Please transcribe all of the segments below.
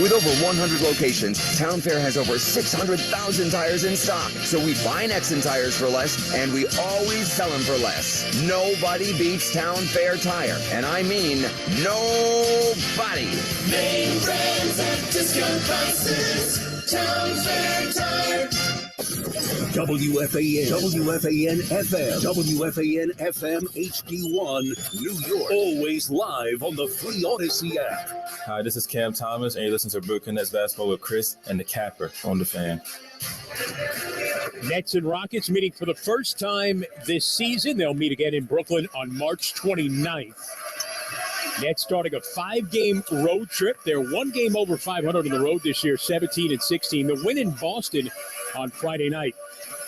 With over 100 locations, Town Fair has over 600,000 tires in stock. So we buy Nexen tires for less, and we always sell them for less. Nobody beats Town Fair Tire. And I mean nobody. Name brands at discount prices. Town Fair Tire. WFAN FM, WFAN FM HD1, New York. Always live on the free Odyssey app. Hi, this is Cam Thomas, and you listen to Brooklyn Nets basketball with Chris and the Capper on the Fan. Nets and Rockets meeting for the first time this season. They'll meet again in Brooklyn on March 29th. Nets starting a 5-game road trip. They're 1 game over 500 on the road this year, 17-16. The win in Boston on Friday night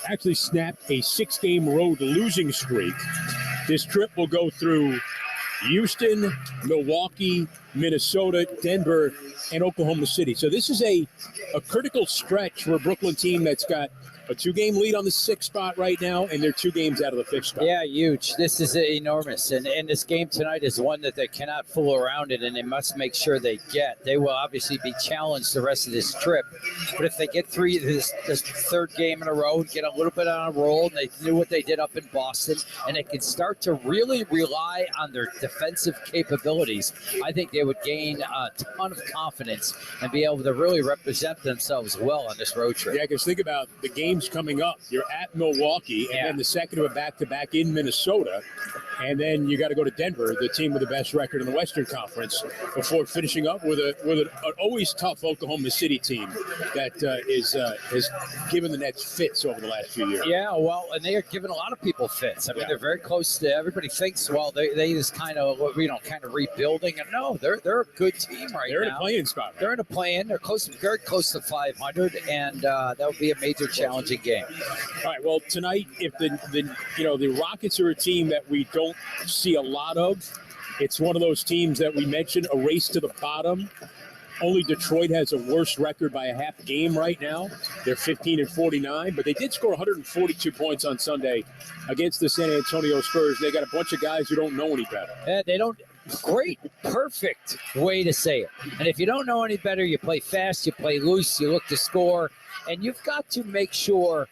actually snapped a 6-game road losing streak. This trip will go through Houston, Milwaukee, Minnesota, Denver, and Oklahoma City. So this is a critical stretch for a Brooklyn team that's got a 2-game lead on the 6th spot right now, and they're 2 games out of the 5th spot. Yeah, huge. This is enormous. And this game tonight is one that they cannot fool around in, and they must make sure they get. They will obviously be challenged the rest of this trip. But if they get this 3rd game in a row and get a little bit on a roll, and they do what they did up in Boston, and they can start to really rely on their defensive capabilities, I think they would gain a ton of confidence and be able to really represent themselves well on this road trip. Yeah, because think about the games coming up. You're at Milwaukee, and then the second of a back-to-back in Minnesota, and then you got to go to Denver, the team with the best record in the Western Conference, before finishing up with an always tough Oklahoma City team that has given the Nets fits over the last few years. Yeah, well, and they are giving a lot of people fits. I mean, they're very close to. Everybody thinks, well, they just kind of rebuilding, and no, they're a good team right now. They're in a play-in spot. They're in a play-in. They're very close to 500, and that would be a major challenging game. All right. Well, tonight, if the Rockets are a team that we don't see a lot of, it's one of those teams that we mentioned, a race to the bottom. Only Detroit has a worse record by a half game right now. They're 15-49, but they did score 142 points on Sunday against the San Antonio Spurs. They got a bunch of guys who don't know any better. They don't. Great, perfect way to say it. And if you don't know any better, you play fast, you play loose, you look to score, and you've got to make sure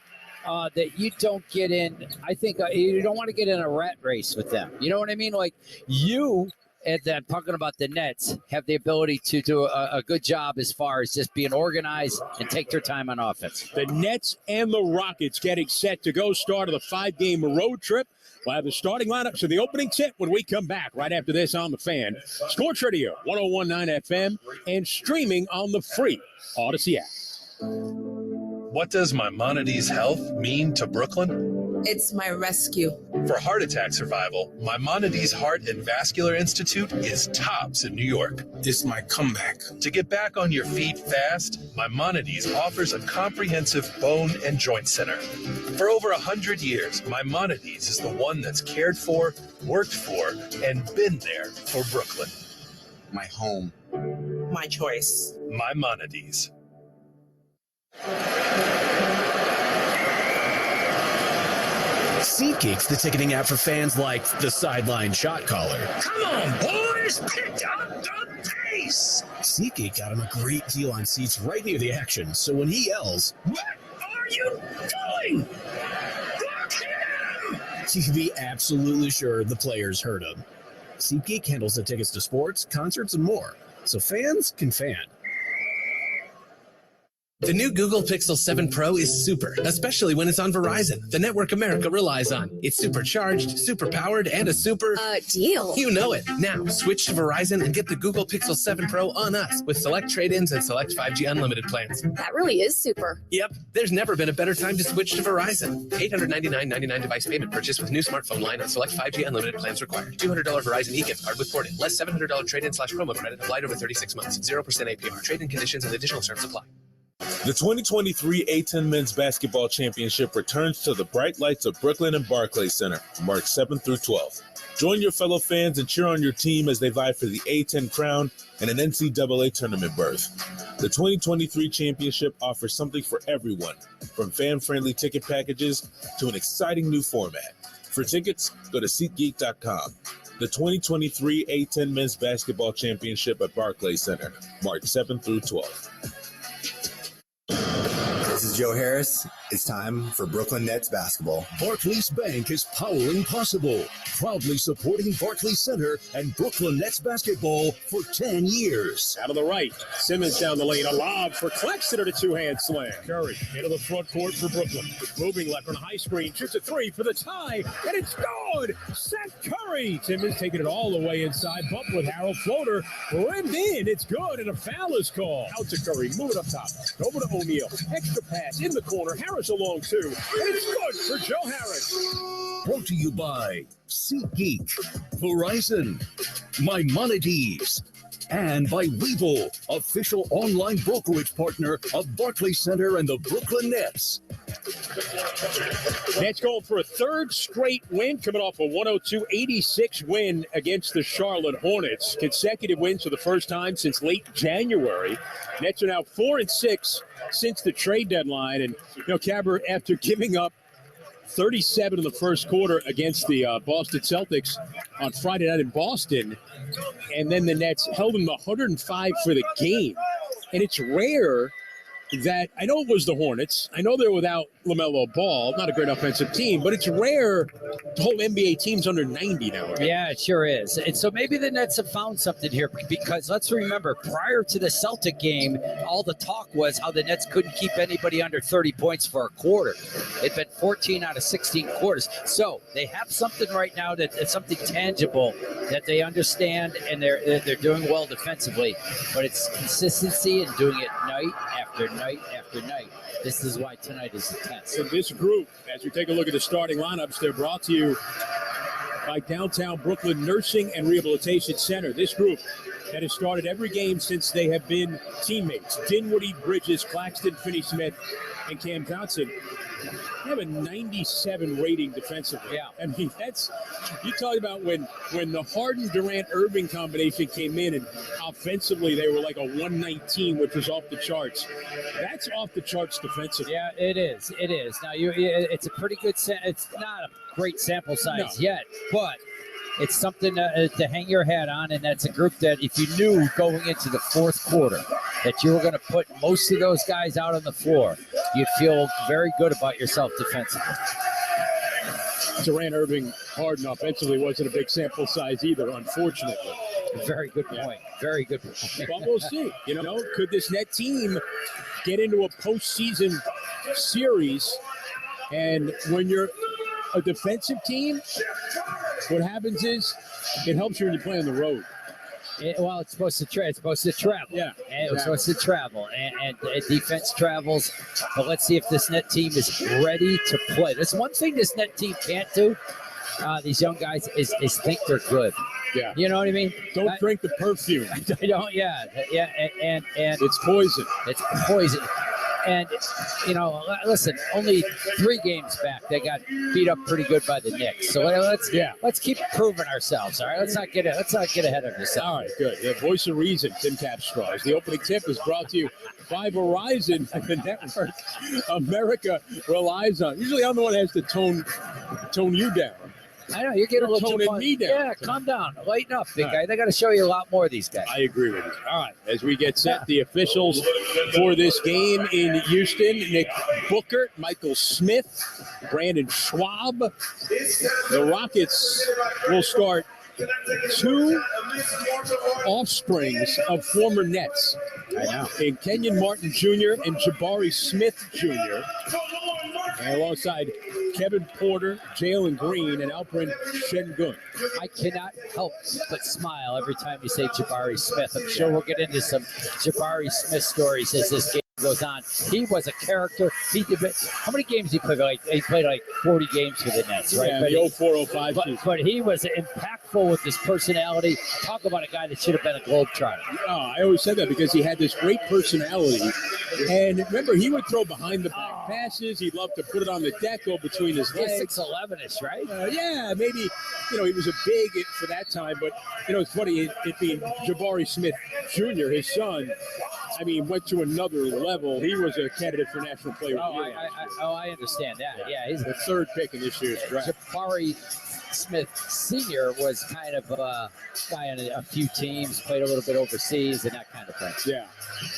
that you don't get in. I think you don't want to get in a rat race with them. You know what I mean? Like you. And then talking about the Nets, have the ability to do a good job as far as just being organized and take their time on offense. The Nets and the Rockets getting set to go start of the 5-game road trip. We'll have the starting lineups and the opening tip when we come back right after this on The Fan. Sports Radio, 101.9 FM, and streaming on the free Odyssey app. What does Maimonides Health mean to Brooklyn? It's my rescue. For heart attack survival, Maimonides Heart and Vascular Institute is tops in New York. It's my comeback. To get back on your feet fast, Maimonides offers a comprehensive bone and joint center. For over 100 years, Maimonides is the one that's cared for, worked for, and been there for Brooklyn. My home. My choice. Maimonides. SeatGeek's the ticketing app for fans like the sideline shot caller. Come on, boys, pick up the pace. SeatGeek got him a great deal on seats right near the action, so when he yells, "What are you doing? Block him!" you can be absolutely sure the players heard him. SeatGeek handles the tickets to sports, concerts, and more, so fans can fan. The new Google Pixel 7 Pro is super, especially when it's on Verizon, the network America relies on. It's supercharged, super powered, and a super... deal. You know it. Now, switch to Verizon and get the Google Pixel 7 Pro on us with select trade-ins and select 5G unlimited plans. That really is super. Yep. There's never been a better time to switch to Verizon. $899.99 device payment purchase with new smartphone line and select 5G unlimited plans required. $200 Verizon e-gift card with ported. Less $700 trade-in/promo credit applied over 36 months. 0% APR. Trade-in conditions and additional terms apply. The 2023 A10 Men's Basketball Championship returns to the bright lights of Brooklyn and Barclays Center, March 7th through 12th. Join your fellow fans and cheer on your team as they vie for the A10 crown and an NCAA tournament berth. The 2023 championship offers something for everyone, from fan-friendly ticket packages to an exciting new format. For tickets, go to SeatGeek.com. The 2023 A10 Men's Basketball Championship at Barclays Center, March 7th through 12th. This is Joe Harris. It's time for Brooklyn Nets basketball. Barclays Bank is powering possible, proudly supporting Barclays Center and Brooklyn Nets basketball for 10 years. Out of the right, Simmons down the lane, a lob for Claxton at a two-hand slam. Curry into the front court for Brooklyn. Moving left on a high screen, shoots a three for the tie, and it's good! Seth Curry! Simmons taking it all the way inside, bump with Harold, floater, rimmed in, it's good, and a foul is called. Out to Curry, move it up top, over to O'Neal, extra pass in the corner, Harris along too, and it's good for Joe Harris. Brought to you by SeatGeek, Verizon, Maimonides, and by Webull, official online brokerage partner of Barclays Center and the Brooklyn Nets. Nets going for a third straight win, coming off a 102-86 win against the Charlotte Hornets. Consecutive wins for the first time since late January. Nets are now 4-6 since the trade deadline. And, Cabber, after giving up 37 in the first quarter against the Boston Celtics on Friday night in Boston, and then the Nets held them to 105 for the game. And it's rare that, I know it was the Hornets, I know they're without LaMelo Ball, not a great offensive team, but it's rare to hold NBA teams under 90 now. Right? Yeah, it sure is. And so maybe the Nets have found something here, because let's remember, prior to the Celtic game, all the talk was how the Nets couldn't keep anybody under 30 points for a quarter. It'd been 14 out of 16 quarters. So they have something right now that's something tangible that they understand, and they're doing well defensively, but it's consistency and doing it night after night after night. This is why tonight is the test. In this group, as we take a look at the starting lineups, they're brought to you by Downtown Brooklyn Nursing and Rehabilitation Center. This group that has started every game since they have been teammates. Dinwiddie, Bridges, Claxton, Finney-Smith, and Cam Johnson. They have a 97 rating defensively. Yeah. I mean, that's, you talk about when the Harden-Durant-Irving combination came in, and offensively they were like a 119, which was off the charts. That's off the charts defensively. Yeah, it is. It is. Now, it's a pretty good it's not a great sample size yet, but it's something to hang your hat on, and that's a group that if you knew going into the fourth quarter that you were going to put most of those guys out on the floor, you'd feel very good about yourself defensively. Durant, Irving, Harden offensively wasn't a big sample size either, unfortunately. Very good point. Very good point. But we'll see. Could this net team get into a postseason series? And when you're a defensive team, what happens is it helps you when you play on the road. It's supposed to travel. Yeah, and it's supposed to travel, and defense travels. But let's see if this net team is ready to play. That's one thing this net team can't do. These young guys is think they're good. Yeah, you know what I mean. Don't drink the perfume. Don't. Yeah, and it's poison. It's poison. And, listen, only 3 games back, they got beat up pretty good by the Knicks. So let's keep proving ourselves, all right? Let's not get ahead of ourselves. All right, good. The voice of reason, Tim Capstraws. The opening tip is brought to you by Verizon, the network America relies on. Usually I'm the one that has to tone you down. I know, you're getting a little toning me down. Yeah, calm down. Lighten up, big guy. They got to show you a lot more of these guys. I agree with you. All right, as we get set, the officials for this game in Houston, Nick Booker, Michael Smith, Brandon Schwab. The Rockets will start 2 offsprings of former Nets. I know. In Kenyon Martin Jr. and Jabari Smith Jr., and alongside Kevin Porter, Jalen Green, and Alperen Şengün. I cannot help but smile every time you say Jabari Smith. I'm sure we'll get into some Jabari Smith stories as this game goes on. He was a character. How many games did he play? He played like 40 games for the Nets, right? Yeah, the 04-05 season. But he was impactful with his personality. Talk about a guy that should have been a Globetrotter. Oh, I always said that because he had this great personality. And remember, he would throw behind the back passes. He'd love to put it on the deck, go between his legs. 6'11-ish, right? Yeah, maybe, he was a big for that time. But, it's funny, it being Jabari Smith Jr., his son, went to another level. He was a candidate for National Player of the Year. I understand that. Yeah, he's the 3rd pick in this year's draft. Jabari Smith Sr. was kind of a guy on a few teams, played a little bit overseas and that kind of thing. Yeah,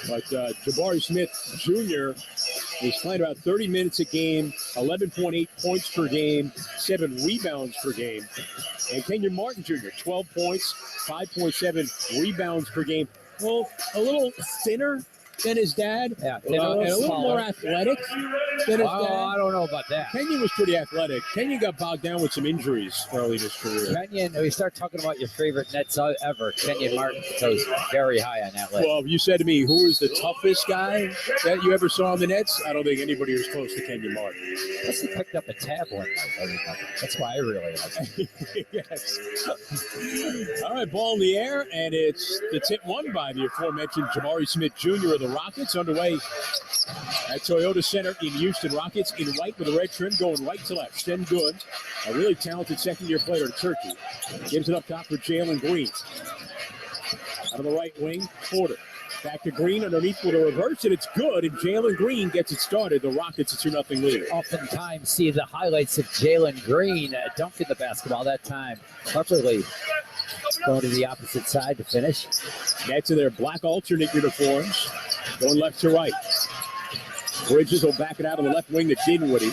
but Jabari Smith Jr. is playing about 30 minutes a game, 11.8 points per game, 7 rebounds per game. And Kenyon Martin Jr., 12 points, 5.7 rebounds per game. Well, a little thinner than his dad, Yeah, and a little more athletic than his dad. I don't know about that. Kenyon was pretty athletic. Kenyon got bogged down with some injuries early in his career. Kenyon, we start talking about your favorite Nets ever. Kenyon Martin goes very high on that list. Well, you said to me, who was the toughest guy that you ever saw on the Nets? I don't think anybody was close to Kenyon Martin. Plus, he picked up a tab one night. I remember. That's why I really like it. Yes. All right, ball in the air, and it's the tip won by the aforementioned Jabari Smith Jr. of the Rockets, underway at Toyota Center in Houston. Rockets in white with a red trim, going right to left. Sengun, a really talented second-year player in Turkey, gives it up top for Jalen Green. Out of the right wing, Porter. Back to Green underneath with a reverse, and it's good, and Jalen Green gets it started. The Rockets a 2-0 lead. Oftentimes see the highlights of Jalen Green dunking the basketball that time. Cleverly going to the opposite side to finish. Nets in their black alternate uniforms, going left to right. Bridges will back it out on the left wing to Dinwiddie.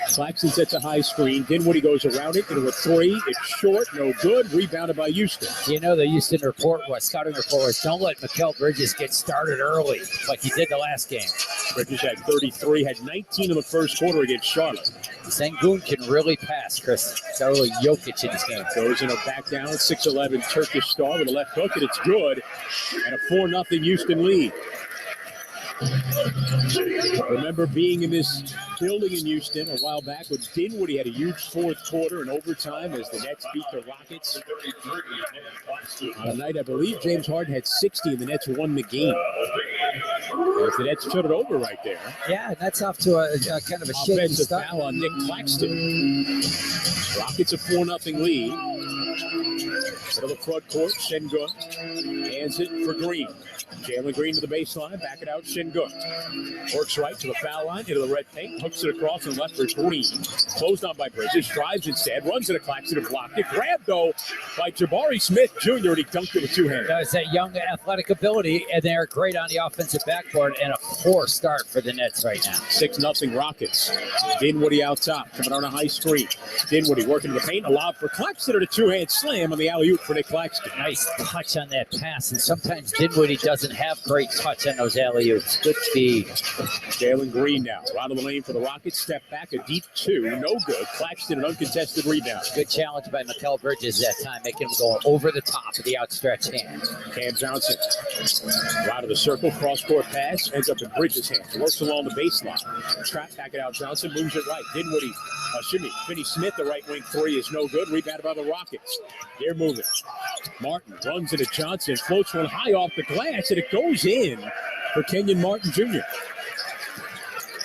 Claxton sets a high screen. Dinwiddie goes around it into a three. It's short, no good. Rebounded by Houston. You know, the Houston scouting report was don't let Mikal Bridges get started early like he did the last game. Bridges had 33, had 19 in the first quarter against Charlotte. Sengun can really pass, Chris. Got a little Jokic in his game. Goes in a back down, 6'11" Turkish star with a left hook, and it's good. And a 4-0 Houston lead. Remember being in this building in Houston a while back when Dinwiddie had a huge fourth quarter and overtime as the Nets beat the Rockets. On a night, I believe James Harden had 60 and the Nets won the game. The Nets turned it over right there. Yeah, that's off to a kind of a shaky Offensive start. foul on Nick Claxton. Rockets a 4-0 lead. Out of the front court, Sengun hands it for Green. Jalen Green to the baseline, back it out, Sengun. Works right to the foul line, into the red paint, hooks it across and left for Green. Closed on by Bridges, drives instead, runs it to Claxton and blocked it. Grabbed, though, by Jabari Smith Jr., and he dunked it with two hands. There's that young athletic ability, and they're great on the offensive backboard, and a poor start for the Nets right now. 6-0 Rockets. Dinwiddie out top, coming on a high screen. Dinwiddie working to the paint, allowed for Claxton, and a two-hand slam on the alley-oop for Nick Claxton. Nice touch on that pass, and sometimes Dinwiddie doesn't have great touch on those alley-oops. Good feed. Jalen Green now, out of the lane for the Rockets. Step back, a deep two, no good. Claxton, an uncontested rebound. Good challenge by Mikal Bridges that time, making him go over the top of the outstretched hand. Cam Johnson, out of the circle, cross-court pass, ends up in Bridges' hands. Works along the baseline. Trap, back it out. Johnson moves it right. Dinwiddie, Finney Smith, the right wing three is no good. Rebounded by the Rockets. They're moving. Martin runs into Johnson, floats one high off the glass, and it goes in for Kenyon Martin Jr.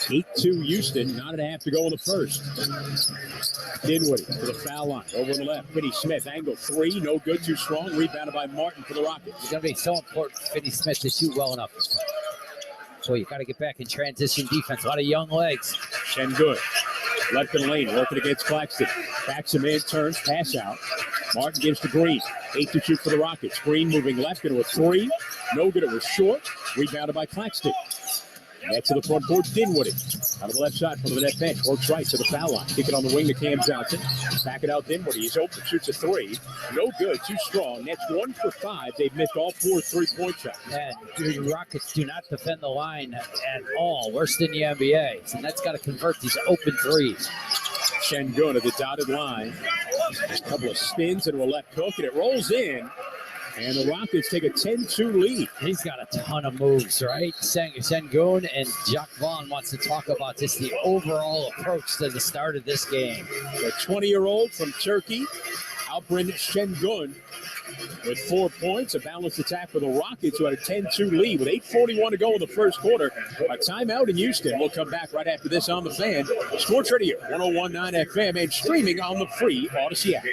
8-2 Houston, 9.5 to go in the first. Dinwiddie to the foul line, over on the left. Finney Smith, angle three, no good, too strong. Rebounded by Martin for the Rockets. It's going to be so important for Finney Smith to shoot well enough. So you got to get back in transition defense. A lot of young legs. Sengun, left in the lane, working against Claxton. Backs him in, turns, pass out. Martin gives to Green. 8 to shoot for the Rockets. Green moving left into a three. No good, it was short. Rebounded by Claxton. Next to the front court, Dinwiddie. Out of the left side from the net bench. Works right to the foul line. Kick it on the wing to Cam Johnson. Back it out, Dinwiddie. He's open, shoots a three. No good, too strong. Nets 1 for 5. They've missed all 4 3-point shots. And the Rockets do not defend the line at all. Worse than the NBA. So that's got to convert these open threes. Sengun at the dotted line. A couple of spins into a left hook, and it rolls in. And the Rockets take a 10-2 lead. He's got a ton of moves, right? Sengun, and Jacques Vaughn wants to talk about just the overall approach to the start of this game. The 20-year-old from Turkey, Alperen Sengun, with 4 points. A balanced attack for the Rockets, who had a 10-2 lead with 8:41 to go in the first quarter. A timeout in Houston. We'll come back right after this on The Fan. Sports Radio 101.9 FM and streaming on the free Odyssey app.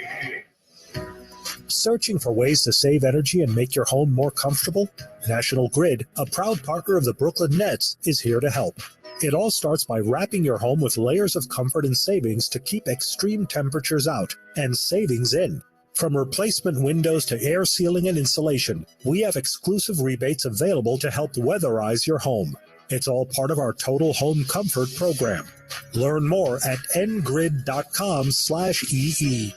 Searching for ways to save energy and make your home more comfortable? National Grid, a proud partner of the Brooklyn Nets, is here to help. It all starts by wrapping your home with layers of comfort and savings to keep extreme temperatures out and savings in. From replacement windows to air sealing and insulation, we have exclusive rebates available to help weatherize your home. It's all part of our Total Home Comfort program. Learn more at ngrid.com/EE.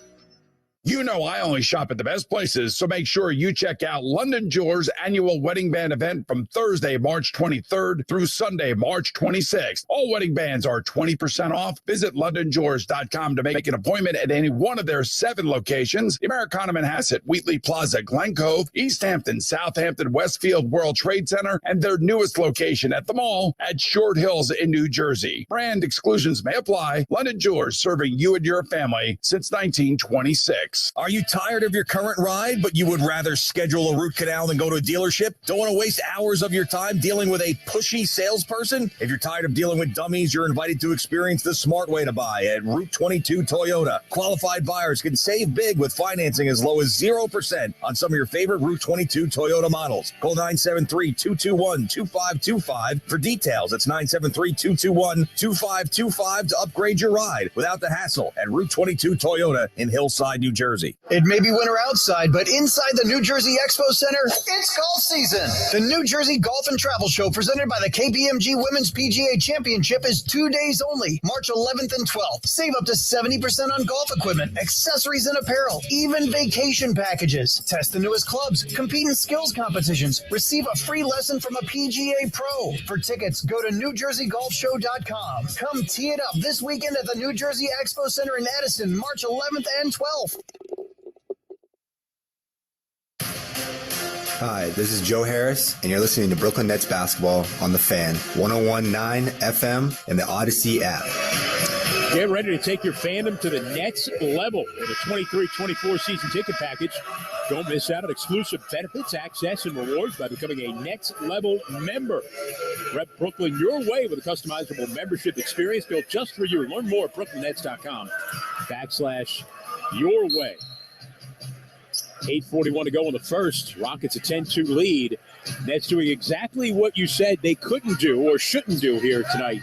You know I only shop at the best places, so make sure you check out London Jewelers' annual wedding band event from Thursday, March 23rd through Sunday, March 26th. All wedding bands are 20% off. Visit londonjewelers.com to make an appointment at any one of their 7 locations: the Americana Manhasset, Wheatley Plaza, Glen Cove, East Hampton, Southampton, Westfield World Trade Center, and their newest location at the mall at Short Hills in New Jersey. Brand exclusions may apply. London Jewelers, serving you and your family since 1926. Are you tired of your current ride, but you would rather schedule a root canal than go to a dealership? Don't want to waste hours of your time dealing with a pushy salesperson? If you're tired of dealing with dummies, you're invited to experience the smart way to buy at Route 22 Toyota. Qualified buyers can save big with financing as low as 0% on some of your favorite Route 22 Toyota models. Call 973-221-2525 for details. It's 973-221-2525 to upgrade your ride without the hassle at Route 22 Toyota in Hillside, New Jersey. It may be winter outside, but inside the New Jersey Expo Center, it's golf season. The New Jersey Golf and Travel Show, presented by the KPMG Women's PGA Championship, is 2 days only, March 11th and 12th. Save up to 70% on golf equipment, accessories and apparel, even vacation packages. Test the newest clubs, compete in skills competitions, receive a free lesson from a PGA pro. For tickets, go to NewJerseyGolfShow.com. Come tee it up this weekend at the New Jersey Expo Center in Addison, March 11th and 12th. Hi, this is Joe Harris, and you're listening to Brooklyn Nets basketball on The Fan, 101.9 FM, and the Odyssey app. Get ready to take your fandom to the next level with a 23-24 season ticket package. Don't miss out on exclusive benefits, access, and rewards by becoming a next level member. Rep Brooklyn your way with a customizable membership experience built just for you. Learn more at brooklynnets.com/your way. 8:41 to go in the first. Rockets a 10-2 lead. Nets doing exactly what you said they couldn't do or shouldn't do here tonight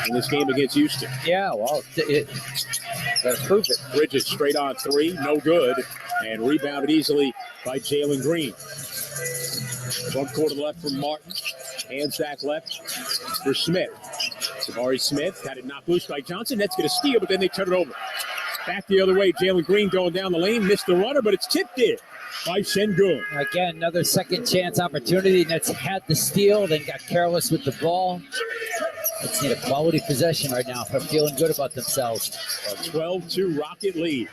in this game against Houston. Yeah, well, gotta prove it. Bridges straight on 3, no good, and rebounded easily by Jalen Green. Front court to the left from Martin. Hands back left for Smith. Jabari Smith had it knocked loose by Johnson. Nets get a steal, but then they turn it over. Back the other way, Jalen Green going down the lane, missed the runner, but it's tipped in by Sengun. Again, another second chance opportunity. Nets had the steal, then got careless with the ball. Let's need a quality possession right now. They're feeling good about themselves. A 12-2 Rocket lead.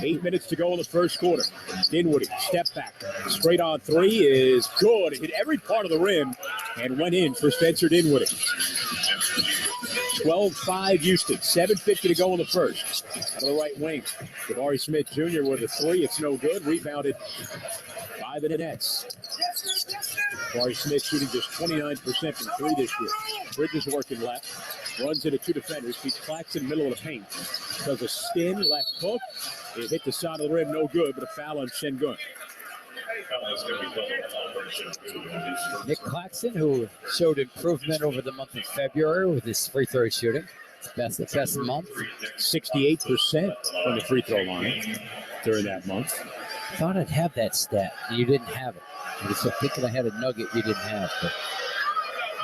8 minutes to go in the first quarter. Dinwiddie, step back. Straight on 3 is good. It hit every part of the rim and went in for Spencer Dinwiddie. 12-5 Houston. 7:50 to go in the first. Out of the right wing. Jabari Smith Jr. with a 3. It's no good. Rebounded by the Nets. Jabari Smith shooting just 29% from 3 this year. Bridges working left. Runs into 2 defenders. Beats Claxton middle of the paint. Does a spin, left hook. It hit the side of the rim. No good, but a foul on Sengun. Nick Claxton, who showed improvement over the month of February with his free throw shooting. Best month. 68% from the free throw line during that month. I thought I'd have that stat. You didn't have it. I was thinking I had a nugget you didn't have, but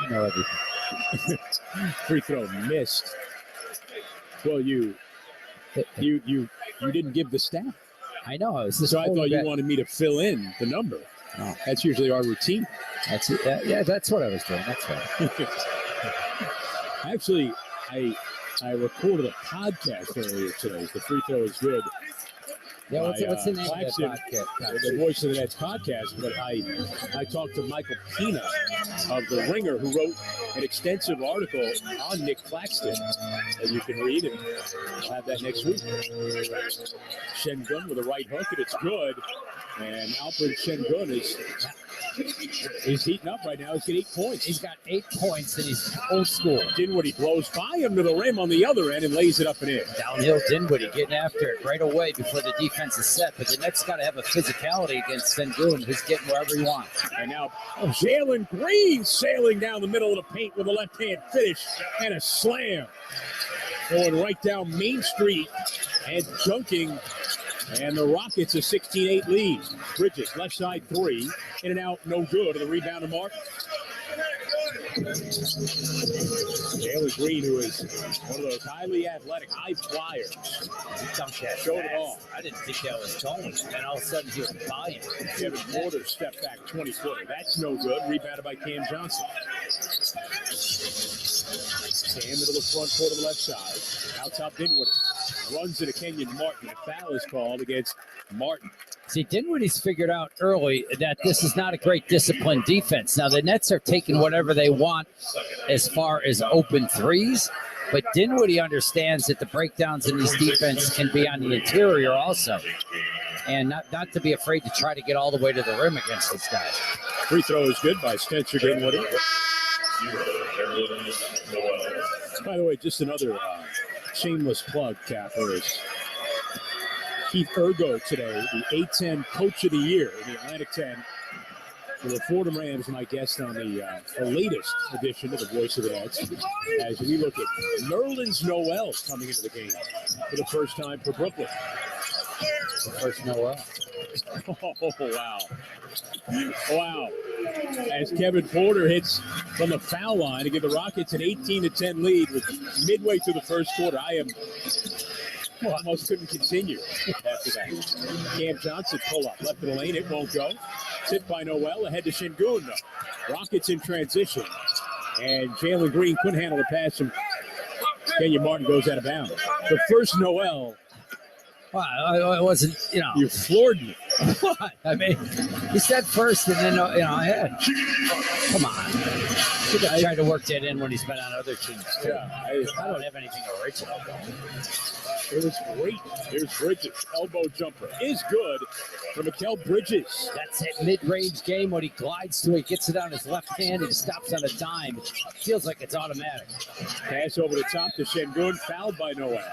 you know everything. Free throw missed. Well, you didn't give the stat. I know. So I thought you wanted me to fill in the number. Oh. That's usually our routine. That's it. Yeah, that's what I was doing. That's right. Actually, I recorded a podcast earlier today. The free throw is good. Yeah, what's the name of that podcast? The Voice of the Nets podcast, but I talked to Michael Pina of The Ringer, who wrote an extensive article on Nick Claxton that you can read, and we'll have that next week. Sengun with a right hook, and it's good. And Alfred Sengun is He's heating up right now. He's got 8 points. He's got 8 points, and he's old school. Dinwiddie blows by him to the rim on the other end and lays it up and in. Downhill Dinwiddie getting after it right away before the defense is set. But the Nets got to have a physicality against Sengun, who's getting wherever he wants. And now Jalen Green sailing down the middle of the paint with a left-hand finish and a slam. Going right down Main Street and dunking. And the Rockets a 16-8 lead. Bridges, left side three. In and out, no good. And the rebound to Martin. Jalen Green, who is one of those highly athletic, high flyers. He dunked that Showed it fast. all. I didn't think that was going. And all of a sudden, he was buying. Kevin Porter stepped back 20-footer. That's no good. Rebounded by Cam Johnson. Cam into the front court of the left side. Out top Dinwiddie. Runs it to Kenyon Martin. A foul is called against Martin. See, Dinwiddie's figured out early that this is not a great disciplined defense. Now, the Nets are taking whatever they want as far as open threes, but Dinwiddie understands that the breakdowns in these defense can be on the interior also, and not to be afraid to try to get all the way to the rim against this guy. Free throw is good by Spencer Dinwiddie. By the way, just another shameless plug, Capper, is Keith Ergo today, the A10 Coach of the Year in the Atlantic 10. The Fordham Rams, my guest on the latest edition of the Voice of the Nets, as we look at Nerlens Noel coming into the game for the first time for Brooklyn. First Noel. Oh, wow. Wow. As Kevin Porter hits from the foul line to give the Rockets an 18-10 lead with midway through the first quarter. I almost couldn't continue after that. Cam Johnson pull up. Left of the lane. It won't go. Tipped by Noel. Ahead to Sengun. Rockets in transition. And Jalen Green couldn't handle the pass from Kenyon Martin goes out of bounds. The first Noel. Wow, I wasn't, You floored me. What? I mean, he said first, and then, yeah. Come on. I tried to work that in when he's been on other teams, too. Yeah, I don't have anything original, though. It was great. Here's Bridges. Elbow jumper is good for Mikal Bridges. That's that mid-range game when he glides to it, gets it on his left hand, and stops on a dime. It feels like it's automatic. Pass over the top to Sengun, fouled by Noel.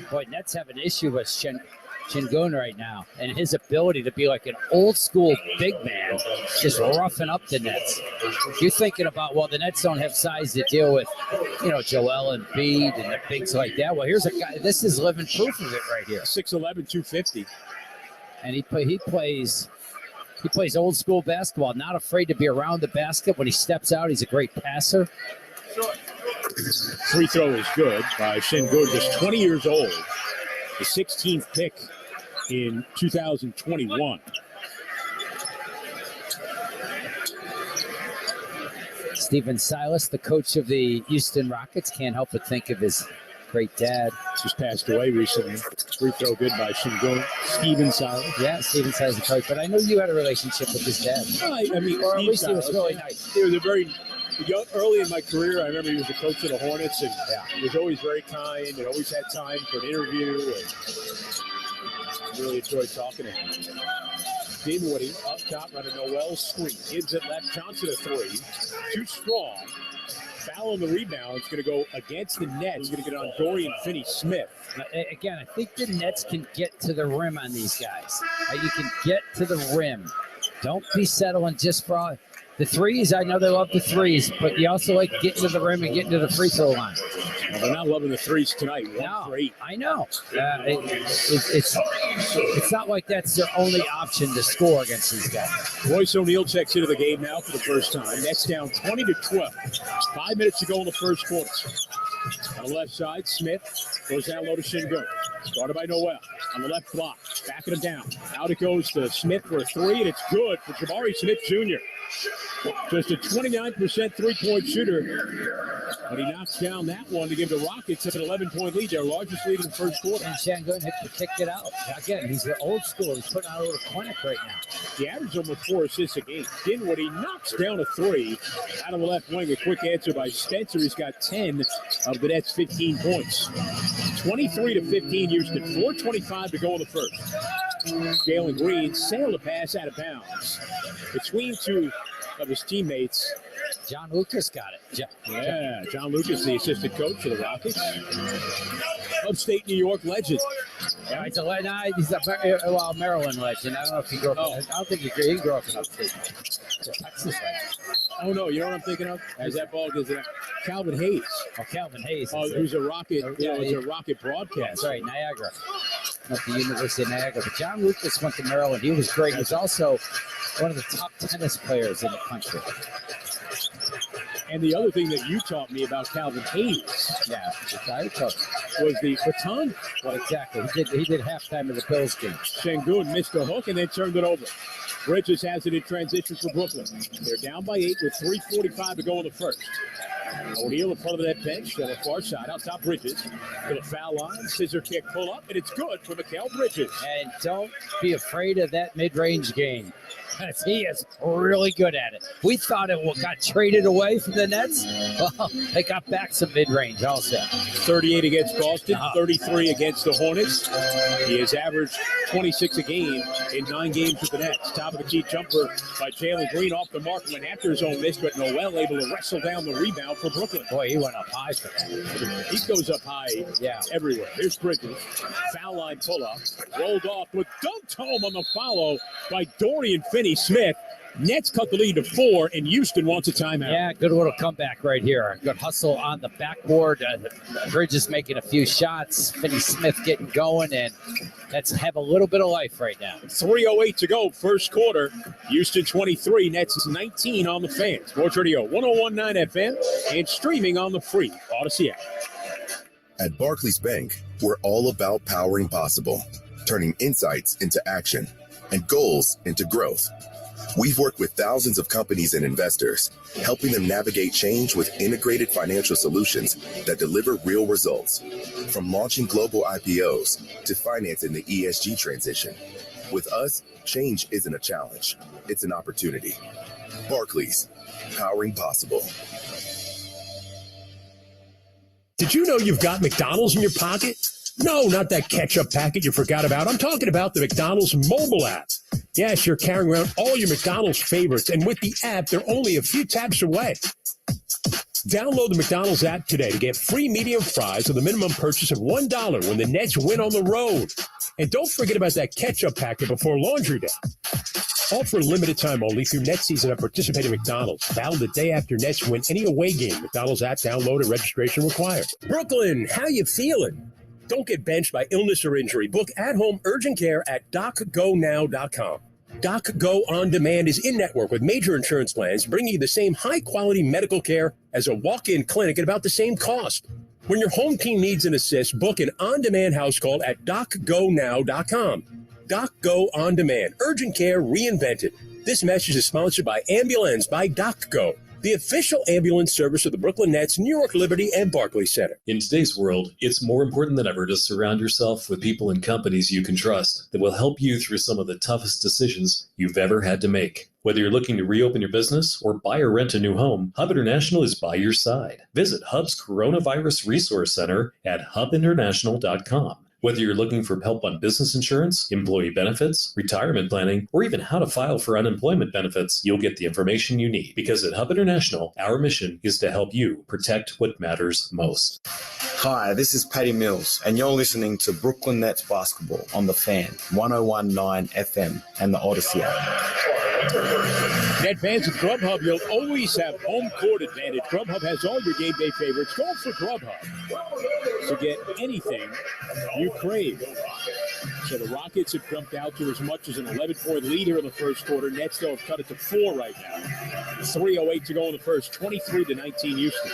Boy, Nets have an issue with Sengun right now, and his ability to be like an old-school big man, just roughing up the Nets. You're thinking about, well, the Nets don't have size to deal with, Joel Embiid and the bigs like that. Well, here's a guy. This is living proof of it right here. 6'11", 250. And he plays old school basketball, not afraid to be around the basket. When he steps out, he's a great passer. Free throw is good by Sengun, just 20 years old. The 16th pick in 2021. Stephen Silas, the coach of the Houston Rockets, can't help but think of his great dad. Just passed away recently. Free throw good by Sengun. Stephen Silas. Yeah, Stephen Silas, the coach. But I know you had a relationship with his dad. I mean, or at Steve least he was Silas, really nice. He was a very young, early in my career. I remember he was the coach of the Hornets, and he was always very kind and always had time for an interview. And really enjoyed talking to him. Dinwiddie up top on a Noel screen. Gives it left. Johnson a three. Too strong. Foul on the rebound. It's going to go against the Nets. It's going to get on Dorian Finney-Smith. Again, I think the Nets can get to the rim on these guys. You can get to the rim. Don't be settling just for the threes. I know they love the threes, but you also like getting to the rim and getting to the free throw line. Well, they're not loving the threes tonight. 1 for 8. I know. It's not like that's their only option to score against these guys. Royce O'Neal checks into the game now for the first time. Nets down 20-12. 5 minutes to go in the first quarter. On the left side, Smith goes down low to Sengun. Started by Noel on the left block. Backing him down. Out it goes to Smith for a three, and it's good for Jabari Smith Jr. Just a 29% three-point shooter. But he knocks down that one to give the Rockets an 11-point lead, their largest lead in the first quarter. And Sengun kicked it out. Again, he's the old school. He's putting out a little clinic right now. He averaged almost 4 assists a game. Dinwiddie knocks down a three out of the left wing. A quick answer by Spencer. He's got 10 of the Nets' 15 points. 23-15, Houston. 4:25 to go in the first. Jalen Green sailed a pass out of bounds. Between two of his teammates. John Lucas got it. Yeah, John Lucas, the assistant coach of the Rockets. Upstate New York legend. Yeah, he's a Maryland legend. I don't know if he grew up. I don't think he grew up in upstate. It's a Texas legend. Oh, no, you know what I'm thinking of? As that ball goes in. Calvin Hayes. Oh, Calvin Hayes. Who's a Rocket, he's a Rocket broadcaster. That's right, Niagara. At the University of Niagara. But John Lucas went to Maryland. He was great. He was also one of the top tennis players in the country. And the other thing that you taught me about Calvin Hayes, was the baton. Well, exactly. He did halftime of the Bills game. Sengun missed a hook and then turned it over. Bridges has it in transition for Brooklyn. They're down by 8 with 3:45 to go in the first. O'Neal in front of that bench on the far side. Out top, Bridges to the foul line. Scissor kick pull up, and it's good for Mikal Bridges. And don't be afraid of that mid-range game. He is really good at it. We thought it got traded away from the Nets. Well, they got back some mid-range also. 38 against Boston, 33 against the Hornets. He has averaged 26 a game in 9 games with the Nets. Top of the key jumper by Jalen Green off the mark when after his own miss, but Noel able to wrestle down the rebound for Brooklyn. Boy, he went up high for that. He goes up high everywhere. Here's Bridges. Foul line pull-up. Rolled off with dunked home on the follow by Dorian Finney-Smith. Nets cut the lead to 4, and Houston wants a timeout. Yeah, good little comeback right here. Good hustle on the backboard. Bridges making a few shots. Finney-Smith getting going, and Nets have a little bit of life right now. 3:08 to go, first quarter. Houston 23, Nets 19 on the Fan. Sports Radio 101.9 FM and streaming on the free Odyssey app. At Barclays Bank, we're all about powering possible, turning insights into action and goals into growth. We've worked with thousands of companies and investors, helping them navigate change with integrated financial solutions that deliver real results. From launching global IPOs to financing the ESG transition. With us, change isn't a challenge, it's an opportunity. Barclays, powering possible. Did you know you've got McDonald's in your pocket? No, not that ketchup packet you forgot about. I'm talking about the McDonald's mobile app. Yes, you're carrying around all your McDonald's favorites, and with the app, they're only a few taps away. Download the McDonald's app today to get free medium fries with a minimum purchase of $1 when the Nets win on the road. And don't forget about that ketchup packet before Laundry Day. All for a limited time only through Nets season at participating McDonald's. Valid the day after Nets win any away game. McDonald's app download and registration required. Brooklyn, how you feeling? Don't get benched by illness or injury. Book at-home urgent care at DocGoNow.com. DocGo On Demand is in-network with major insurance plans, bringing you the same high-quality medical care as a walk-in clinic at about the same cost. When your home team needs an assist, book an on-demand house call at DocGoNow.com. DocGo On Demand. Urgent care reinvented. This message is sponsored by Ambulance by DocGo, the official ambulance service of the Brooklyn Nets, New York Liberty, and Barclays Center. In today's world, it's more important than ever to surround yourself with people and companies you can trust that will help you through some of the toughest decisions you've ever had to make. Whether you're looking to reopen your business or buy or rent a new home, Hub International is by your side. Visit Hub's Coronavirus Resource Center at hubinternational.com. Whether you're looking for help on business insurance, employee benefits, retirement planning, or even how to file for unemployment benefits, you'll get the information you need. Because at Hub International, our mission is to help you protect what matters most. Hi, this is Paddy Mills, and you're listening to Brooklyn Nets Basketball on The Fan, 101.9 FM, and the Odyssey app. Net fans at Grubhub, you'll always have home court advantage. Grubhub has all your game day favorites. Go for Grubhub to get anything you crave. So the Rockets have jumped out to as much as an 11-point lead here in the first quarter. Nets, though, have cut it to 4 right now. 3:08 to go in the first, 23-19 Houston.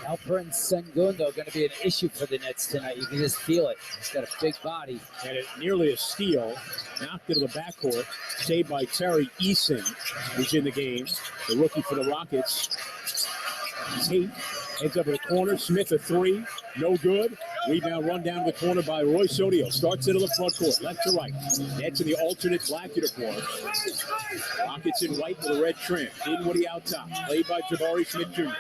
Alperen Sengun, though, going to be an issue for the Nets tonight. You can just feel it. He's got a big body. And it nearly a steal. Knocked into the backcourt. Saved by Terry Eason, who's in the game. The rookie for the Rockets. Tate heads up in the corner. Smith a 3. No good. Rebound run down the corner by Royce O'Neal. Starts into the front court, left to right. Nets in the alternate black uniform. Rockets in white with a red trim. Dinwiddie out top. Played by Jabari Smith Jr.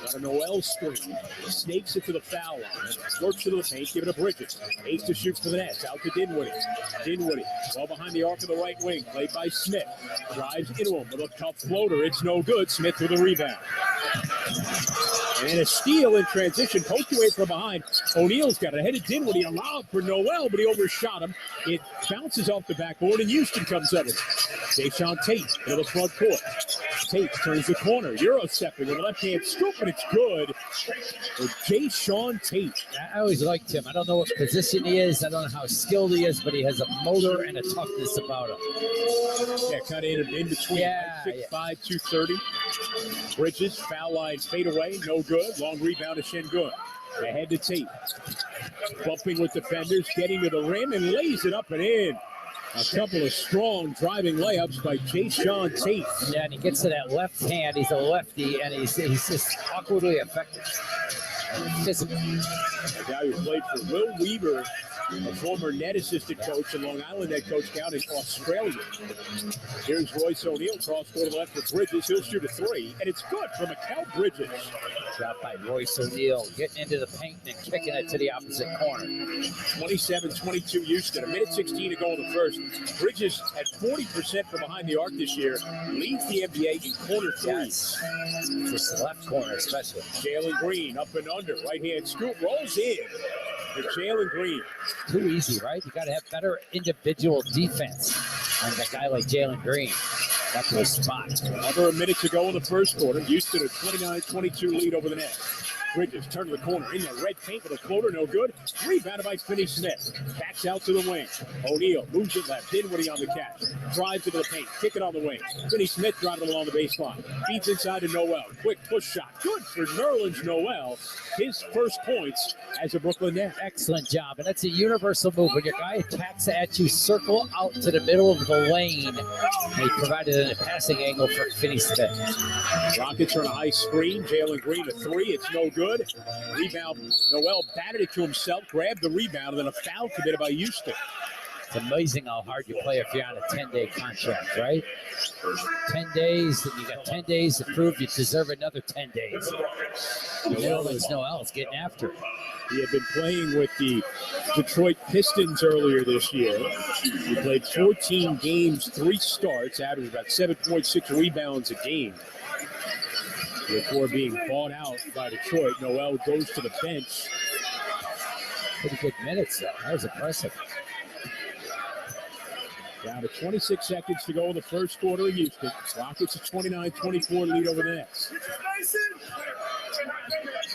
Got a Noel screen. Snakes it to the foul line. Works into the paint. Give it to Bridges. 8 to shoot for the Nets. Out to Dinwiddie. Dinwiddie, well behind the arc of the right wing. Played by Smith. Drives into him with a tough floater. It's no good. Smith with a rebound. And a steal in transition. Poked away from behind. O'Neal's got it. Headed Dinwiddie. Allowed for Noel, but he overshot him. It bounces off the backboard, and Houston comes up with it. Jayshawn Tate into the front court. Tate turns the corner. Euro stepping with a left-hand scoop, and it's good for Jayshawn Tate. I always liked him. I don't know what position he is. I don't know how skilled he is, but he has a motor and a toughness about him. Yeah, kind of in between. 6'5", 230. Bridges, foul line, fade away, no good. Long rebound to Şengün. Ahead to Tate. Bumping with defenders, getting to the rim, and lays it up and in. A couple of strong driving layups by Jayshawn Tate. Yeah, and he gets to that left hand. He's a lefty, and he's just awkwardly effective. A guy who played for Will Weaver, a former net assistant coach and Long Island head coach down in Australia. Here's Royce O'Neal, cross court left for Bridges. He'll shoot a three, and it's good for Mikal Bridges. Shot by Royce O'Neal, getting into the paint and kicking it to the opposite corner. 27-22 Houston, a minute 16 to go in the first. Bridges at 40% from behind the arc this year, leads the NBA in corner threes. Yes. Just the left corner especially. Jalen Green up and under, right-hand scoop, rolls in. For Jalen Green. Too easy, right? You got to have better individual defense on a guy like Jalen Green. That's the spot. Under a minute to go in the first quarter. Houston a 29-22 lead over the Nets. Bridges turn to the corner in the red paint with a floater, no good. Rebounded by Finney Smith. Backs out to the wing. O'Neal moves it left. Dinwiddie on the catch. Drives into the paint. Kick it on the wing. Finney Smith driving along the baseline. Feeds inside to Noel. Quick push shot. Good for Nerlens Noel. His first points as a Brooklyn Net. Excellent job. And that's a universal move. When your guy attacks at you, circle out to the middle of the lane. And he provided a passing angle for Finney Smith. Rockets are on a high screen. Jalen Green a three. It's no good. Rebound. Noel batted it to himself, grabbed the rebound, and then a foul committed by Houston. It's amazing how hard you play if you're on a 10-day contract, right? 10 days, and you got 10 days to prove you deserve another 10 days. Noel's getting after it. He had been playing with the Detroit Pistons earlier this year. He played 14 games, 3 starts, averaged about 7.6 rebounds a game. Before being bought out by Detroit, Noel goes to the bench. Pretty good minutes, though. That was impressive. Down to 26 seconds to go in the first quarter in Houston. Rockets a 29-24 lead over the Nets.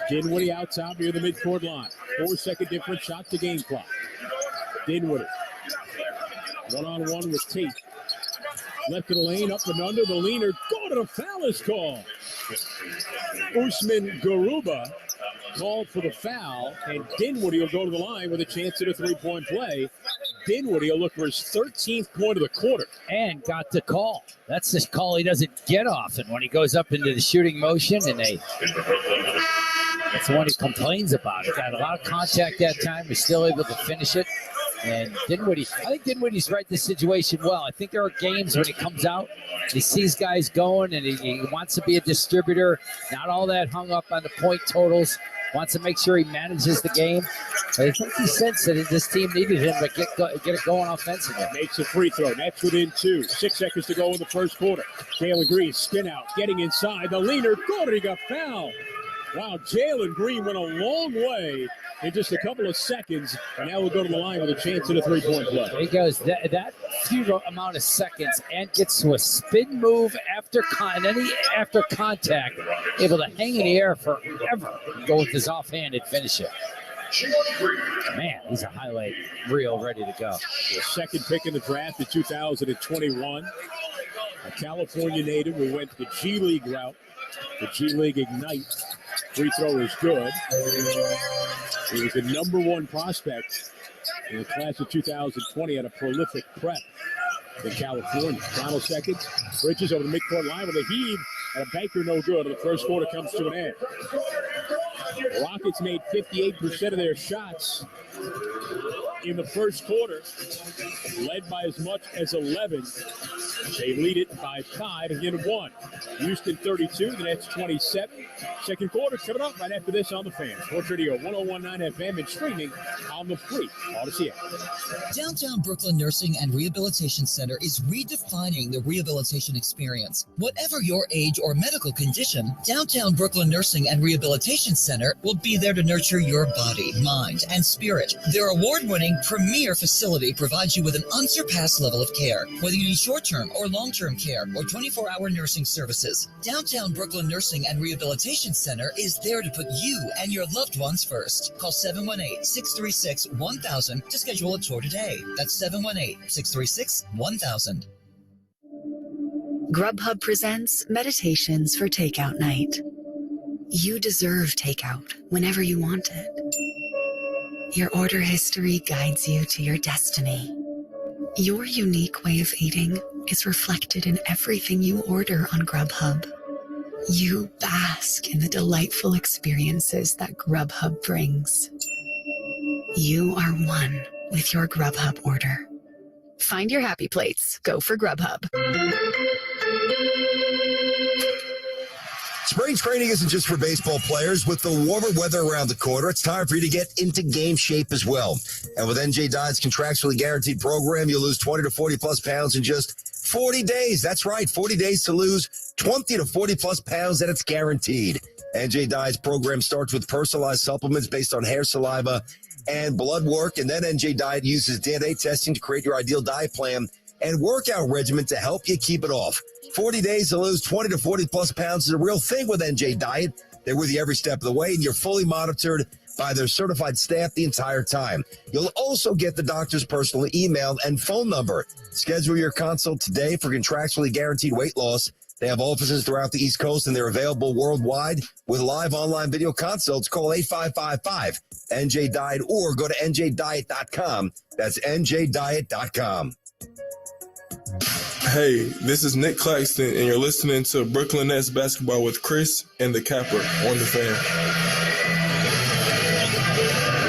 Dinwiddie out top near the midcourt line. 4-second difference, shot to game clock. Dinwiddie. One-on-one with Tate. Left of the lane, up and under. The leaner. Go to the foul is called. Usman Garuba called for the foul, and Dinwiddie will go to the line with a chance at a three-point play. Dinwiddie will look for his 13th point of the quarter. And got the call. That's the call he doesn't get often when he goes up into the shooting motion, and that's the one he complains about. He got a lot of contact that time. He's still able to finish it. And Dinwiddie, I think Dinwiddie's read this situation well. I think there are games when he comes out, he sees guys going, and he wants to be a distributor, not all that hung up on the point totals, wants to make sure he manages the game. But I think he sensed that this team needed him to get it going offensively. Makes a free throw. Nets within 2. 6 seconds to go in the first quarter. Jalen Green, spin out, getting inside. The leaner, good, he got fouled. Wow, Jalen Green went a long way in just a couple of seconds, and now we'll go to the line with a chance at a three-point play. He goes that few amount of seconds and gets to a spin move after contact, able to hang in the air forever and go with his offhanded finish it. Man, he's a highlight reel ready to go. The second pick in the draft in 2021. A California native who went the G League route. The G League Ignite. Free throw is good. He was the number 1 prospect in the class of 2020 at a prolific prep in California. Final seconds. Bridges over the midcourt line with a heave and a banker no good. And the first quarter comes to an end. The Rockets made 58% of their shots in the first quarter, led by as much as 11. They lead it by 5 and get 1. Houston 32, the Nets 27. Second quarter coming up right after this on the Fan. Sports Radio 1019 FM and streaming on the free Odyssey app. Downtown Brooklyn Nursing and Rehabilitation Center is redefining the rehabilitation experience. Whatever your age or medical condition, Downtown Brooklyn Nursing and Rehabilitation Center will be there to nurture your body, mind, and spirit. Their award-winning premier facility provides you with an unsurpassed level of care. Whether you need short-term or long-term care or 24-hour nursing services, Downtown Brooklyn Nursing and Rehabilitation Center is there to put you and your loved ones first. Call 718-636-1000 to schedule a tour today. That's 718-636-1000. Grubhub presents Meditations for Takeout Night. You deserve takeout whenever you want it. Your order history guides you to your destiny. Your unique way of eating is reflected in everything you order on Grubhub. You bask in the delightful experiences that Grubhub brings. You are one with your Grubhub order. Find your happy plates. Go for Grubhub. Spring training isn't just for baseball players. With the warmer weather around the corner, it's time for you to get into game shape as well. And with NJ Diet's contractually guaranteed program, you'll lose 20 to 40 plus pounds in just 40 days. That's right, 40 days to lose 20 to 40 plus pounds, and it's guaranteed. NJ Diet's program starts with personalized supplements based on hair, saliva, and blood work. And then NJ Diet uses DNA testing to create your ideal diet plan and workout regimen to help you keep it off. 40 days to lose 20 to 40 plus pounds is a real thing with NJ Diet. They're with you every step of the way, and you're fully monitored by their certified staff the entire time. You'll also get the doctor's personal email and phone number. Schedule your consult today for contractually guaranteed weight loss. They have offices throughout the East Coast, and they're available worldwide with live online video consults. Call 8555-NJ-DIET or go to njdiet.com. That's njdiet.com. Hey, this is Nick Claxton, and you're listening to Brooklyn Nets basketball with Chris and the Capper on the Fan.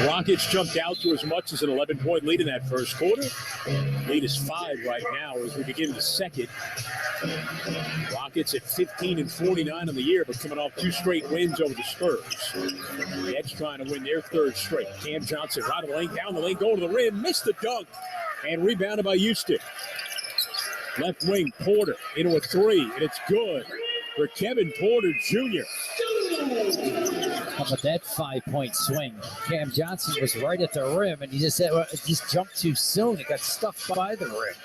Rockets jumped out to as much as an 11-point lead in that first quarter. Lead is 5 right now as we begin the second. Rockets at 15-49 on the year, but coming off 2 straight wins over the Spurs. Nets trying to win their 3rd straight. Cam Johnson right of the lane, down the lane, going to the rim, missed the dunk, and rebounded by Houston. Left wing, Porter into a 3, and it's good for Kevin Porter Jr. How about that 5-point swing? Cam Johnson was right at the rim, and he just jumped too soon. It got stuck by the rim.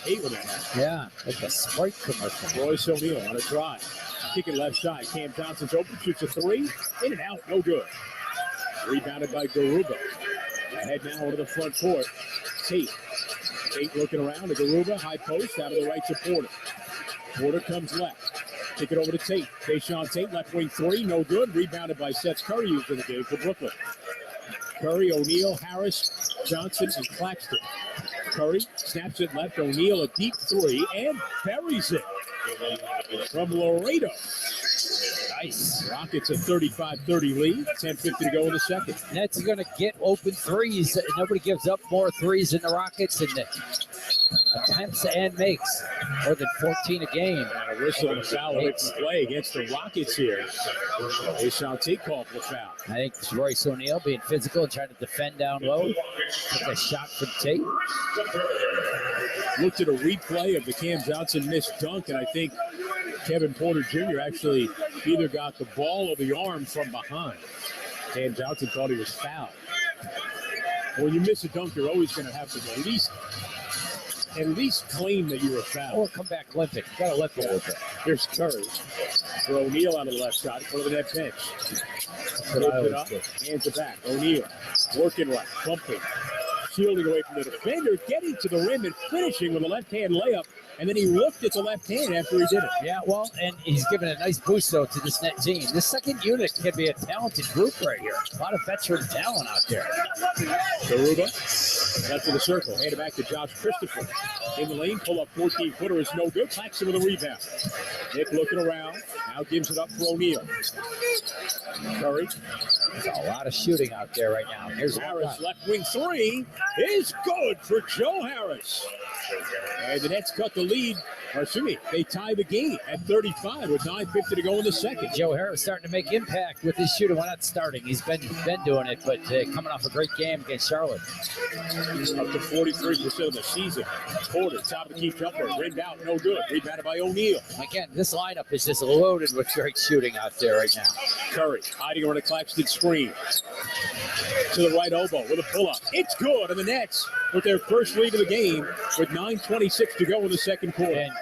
Hate when that happens. Yeah, like a Sprite commercial. Royce O'Neal on a drive. Kick it left side. Cam Johnson's open, shoots a 3. In and out, no good. Rebounded by Garuba. Ahead now over to the front court. Tate looking around to Garuba, high post, out of the right to Porter. Porter comes left. Kick it over to Tate. Tayshaun Tate, left wing 3, no good. Rebounded by Seth Curry, who's in the game for Brooklyn. Curry, O'Neal, Harris, Johnson, and Claxton. Curry snaps it left. O'Neal, a deep 3, and buries it from Laredo. Nice. Rockets a 35-30 lead. 10:50 to go in the second. Nets are going to get open threes. Nobody gives up more threes than the Rockets, and attempts and makes more than 14 a game. And a whistle and a foul play against the Rockets here. Tayshaun Tate called for the foul. I think it's Royce O'Neal being physical and trying to defend down low. Took a shot from Tate. Looked at a replay of the Cam Johnson missed dunk, and I think Kevin Porter Jr. actually either got the ball or the arm from behind. Cam Johnson thought he was fouled. When you miss a dunk, you're always going to have to at least claim that you were fouled. Or come back limping. You got to let go with it. Here's Curry for O'Neal out of the left side, for the net bench. Flips it up, hands it back. O'Neal working right, bumping, shielding away from the defender, getting to the rim and finishing with a left-hand layup. And then he looked at the left hand after he did it. Yeah, well, and he's given a nice boost, though, to this net team. This second unit can be a talented group right here. A lot of veteran talent out there. Garuba, left of the circle. Hand it back to Josh Christopher. In the lane, pull up 14-footer is no good. Claxton with a rebound. Nick looking around. Now Now gives it up for O'Neal. Curry. There's a lot of shooting out there right now. Here's Harris, left wing three is good for Joe Harris. And the Nets cut the lead. Or excuse me, they tie the game at 35 with 9:50 to go in the second. Joe Harris starting to make impact with his shooting. Well, not starting. He's been doing it, but coming off a great game against Charlotte. Up to 43% of the season. Porter, top of the key jumper, rimmed out, no good. Rebounded by O'Neal. Again, this lineup is just loaded with great shooting out there right now. Curry hiding around a Claxton screen. To the right elbow with a pull-up. It's good, and the Nets with their first lead of the game with 9:26 to go in the second quarter. And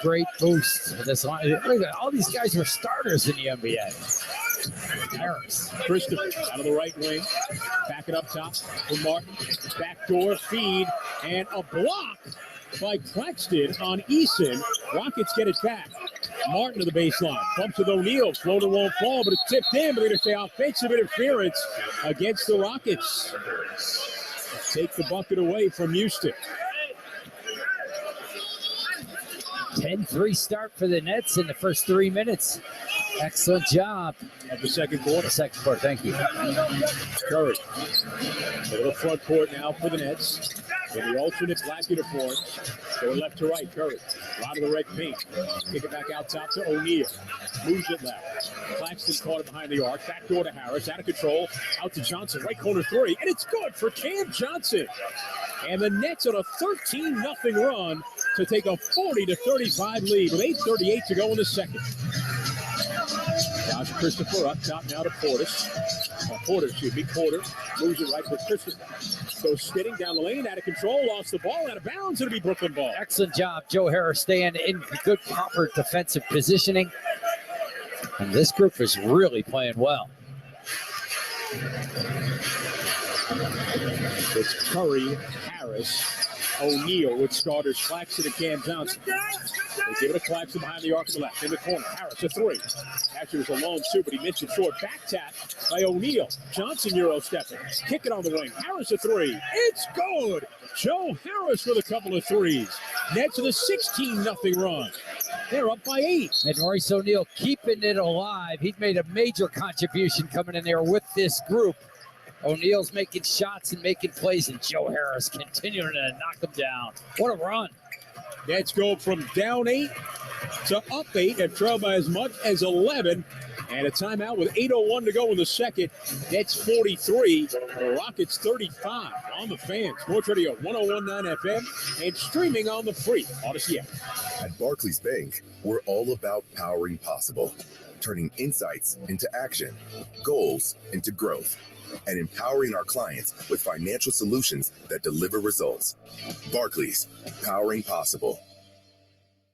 great boost for this line. Look at all these guys were starters in the NBA. Harris. Christopher out of the right wing. Back it up top for Martin. Backdoor feed and a block by Claxton on Eason. Rockets get it back. Martin to the baseline. Bumps with O'Neal. Floater won't fall, but it's tipped in. But they're going to say offensive interference against the Rockets. Take the bucket away from Houston. 10-3 start for the Nets in the first 3 minutes. Excellent job. Of the second quarter. Second quarter, thank you. Curry. A little front court now for the Nets. In the alternate black uniforms. Going left to right, Curry. Out of the red paint. Kick it back out top to O'Neal. Moves it left. Claxton caught it behind the arc. Backdoor to Harris. Out of control. Out to Johnson. Right corner three. And it's good for Cam Johnson. And the Nets on a 13-0 run to take a 40-35 lead with 8:38 to go in the second. Josh Christopher up top now to Porter, moves it right for Christopher. Goes spinning down the lane, out of control, lost the ball, out of bounds. It'll be Brooklyn ball. Excellent job, Joe Harris, staying in good, proper defensive positioning. And this group is really playing well. It's Curry, Harris, O'Neal with starters Claxton and Cam Johnson. They give it to Claxton behind the arc on the left. In the corner, Harris a three. Actually, it was a lone two, but he missed it short. Back tap by O'Neal. Johnson Euro stepping. Kick it on the wing. Harris a three. It's good. Joe Harris with a couple of threes. Nets with a 16-0 run. They're up by 8. And Royce O'Neal keeping it alive. He made a major contribution coming in there with this group. O'Neal's making shots and making plays, and Joe Harris continuing to knock them down. What a run. Nets go from down 8 to up 8 and trail by as much as 11. And a timeout with 8:01 to go in the second. Nets 43, the Rockets 35 on the Fan. Sports Radio 101.9 FM and streaming on the free Odyssey app. At Barclays Bank, we're all about powering possible, turning insights into action, goals into growth, and empowering our clients with financial solutions that deliver results. Barclays, powering possible.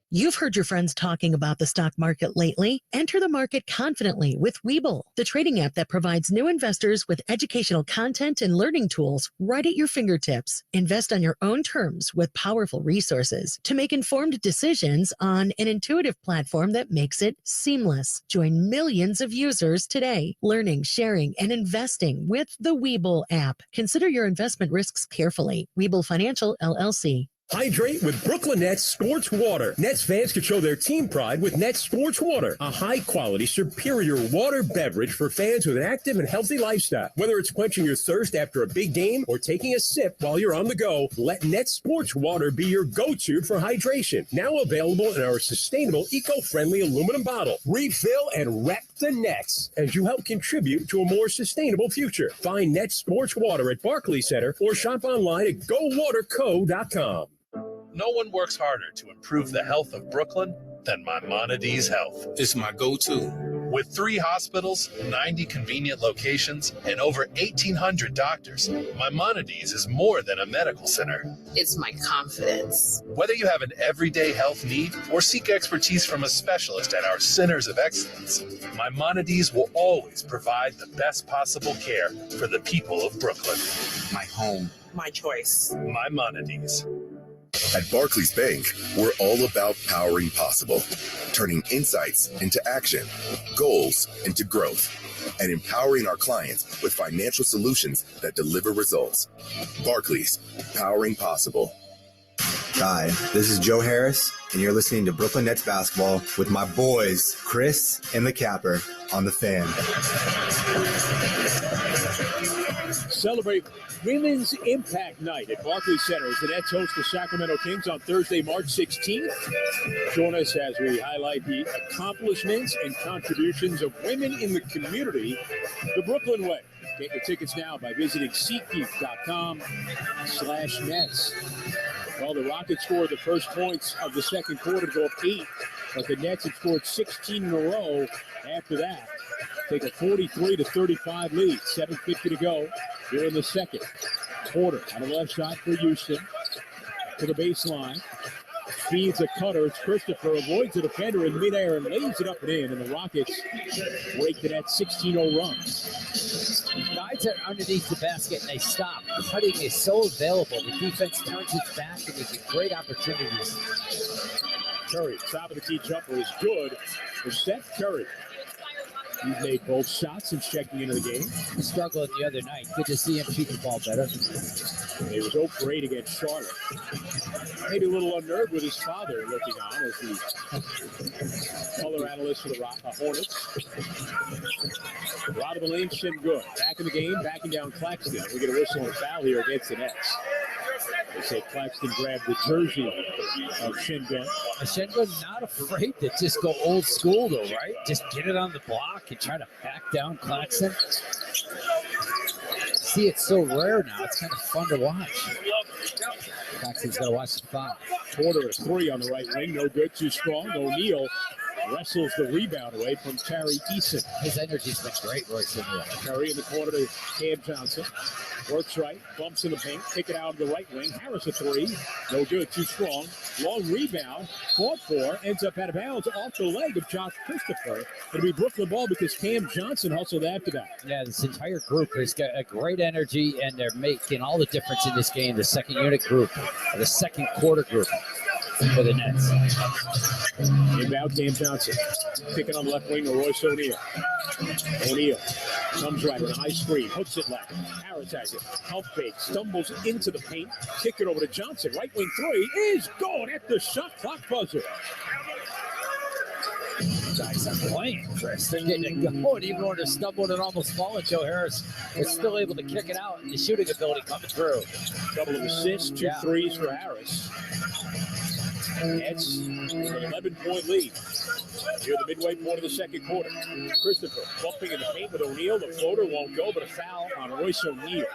You've heard your friends talking about the stock market lately. Enter the market confidently with Webull, the trading app that provides new investors with educational content and learning tools right at your fingertips. Invest on your own terms with powerful resources to make informed decisions on an intuitive platform that makes it seamless. Join millions of users today, learning, sharing, and investing with the Webull app. Consider your investment risks carefully. Webull Financial, LLC. Hydrate with Brooklyn Nets Sports Water. Nets fans can show their team pride with Nets Sports Water, a high-quality, superior water beverage for fans with an active and healthy lifestyle. Whether it's quenching your thirst after a big game or taking a sip while you're on the go, let Nets Sports Water be your go-to for hydration. Now available in our sustainable, eco-friendly aluminum bottle. Refill and rep the Nets as you help contribute to a more sustainable future. Find Nets Sports Water at Barclays Center or shop online at GoWaterCo.com. No one works harder to improve the health of Brooklyn than Maimonides Health. It's my go-to. With 3 hospitals, 90 convenient locations, and over 1,800 doctors, Maimonides is more than a medical center. It's my confidence. Whether you have an everyday health need or seek expertise from a specialist at our Centers of Excellence, Maimonides will always provide the best possible care for the people of Brooklyn. My home. My choice. Maimonides. At Barclays Bank, we're all about powering possible, turning insights into action, goals into growth, and empowering our clients with financial solutions that deliver results. Barclays, powering possible. Hi, this is Joe Harris, and you're listening to Brooklyn Nets basketball with my boys, Chris and the Capper, on the Fan. Celebrate Women's Impact Night at Barclays Center as the Nets host the Sacramento Kings on Thursday, March 16th. Join us as we highlight the accomplishments and contributions of women in the community the Brooklyn way. Get your tickets now by visiting SeatGeek.com/Nets. Well, the Rockets scored the first points of the second quarter to go up 8, but the Nets had scored 16 in a row after that. Take a 43-35 lead, 7:50 to go here in the second quarter. On the left side for Houston to the baseline. Feeds a cutter. It's Christopher, avoids the defender in midair and lays it up and in, and the Rockets break to that 16-0 run. Guys are underneath the basket and they stop. Cutting is so available. The defense turns its back and they get great opportunities. Curry, top of the key jumper is good for Seth Curry. He's made both shots since checking into the game. He struggled the other night. Good to see him shoot the ball better. He was 0 for 8 against Charlotte. Maybe a little unnerved with his father looking on as the color analyst for the Hornets. Rodman Lane, Shingun back in the game, backing down Claxton. We get a whistle and foul here against the Nets. They say Claxton grabbed the jersey of Shingun. Shingun's not afraid to just go old school, though, right? Just get it on the block and try to back down Claxton. See, it's so rare now. It's kind of fun to watch. Claxton's got to watch the foul. Porter, 3 on the right wing. No good, too strong. O'Neal wrestles the rebound away from Tari Eason. His energy's been great, Royce O'Neal. Curry in the corner to Cam Johnson. Works right, bumps in the paint, kick it out of the right wing. Harris a 3, no good, too strong. Long rebound, fought for, ends up out of bounds off the leg of Josh Christopher. It'll be Brooklyn ball because Cam Johnson hustled after that. Yeah, this entire group has got a great energy, and they're making all the difference in this game. The second unit group, the second quarter group for the Nets. Inbound, Cam Johnson. Kicking on the left wing to Royce O'Neal. O'Neal comes right with a high screen, hooks it left. Harris has it. Pump fake, stumbles into the paint. Kick it over to Johnson. Right wing 3 is good at the shot clock buzzer. Guys are playing, Chris. They're getting it going. Even when they're stumbling and almost falling, Joe Harris is still able to kick it out, and the shooting ability coming through. Couple of assists, 2 threes for Harris. It's an 11-point lead. Here the midway point of the second quarter. Christopher bumping in the paint with O'Neal. The floater won't go, but a foul on Royce O'Neal.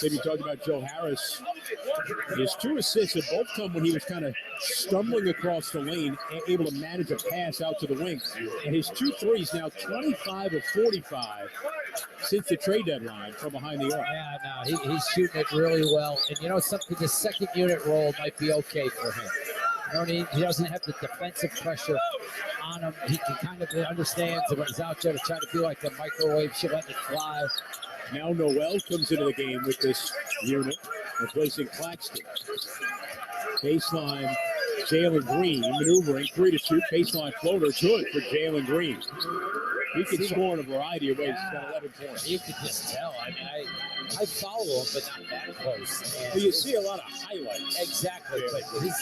Maybe talking about Joe Harris. His 2 assists have both come when he was kind of stumbling across the lane, able to manage a pass out to the wing. And his 2 threes now 25 of 45 since the trade deadline from behind the arc. Yeah, no, he's shooting it really well. And you know something, the second unit role might be okay for him. He doesn't have the defensive pressure on him. He can kind of understand when he's out there to try to be like a microwave, should let it fly. Now Noel comes into the game with this unit, replacing Claxton. Baseline, Jalen Green maneuvering, 3 to shoot. Baseline floater, good for Jalen Green. He can score in a variety of ways. He's got 11 points. You can just tell. I mean, I follow him, but not that close. Well, you see a lot of highlights. Exactly. Yeah. But his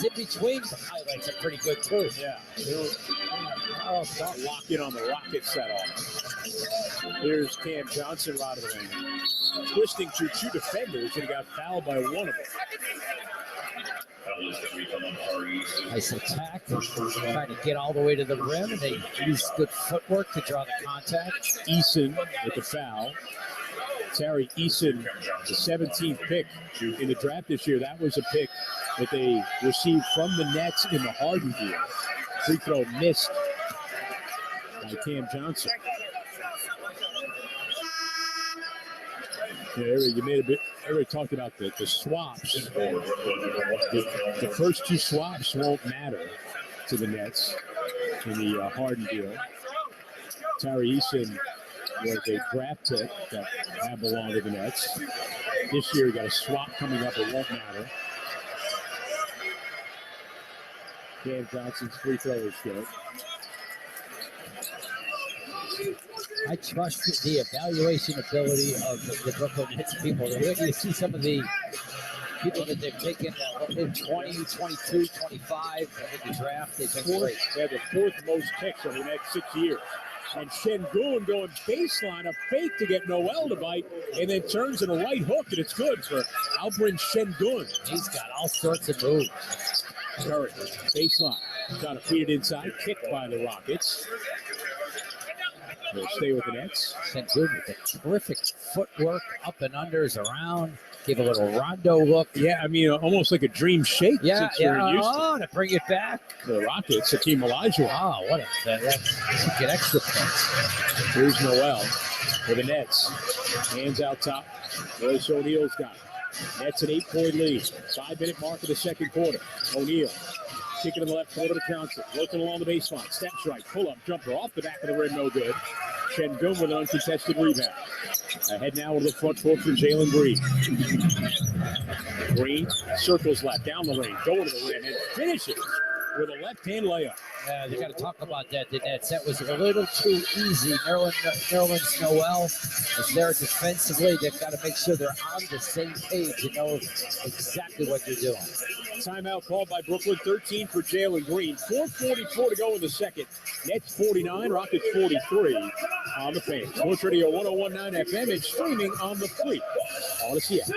in between the highlights are pretty good too. Yeah. Lock in on the Rocket setup. Here's Cam Johnson right of the lane. Twisting through 2 defenders, and he got fouled by one of them. Nice attack, trying to get all the way to the rim, and they use good footwork to draw the contact. Eason with the foul. Tari Eason, the 17th pick in the draft this year. That was a pick that they received from the Nets in the Harden deal. Free throw missed by Cam Johnson. Yeah, you made a bit. Everybody talked about the swaps. The first 2 swaps won't matter to the Nets in the Harden deal. Tari Eason was a draft pick that had belonged to the Nets. This year, he got a swap coming up. It won't matter. Cam Johnson's free throw is good. I trust the evaluation ability of the Brooklyn Nets people. When you see some of the people that they've taken, 20, 22, 25 in the draft, they've been great. They have the fourth most picks over the next 6 years. And Şengün going baseline, a fake to get Noel to bite, and then turns in a right hook, and it's good for Alperen Şengün. He's got all sorts of moves. Curry, baseline, trying to feed it inside, kicked by the Rockets. They'll stay with the Nets. Şengün with a terrific footwork, up and unders around. Give a little rondo look. Yeah, I mean, almost like a dream shake. Yeah. To bring it back. The Rockets, Hakeem Olajuwon. Oh, what a get extra points. Here's Noel for the Nets. Hands out top. Royce O'Neal's got it. Nets an 8-point lead. 5-minute mark of the second quarter. O'Neal kicking in the left corner to Johnson. Working along the baseline. Steps right. Pull-up jumper off the back of the rim. No good. Şengün with an uncontested rebound. Ahead now to the front court for Jalen Green. Green circles left, down the lane, going to the rim, and finishes with a left-hand layup. They got to talk about that. The Nets. That was a little too easy. Nerlens Noel is there defensively. They've got to make sure they're on the same page and know exactly what they're doing. Timeout called by Brooklyn, 13 for Jalen Green. 4:44 to go in the second. Nets 49, Rockets 43 on the Fan. Sports Radio 101.9 FM and streaming on the Fleet. Odyssey app.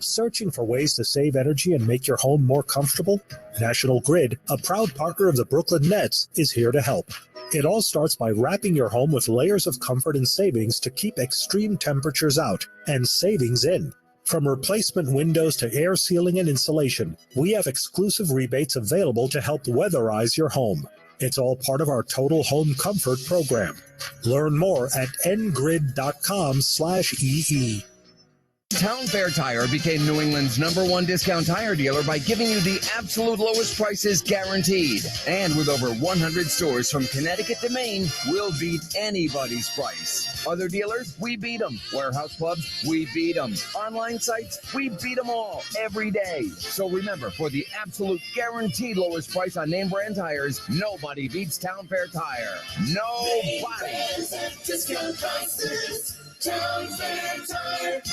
Searching for ways to save energy and make your home more comfortable? National Grid, a proud partner of the Brooklyn Nets, is here to help. It all starts by wrapping your home with layers of comfort and savings to keep extreme temperatures out and savings in. From replacement windows to air sealing and insulation, we have exclusive rebates available to help weatherize your home. It's all part of our Total Home Comfort program. Learn more at ngrid.com/EE. Town Fair Tire became New England's #1 discount tire dealer by giving you the absolute lowest prices guaranteed. And with over 100 stores from Connecticut to Maine, we'll beat anybody's price. Other dealers, we beat them. Warehouse clubs, we beat them. Online sites, we beat them all every day. So remember, for the absolute guaranteed lowest price on name brand tires, nobody beats Town Fair Tire. Nobody. Discount prices, Town Fair Tire.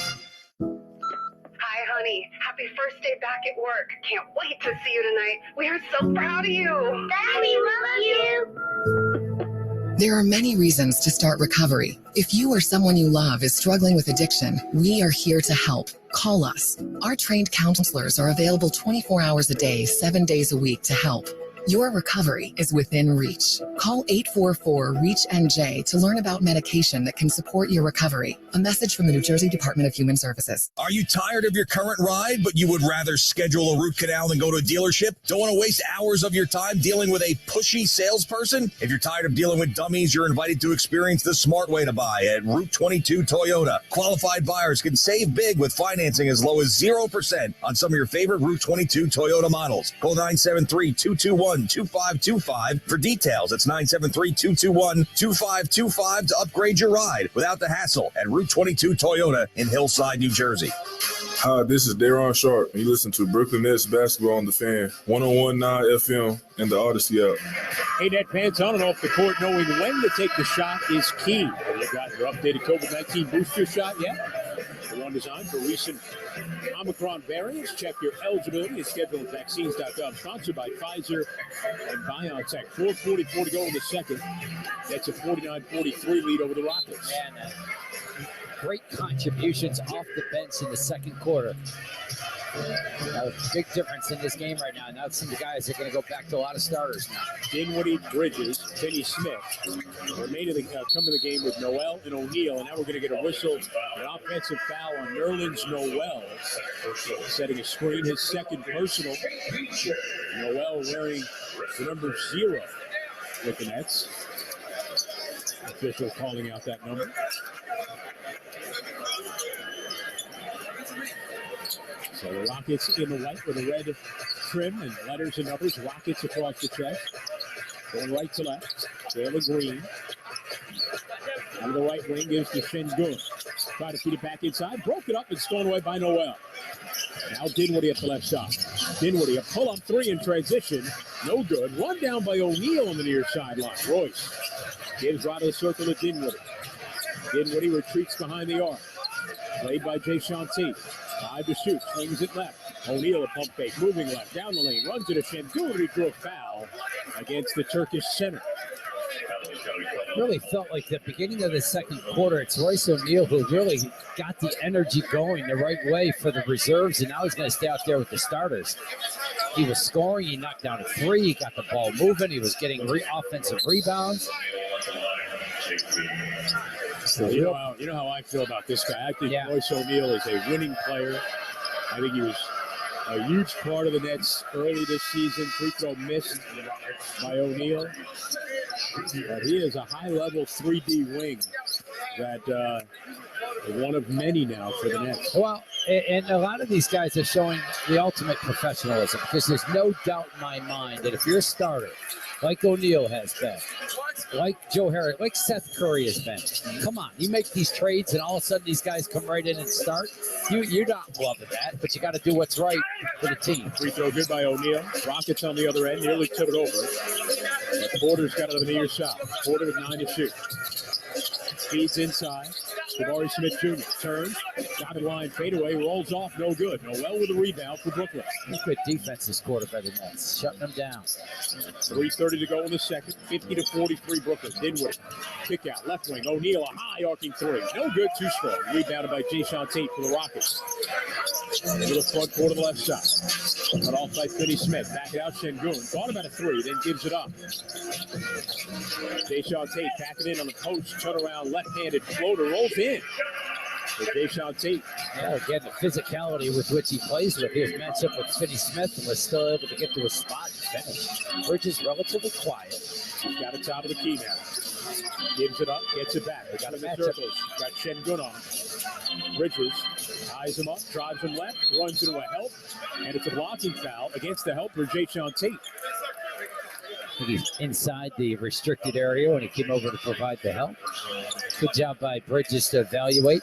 Hi, honey. Happy first day back at work. Can't wait to see you tonight. We are so proud of you. Daddy, love you. There are many reasons to start recovery. If you or someone you love is struggling with addiction, we are here to help. Call us. Our trained counselors are available 24 hours a day, 7 days a week to help. Your recovery is within reach. Call 844-REACH-NJ to learn about medication that can support your recovery. A message from the New Jersey Department of Human Services. Are you tired of your current ride, but you would rather schedule a root canal than go to a dealership? Don't want to waste hours of your time dealing with a pushy salesperson? If you're tired of dealing with dummies, you're invited to experience the smart way to buy at Route 22 Toyota. Qualified buyers can save big with financing as low as 0% on some of your favorite Route 22 Toyota models. Call 973-221-2525 for details. It's 973-221-2525 to upgrade your ride without the hassle at Route 22 Toyota in Hillside, New Jersey. Hi, this is Daron Sharp, and you listen to Brooklyn Nets basketball on the Fan, 101.9 FM, and the Odyssey app. Hey, Net fans on and off the court, knowing when to take the shot is key. Have you got your updated COVID-19 booster shot yet? The one designed for recent Omicron variants. Check your eligibility and schedule at vaccines.gov. Sponsored by Pfizer and BioNTech. 4:44 to go in the second. That's a 49-43 lead over the Rockets. And great contributions off the bench in the second quarter. A big difference in this game right now. Now some of the guys are going to go back to a lot of starters now. Dinwiddie, Bridges, Finney Smith remain come to the game with Noel and O'Neal, and now we're going to get a whistle, an offensive foul on Nerlens Noel, setting a screen, his second personal. Noel wearing the number 0 with the Nets. Official calling out that number. So the Rockets in the white with a red trim and letters and numbers. Rockets across the chest. Going right to left. Jalen Green. On the right wing gives to Şengün. Try to feed it back inside. Broke it up and stolen away by Noel. Now Dinwiddie at the left side. Dinwiddie, a pull-up 3 in transition. No good. Run down by O'Neal on the near sideline. Royce Gives right of the circle to Dinwiddie. Dinwiddie retreats behind the arc. Played by Jayshawn Tate. 5 to shoot. Swings it left. O'Neal a pump fake. Moving left. Down the lane. Runs it to Şengün. He drew a foul against the Turkish center. Really felt like the beginning of the second quarter, it's Royce O'Neal who really got the energy going the right way for the reserves, and now he's going to stay out there with the starters. He was scoring. He knocked down a three. He got the ball moving. He was getting offensive rebounds. You know how I feel about this guy. I think Royce O'Neal is a winning player. I think he was a huge part of the Nets early this season. Free throw missed by O'Neal. But he is a high-level 3D wing that one of many now for the Nets. Well, and a lot of these guys are showing the ultimate professionalism, because there's no doubt in my mind that if you're a starter, like O'Neal has been, like Joe Harris, like Seth Curry has been, come on, you make these trades and all of a sudden these guys come right in and start. You're not loving that, but you got to do what's right for the team. Free throw good by O'Neal. Rockets on the other end, nearly took it over. But Porter's got it on the near side. Porter with 9 to shoot. Feeds inside. Jabari Smith Jr. turns. Dotted line fadeaway. Rolls off. No good. Noel with a rebound for Brooklyn. Good defense this quarter by the Nets. Shutting them down. 3:30 to go in the second. 50-43 Brooklyn. Dinwiddie. Kick out. Left wing. O'Neal a high arcing three. No good. Too strong. Rebounded by Jayshawn Tate for the Rockets. Into the front court of the left side. Cut off by Finney Smith. Back it out. Şengün. Thought about a three. Then gives it up. Jayshawn Tate backing in on the post. Turn around. Left-handed floater. Rolls in. With Jayshawn Tate. Yeah, again, the physicality with which he plays with. He was matched up with Finney Smith and was still able to get to a spot and finish. Bridges relatively quiet. He's got it top of the key now. Gives it up, gets it back. They got him in circles. Got Şengün on. Bridges ties him up, drives him left, runs into a help, and it's a blocking foul against the helper, Jayshawn Tate. I think he's inside the restricted area when he came over to provide the help. Good job by Bridges to evaluate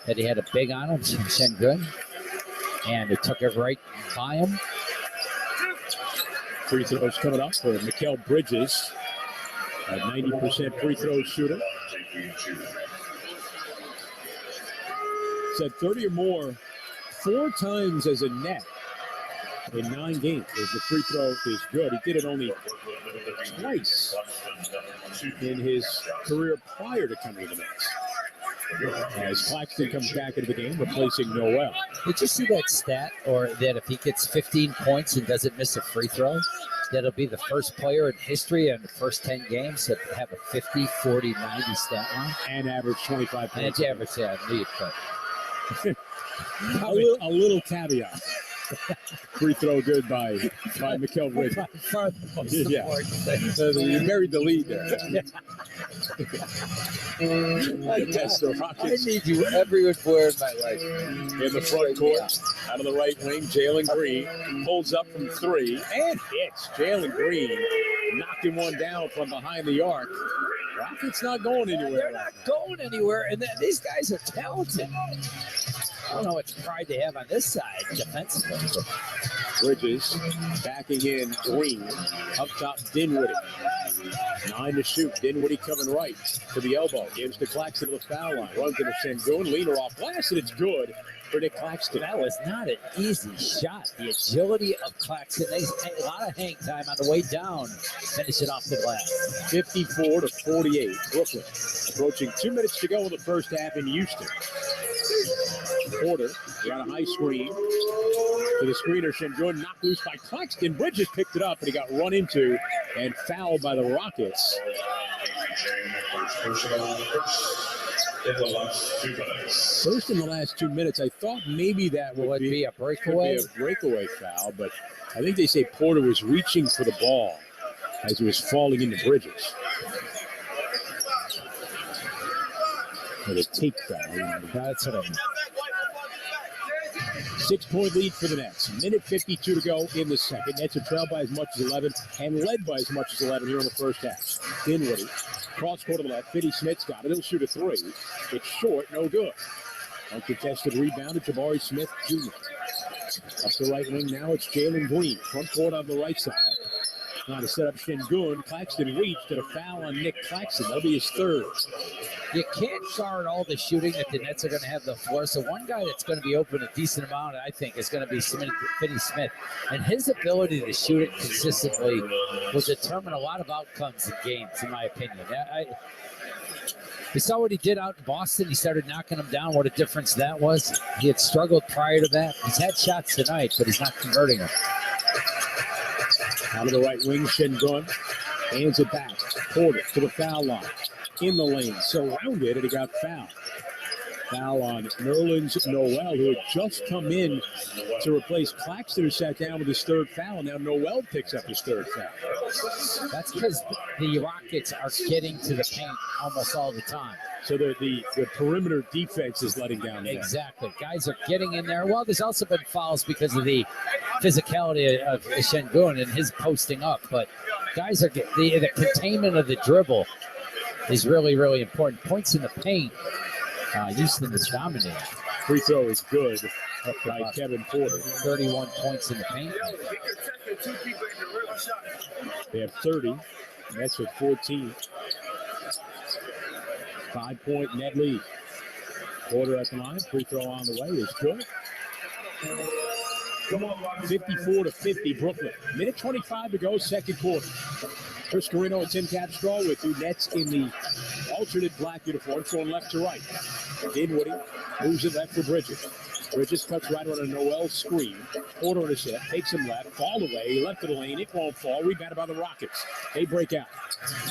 that he had a big on him, Şengün, and it took it right by him. Free throws coming up for Mikal Bridges, a 90% free throw shooter. Said 30 or more 4 times as a net in 9 games. As the free throw is good. He did it only twice in his career prior to coming to the Nets. As Claxton comes back into the game, replacing Noel. Did you see that stat, or that if he gets 15 points and doesn't miss a free throw, that'll be the first player in history in the first 10 games to have a 50, 40, 90 stat line? And average 25 points. And average, yeah, lead, but a little caveat. Free throw good by Mikal Bridges. Yeah, you buried the lead there. I need you everywhere in my life. In the front court, out of the right wing, Jalen Green pulls up from 3 and hits. Jalen Green knocking one down from behind the arc. Rockets not going anywhere. They're not going anywhere, and these guys are talented. I don't know what pride they have on this side defensively. Bridges backing in Green. Up top, Dinwiddie. 9 to shoot. Dinwiddie coming right to the elbow. Gives to Claxton to the foul line. Runs into Şengün. Leaner off glass, and it's good for Nick Claxton. That was not an easy shot. The agility of Claxton. They had a lot of hang time on the way down. Finish it off the glass. 54-48. Brooklyn approaching 2 minutes to go in the first half in Houston. Porter got a high screen to the screener. Şengün knocked loose by Claxton. Bridges picked it up, but he got run into and fouled by the Rockets. First in the last 2 minutes. I thought maybe that would be a breakaway. Could be a breakaway foul, but I think they say Porter was reaching for the ball as he was falling into Bridges. Or the tape foul. That's what I mean. 6-point lead for the Nets. Minute 52 to go in the second. Nets are trailed by as much as 11 and led by as much as 11 here in the first half. Dinwiddie, cross court to the left. Finney Smith's got it. He'll shoot a 3. It's short, no good. Uncontested rebound to Jabari Smith Jr. Up the right wing now, it's Jalen Green. Front court on the right side. Trying to set up Şengün. Claxton reached at a foul on Nick Claxton. That'll be his third. You can't guard all the shooting that the Nets are going to have the floor. So one guy that's going to be open a decent amount, I think, is going to be Finney Smith. And his ability to shoot it consistently will determine a lot of outcomes in games, in my opinion. We saw what he did out in Boston. He started knocking them down. What a difference that was. He had struggled prior to that. He's had shots tonight, but he's not converting them. Out of the right wing, Şengün hands it back. Porter to the foul line. In the lane, surrounded, and he got fouled. Foul on Nerlens Noel, who had just come in to replace Claxton, who sat down with his third foul. Now Noel picks up his third foul. That's because the Rockets are getting to the paint almost all the time. So the perimeter defense is letting down. Exactly. Guys are getting in there. Well, there's also been fouls because of the physicality of Şengün and his posting up. But guys are the containment of the dribble is really, really important. Points in the paint, Houston is dominating. Free throw is good by Kevin Porter. 31 points in the paint. They have 30. Nets with 14. 5-point net lead. Porter at the line. Free throw on the way is good. 54-50 Brooklyn. Minute 25 to go, second quarter. Chris Carino and Tim Capstraw with two Nets in the alternate black uniforms going left to right. Dinwiddie moves it left for Bridges. Bridges cuts right on a Noel screen. Porter on his hip, takes him left, fall away, left of the lane, it won't fall. Rebounded by the Rockets. They break out.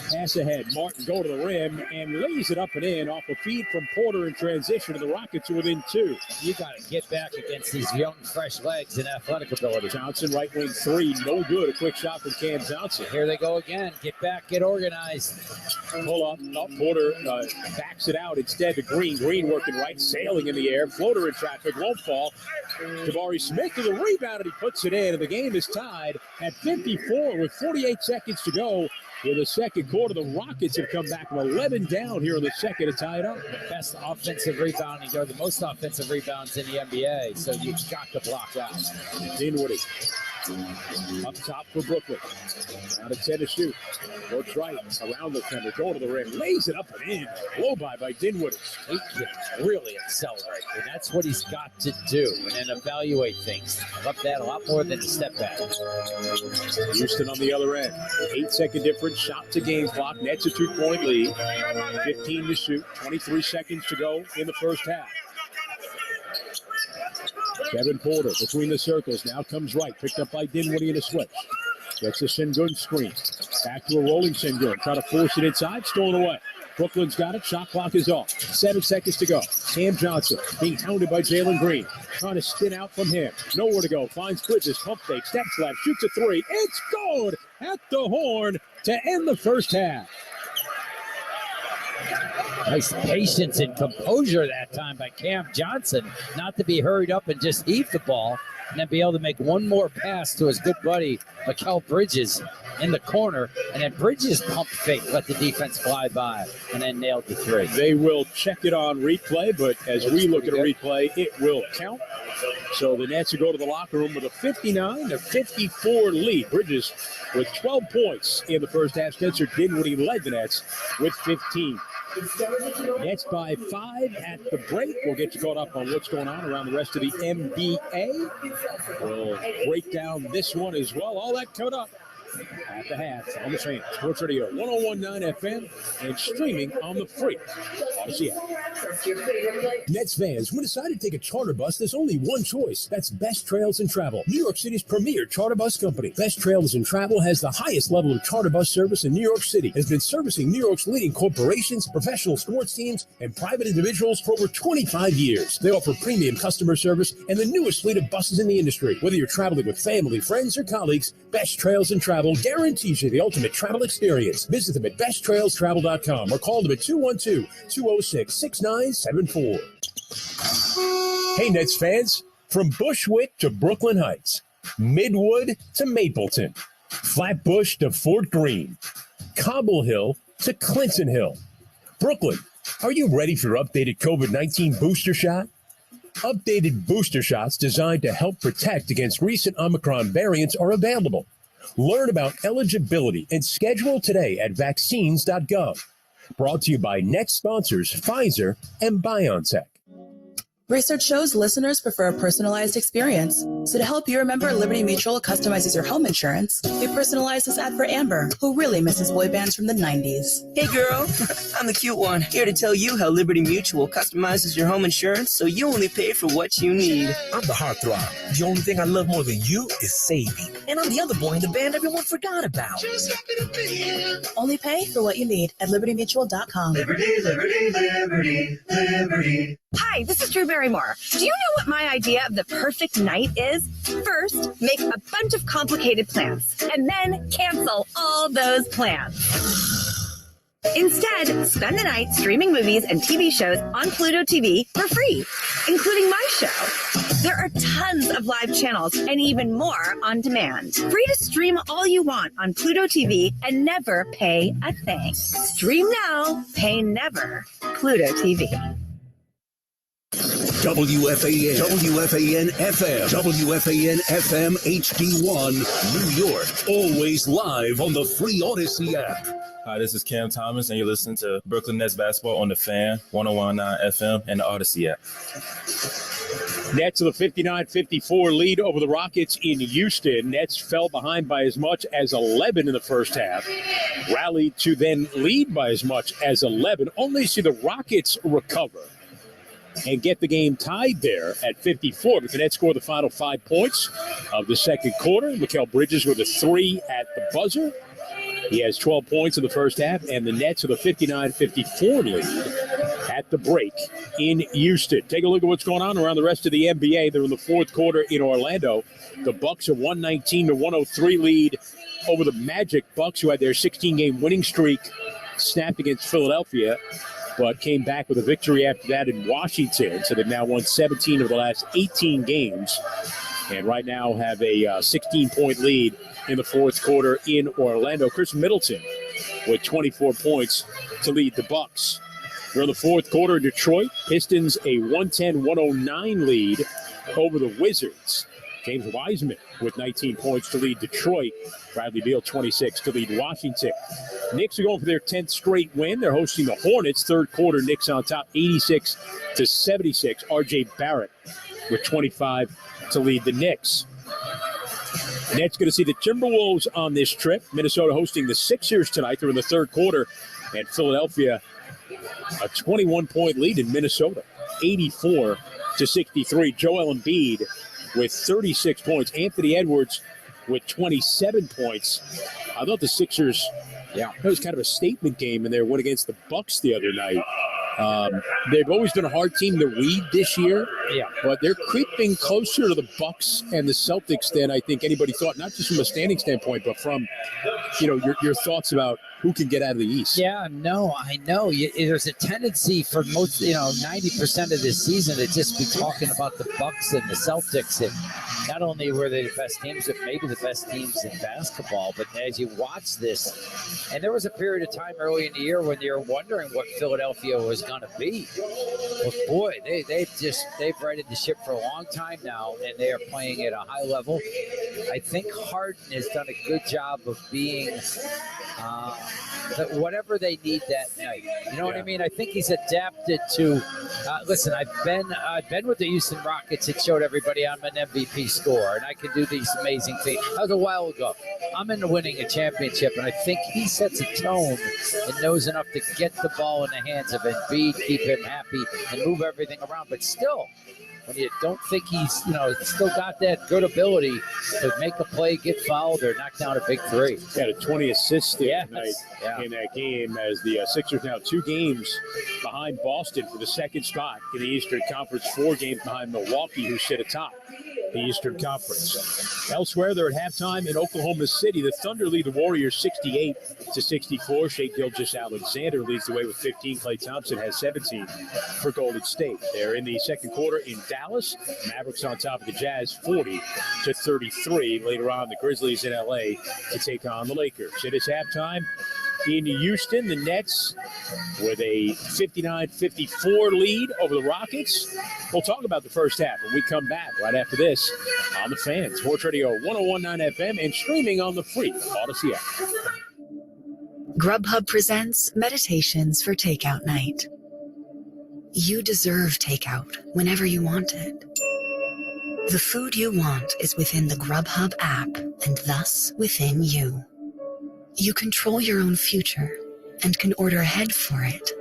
Pass ahead. Martin go to the rim and lays it up and in off a feed from Porter in transition, and the Rockets are within two. You got to get back against these young, fresh legs and athletic ability. Johnson, right wing three, no good. A quick shot from Cam Johnson. Here they go again. Get back, get organized. Pull up. Porter backs it out instead to Green. Green working right, sailing in the air. Floater in traffic, won't fall. Jabari Smith to the rebound, and he puts it in. And the game is tied at 54 with 48 seconds to go. In the second quarter, the Rockets have come back from 11 down here in the second to tie it up. The best offensive rebounding, or the most offensive rebounds in the NBA, so you've got to block out. Dinwiddie up top for Brooklyn. Out of 10 to shoot. Looks right, around the center, go to the rim, lays it up and in. Blow by Dinwiddie. He can really accelerate, and that's what he's got to do, and then evaluate things. I love that a lot more than the step back. Houston on the other end. 8-second difference, shot to game clock. Nets a 2-point lead. 15 to shoot, 23 seconds to go in the first half. Kevin Porter between the circles, now comes right, picked up by Dinwiddie in a switch. Gets a Şengün screen. Back to a rolling Şengün. Try to force it inside, stolen away. Brooklyn's got it, shot clock is off. 7 seconds to go. Cam Johnson being hounded by Jalen Green. Trying to spin out from him. Nowhere to go. Finds Bridges, pump fake, steps left, shoots a three. It's good at the horn to end the first half. Nice patience and composure that time by Cam Johnson, not to be hurried up and just heave the ball, and then be able to make one more pass to his good buddy, Mikal Bridges, in the corner, and then Bridges pump fake, let the defense fly by, and then nailed the three. They will check it on replay, but as we look at a replay, it will count. So the Nets will go to the locker room with a 59-54 lead. Bridges with 12 points in the first half. Spencer Dinwiddie led the Nets with 15. Nets by 5 at the break. We'll get you caught up on what's going on around the rest of the NBA. We'll break down this one as well. All that coming up at the half on the Fan Sports Radio 101.9 FM and streaming on the free Odyssey app. Nets fans, when decided to take a charter bus, there's only one choice. That's Best Trails and Travel, New York City's premier charter bus company. Best Trails and Travel has the highest level of charter bus service in New York City. Has been servicing New York's leading corporations, professional sports teams, and private individuals for over 25 years. They offer premium customer service and the newest fleet of buses in the industry. Whether you're traveling with family, friends, or colleagues, Best Trails and Travel guarantees you the ultimate travel experience. Visit them at besttrailstravel.com or call them at 212-206-6974. Hey, Nets fans, from Bushwick to Brooklyn Heights, Midwood to Mapleton, Flatbush to Fort Greene, Cobble Hill to Clinton Hill. Brooklyn, are you ready for your updated COVID-19 booster shot? Updated booster shots designed to help protect against recent Omicron variants are available. Learn about eligibility and schedule today at vaccines.gov. Brought to you by next sponsors Pfizer and BioNTech. Research shows listeners prefer a personalized experience. So to help you remember, Liberty Mutual customizes your home insurance. We personalized this ad for Amber, who really misses boy bands from the 90s. Hey girl, I'm the cute one, here to tell you how Liberty Mutual customizes your home insurance so you only pay for what you need. I'm the heartthrob. The only thing I love more than you is saving. And I'm the other boy in the band everyone forgot about. Just happy to be here. Only pay for what you need at libertymutual.com. Liberty, liberty, liberty, liberty. Hi, this is Drew Barrymore. Do you know what my idea of the perfect night is? First, make a bunch of complicated plans, and then cancel all those plans. Instead, spend the night streaming movies and TV shows on Pluto TV for free, including my show. There are tons of live channels and even more on demand. Free to stream all you want on Pluto TV and never pay a thing. Stream now, pay never. Pluto TV. WFAN, WFAN FM, WFAN FM HD1, New York. Always live on the free Odyssey app. Hi, this is Cam Thomas, and you're listening to Brooklyn Nets basketball on the Fan, 101.9 FM, and the Odyssey app. Nets with a 59-54 lead over the Rockets in Houston. Nets fell behind by as much as 11 in the first half. Rallied to then lead by as much as 11. Only see the Rockets recover and get the game tied there at 54. But the Nets score the final 5 points of the second quarter. Mikal Bridges with a 3 at the buzzer. He has 12 points in the first half, and the Nets with a 59-54 lead at the break in Houston. Take a look at what's going on around the rest of the NBA. They're in the fourth quarter in Orlando. The Bucks a 119-103 lead over the Magic. Bucks, who had their 16-game winning streak snapped against Philadelphia, but came back with a victory after that in Washington. So they've now won 17 of the last 18 games, and right now have a 16-point lead in the fourth quarter in Orlando. Chris Middleton with 24 points to lead the Bucks. They're in the fourth quarter in Detroit. Pistons a 110-109 lead over the Wizards. James Wiseman with 19 points to lead Detroit. Bradley Beal 26 to lead Washington. Knicks are going for their 10th straight win. They're hosting the Hornets. Third quarter, Knicks on top 86-76. RJ Barrett with 25 to lead the Knicks. Nets going to see the Timberwolves on this trip. Minnesota hosting the Sixers tonight. They're in the third quarter. And Philadelphia, a 21-point lead in Minnesota, 84-63. Joel Embiid with 36 points. Anthony Edwards with 27 points. I thought the Sixers, it was kind of a statement game in their win against the Bucks the other night. They've always been a hard team to read this year, but they're creeping closer to the Bucks and the Celtics than I think anybody thought, not just from a standing standpoint, but from, your thoughts about who can get out of the East. Yeah, no, I know. There's a tendency for most, 90% of this season to just be talking about the Bucks and the Celtics. And not only were they the best teams, but maybe the best teams in basketball. But as you watch this, and there was a period of time early in the year when you were wondering what Philadelphia was going to be. But boy, they've righted the ship for a long time now, and they are playing at a high level. I think Harden has done a good job of being whatever they need that night. You know what I mean? I think he's adapted to. Listen, I've been with the Houston Rockets. It showed everybody I'm an MVP scorer, and I can do these amazing things. That was a while ago. I'm into winning a championship, and I think he sets a tone and knows enough to get the ball in the hands of Embiid, keep him happy, and move everything around. But still, when you don't think he's, still got that good ability to make a play, get fouled, or knock down a big three. He had a 20 assists tonight in that game, as the Sixers now 2 games behind Boston for the second spot in the Eastern Conference, 4 games behind Milwaukee, who sit atop the Eastern Conference. Elsewhere, they're at halftime in Oklahoma City. The Thunder lead the Warriors 68-64. Shai Gilgeous-Alexander leads the way with 15. Klay Thompson has 17 for Golden State. They're in the second quarter in Dallas. Mavericks on top of the Jazz 40-33. Later on, the Grizzlies in LA to take on the Lakers. It is halftime in Houston. The Nets with a 59-54 lead over the Rockets. We'll talk about the first half when we come back right after this on the Fan. Sports Radio 101.9 FM and streaming on the free Odyssey app. Grubhub presents Meditations for Takeout Night. You deserve takeout whenever you want it. The food you want is within the Grubhub app and thus within you. You control your own future and can order ahead for it.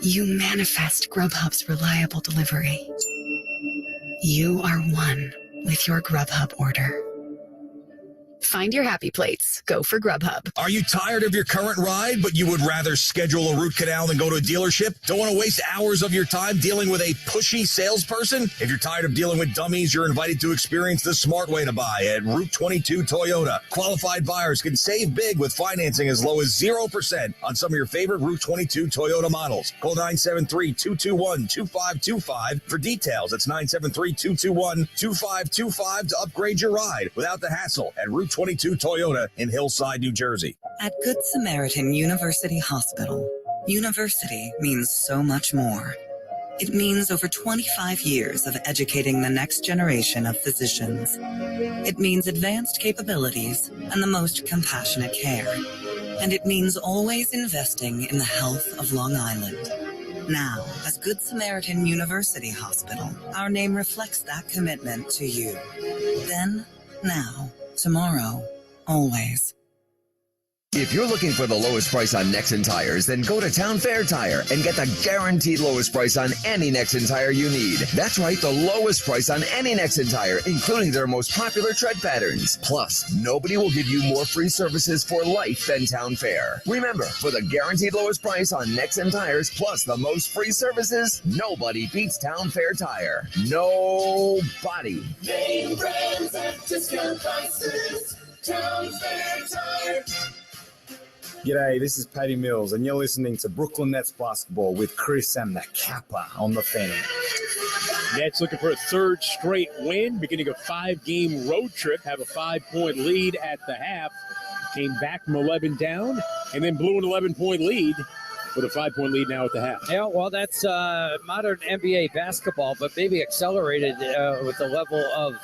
You manifest Grubhub's reliable delivery. You are one with your Grubhub order. Find your happy plates. Go for Grubhub. Are you tired of your current ride, but you would rather schedule a root canal than go to a dealership? Don't want to waste hours of your time dealing with a pushy salesperson? If you're tired of dealing with dummies, you're invited to experience the smart way to buy at Route 22 Toyota. Qualified buyers can save big with financing as low as 0% on some of your favorite Route 22 Toyota models. Call 973-221-2525 for details. That's 973-221-2525 to upgrade your ride without the hassle at Route 22 Toyota in Hillside, New Jersey. At Good Samaritan University Hospital, university means so much more. It means over 25 years of educating the next generation of physicians. It means advanced capabilities and the most compassionate care. And it means always investing in the health of Long Island. Now, as Good Samaritan University Hospital, our name reflects that commitment to you. Then, now, tomorrow, always. If you're looking for the lowest price on Nexen tires, then go to Town Fair Tire and get the guaranteed lowest price on any Nexen tire you need. That's right, the lowest price on any Nexen tire, including their most popular tread patterns. Plus, nobody will give you more free services for life than Town Fair. Remember, for the guaranteed lowest price on Nexen tires plus the most free services, nobody beats Town Fair Tire. Nobody. Name brands at discount prices. Town Fair Tire. G'day, this is Paddy Mills, and you're listening to Brooklyn Nets basketball with Chris and the Kappa on the Fan. Nets looking for a third straight win, beginning a 5-game road trip, have a 5-point lead at the half, came back from 11 down, and then blew an 11-point lead with a 5-point lead now at the half. Yeah, well, that's modern NBA basketball, but maybe accelerated with the level of,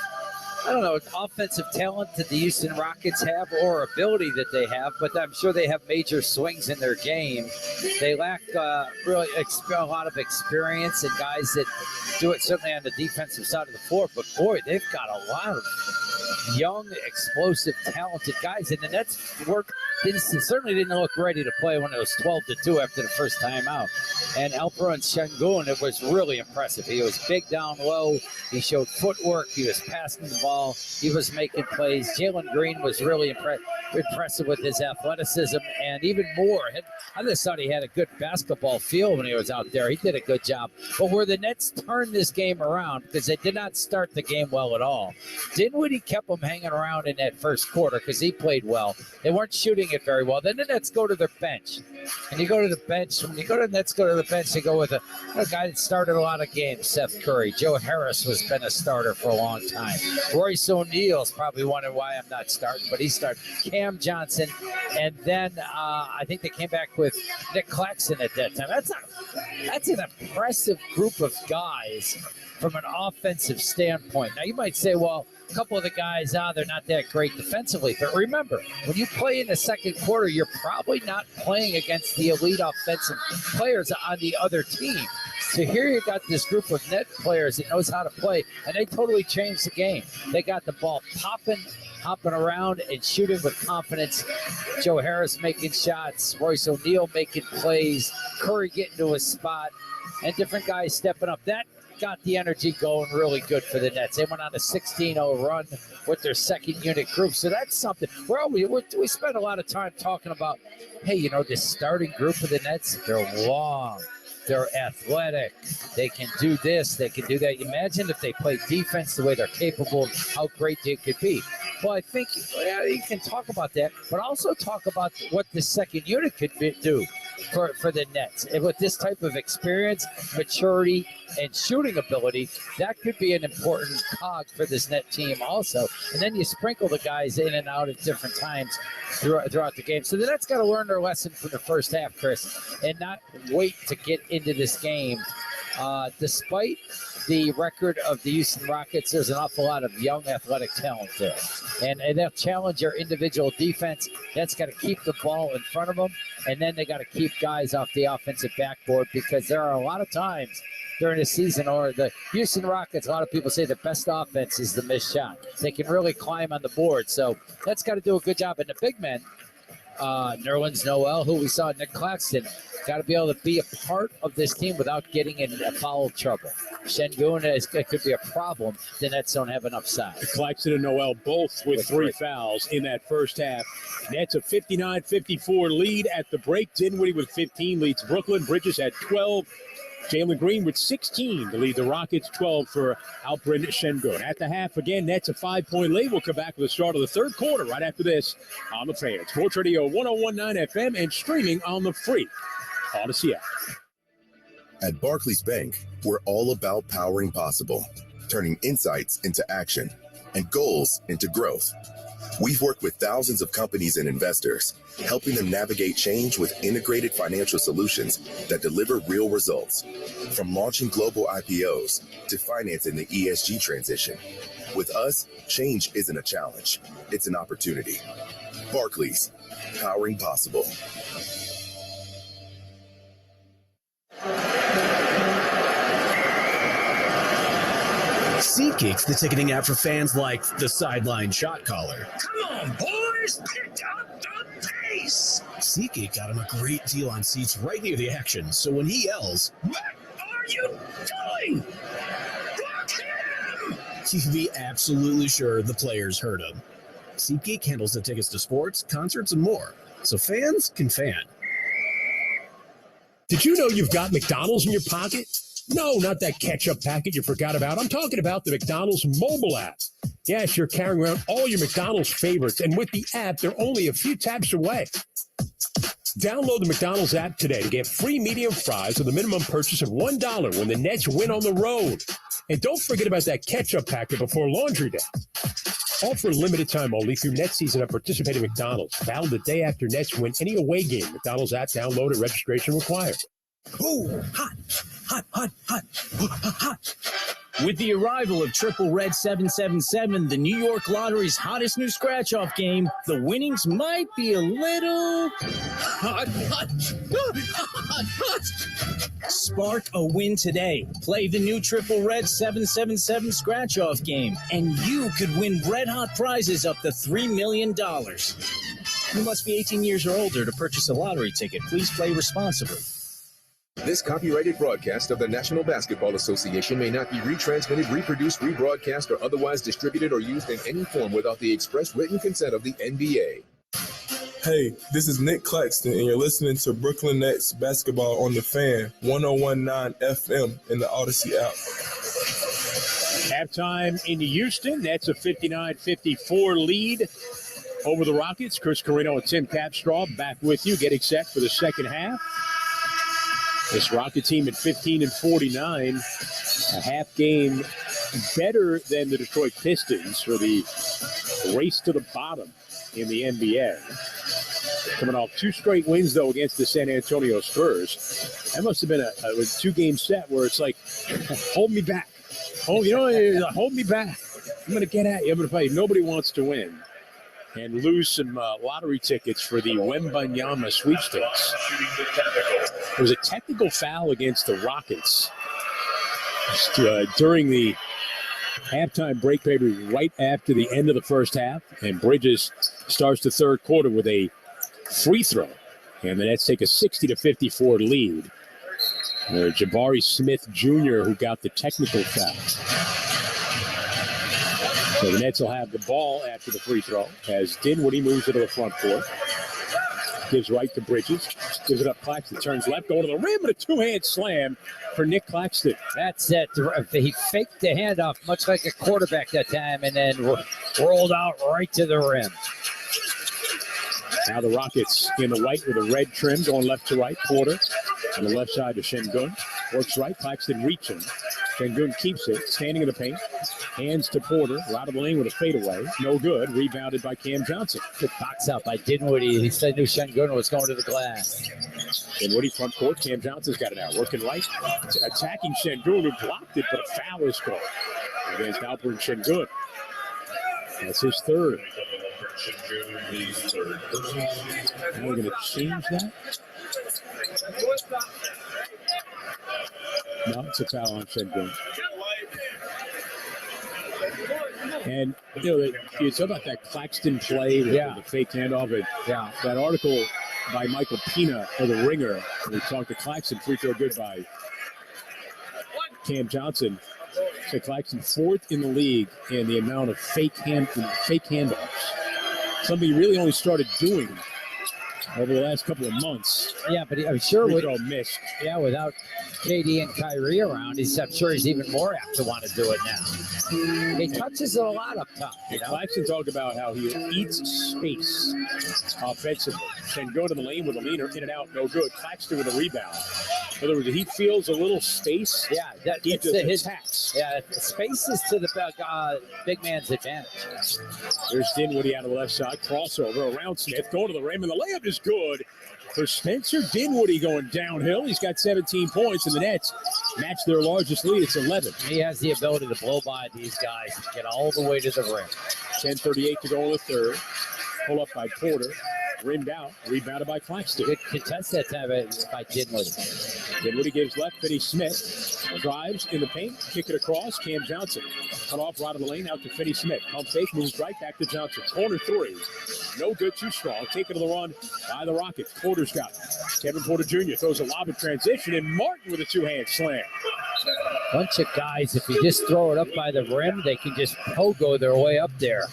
I don't know, offensive talent that the Houston Rockets have or ability that they have, but I'm sure they have major swings in their game. They lack really a lot of experience and guys that do it certainly on the defensive side of the floor, but boy, they've got a lot of young, explosive, talented guys, and the Nets certainly didn't look ready to play when it was 12-2 after the first time out. And Alperen Sengun, it was really impressive. He was big down low. He showed footwork. He was passing the ball. He was making plays. Jalen Green was really impressive with his athleticism, and even more. I just thought he had a good basketball feel when he was out there. He did a good job. But where the Nets turned this game around, because they did not start the game well at all, Dinwiddie kept them hanging around in that first quarter because he played well. They weren't shooting it very well. Then the Nets go to their bench. And you go to the bench, when you go to the Nets, go to the bench, you go with a guy that started a lot of games, Seth Curry. Joe Harris has been a starter for a long time. Royce O'Neal's probably wondering why I'm not starting, but he started. Cam Johnson, and then I think they came back with Nick Claxton at that time. That's an impressive group of guys from an offensive standpoint. Now, you might say, well, a couple of the guys, they're not that great defensively. But remember, when you play in the second quarter, you're probably not playing against the elite offensive players on the other team. So here you got this group of net players that knows how to play, and they totally changed the game. They got the ball popping, hopping around, and shooting with confidence. Joe Harris making shots, Royce O'Neal making plays, Curry getting to his spot, and different guys stepping up. That got the energy going really good for the Nets. They went on a 16-0 run with their second unit group. So that's something. We spend a lot of time talking about, hey, this starting group of the Nets, they're long. They're athletic. They can do this. They can do that. Imagine if they play defense the way they're capable, how great they could be. Well, I think you can talk about that, but also talk about what the second unit could do. for the Nets. And with this type of experience, maturity, and shooting ability, that could be an important cog for this net team also. And then you sprinkle the guys in and out at different times throughout the game. So the Nets got to learn their lesson from the first half, Chris, and not wait to get into this game. Despite the record of the Houston Rockets, there's an awful lot of young athletic talent there. And they'll challenge your individual defense. That's got to keep the ball in front of them. And then they got to keep guys off the offensive backboard, because there are a lot of times during the season, or the Houston Rockets, a lot of people say the best offense is the missed shot. They can really climb on the board. So that's got to do a good job. And the big men, Nerlens Noel, who we saw, Nick Claxton, got to be able to be a part of this team without getting in foul trouble. Şengün could be a problem. The Nets don't have enough size. Claxton and Noel both with three fouls in that first half. Nets a 59-54 lead at the break. Dinwiddie with 15 leads Brooklyn. Bridges had 12. Jalen Green with 16 to lead the Rockets, 12 for Alperen Şengün. At the half, again, Nets a 5-point lead. We'll come back with the start of the third quarter right after this on the Fan. Sports Radio 101.9 FM and streaming on the free Odyssey app. At Barclays Bank, we're all about powering possible, turning insights into action, and goals into growth. We've worked with thousands of companies and investors, helping them navigate change with integrated financial solutions that deliver real results. From launching global IPOs to financing the ESG transition. With us, change isn't a challenge, it's an opportunity. Barclays, powering possible. SeatGeek's the ticketing app for fans like the sideline shot caller. Come on, boys, pick up the pace. SeatGeek got him a great deal on seats right near the action, so when he yells, "What are you doing? Block him!" you can be absolutely sure the players heard him. SeatGeek handles the tickets to sports, concerts, and more, so fans can fan. Did you know you've got McDonald's in your pocket? No, not that ketchup packet you forgot about. I'm talking about the McDonald's mobile app. Yes, you're carrying around all your McDonald's favorites, and with the app, they're only a few taps away. Download the McDonald's app today to get free medium fries with a minimum purchase of $1 when the Nets win on the road. And don't forget about that ketchup packet before Laundry Day. All for a limited time only through Nets season at participating McDonald's. Valid the day after Nets win any away game. McDonald's app download and registration required. Ooh, hot, hot, hot, hot, hot. With the arrival of Triple Red 777, the New York Lottery's hottest new scratch-off game, the winnings might be a little hot, hot, hot, hot. Spark a win today. Play the new Triple Red 777 scratch-off game, and you could win red-hot prizes up to $3 million. You must be 18 years or older to purchase a lottery ticket. Please play responsibly. This copyrighted broadcast of the National Basketball Association may not be retransmitted, reproduced, rebroadcast, or otherwise distributed or used in any form without the express written consent of the NBA. Hey, this is Nick Claxton, and you're listening to Brooklyn Nets basketball on the Fan, 101.9 FM in the Odyssey app. Halftime in Houston. That's a 59-54 lead over the Rockets. Chris Carino and Tim Capstraw back with you, getting set for the second half. This Rocket team at 15-49, a half game better than the Detroit Pistons for the race to the bottom in the NBA. Coming off two straight wins, though, against the San Antonio Spurs. That must have been a two-game set where it's like, hold me back. Hold me back. I'm going to get at you. I'm going to play. Nobody wants to win. And lose some lottery tickets for the Wembanyama sweepstakes. There was a technical foul against the Rockets during the halftime break, maybe right after the end of the first half. And Bridges starts the third quarter with a free throw. And the Nets take a 60-54 lead. Jabari Smith Jr., who got the technical foul. So the Nets will have the ball after the free throw as Dinwiddie moves it to the front court. Gives right to Bridges. Gives it up Claxton. Turns left, going to the rim, and a two-hand slam for Nick Claxton. That's it. He faked the handoff much like a quarterback that time and then rolled out right to the rim. Now the Rockets in the white with a red trim going left to right. Porter on the left side to Şengün. Works right. Claxton reaching. Şengün keeps it. Standing in the paint. Hands to Porter. Out of the lane with a fadeaway. No good. Rebounded by Cam Johnson. Good box out by Dinwiddie. He said knew Şengün was going to the glass. Dinwiddie front court. Cam Johnson's got it out. Working right. Attacking Şengün, who blocked it, but a foul is called against Alperen Şengün. That's his third. Now we're going to change that. No, it's a foul on Şengün. And, you know, it's about that Claxton play with the fake handoff. That article by Michael Pina of The Ringer, we talked to Claxton, free throw good by Cam Johnson. So Claxton fourth in the league in the amount of fake handoffs. Something he really only started doing over the last couple of months. Yeah, but I'm sure missed. Yeah, without KD and Kyrie around, I'm sure he's even more apt to want to do it now. He touches it a lot up top. Claxton talked about how he eats space offensively. Can go to the lane with a leaner, in and out, no good. Claxton with a rebound. In other words, he feels a little space. Yeah, he just attacks. Yeah, space is to the big man's advantage. There's Dinwiddie out of the left side. Crossover around Smith. Going to the rim, and the layup is good for Spencer Dinwiddie going downhill. He's got 17 points, and the Nets match their largest lead. It's 11. He has the ability to blow by these guys and get all the way to the rim. 10:38 to go in the third. Pull up by Porter. Rimmed out. Rebounded by Claxton. Good contest that time by Dinwiddie. Dinwiddie gives left. Finney-Smith drives in the paint. Kick it across. Cam Johnson. Cut off right of the lane out to Finney-Smith. Pump fake. Moves right back to Johnson. Corner three. No good. Too strong. Taken to the run by the Rockets. Porter's got it. Kevin Porter Jr. throws a lob in transition. And Martin with a two-hand slam. Bunch of guys, if you just throw it up by the rim, they can just pogo their way up there.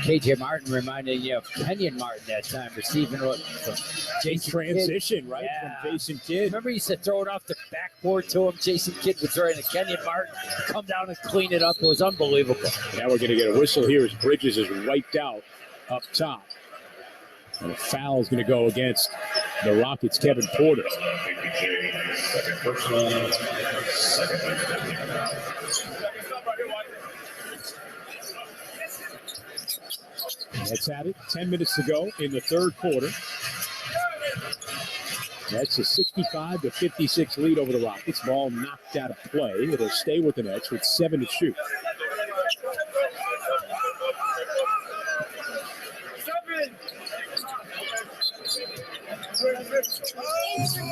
KJ Martin reminded you of Kenyon Martin that time, receiving what from Jason transition, Kidd. right? Yeah. From Jason Kidd. Remember, he used to throw it off the backboard to him. Jason Kidd would throw it to Kenyon Martin, come down and clean it up. It was unbelievable. Now we're going to get a whistle here as Bridges is wiped out up top. And a foul is going to go against the Rockets' Kevin Porter. Let's have it. 10 minutes to go in the third quarter. That's a 65-56 lead over the Rockets. Ball knocked out of play. It'll stay with the Nets with 7 to shoot.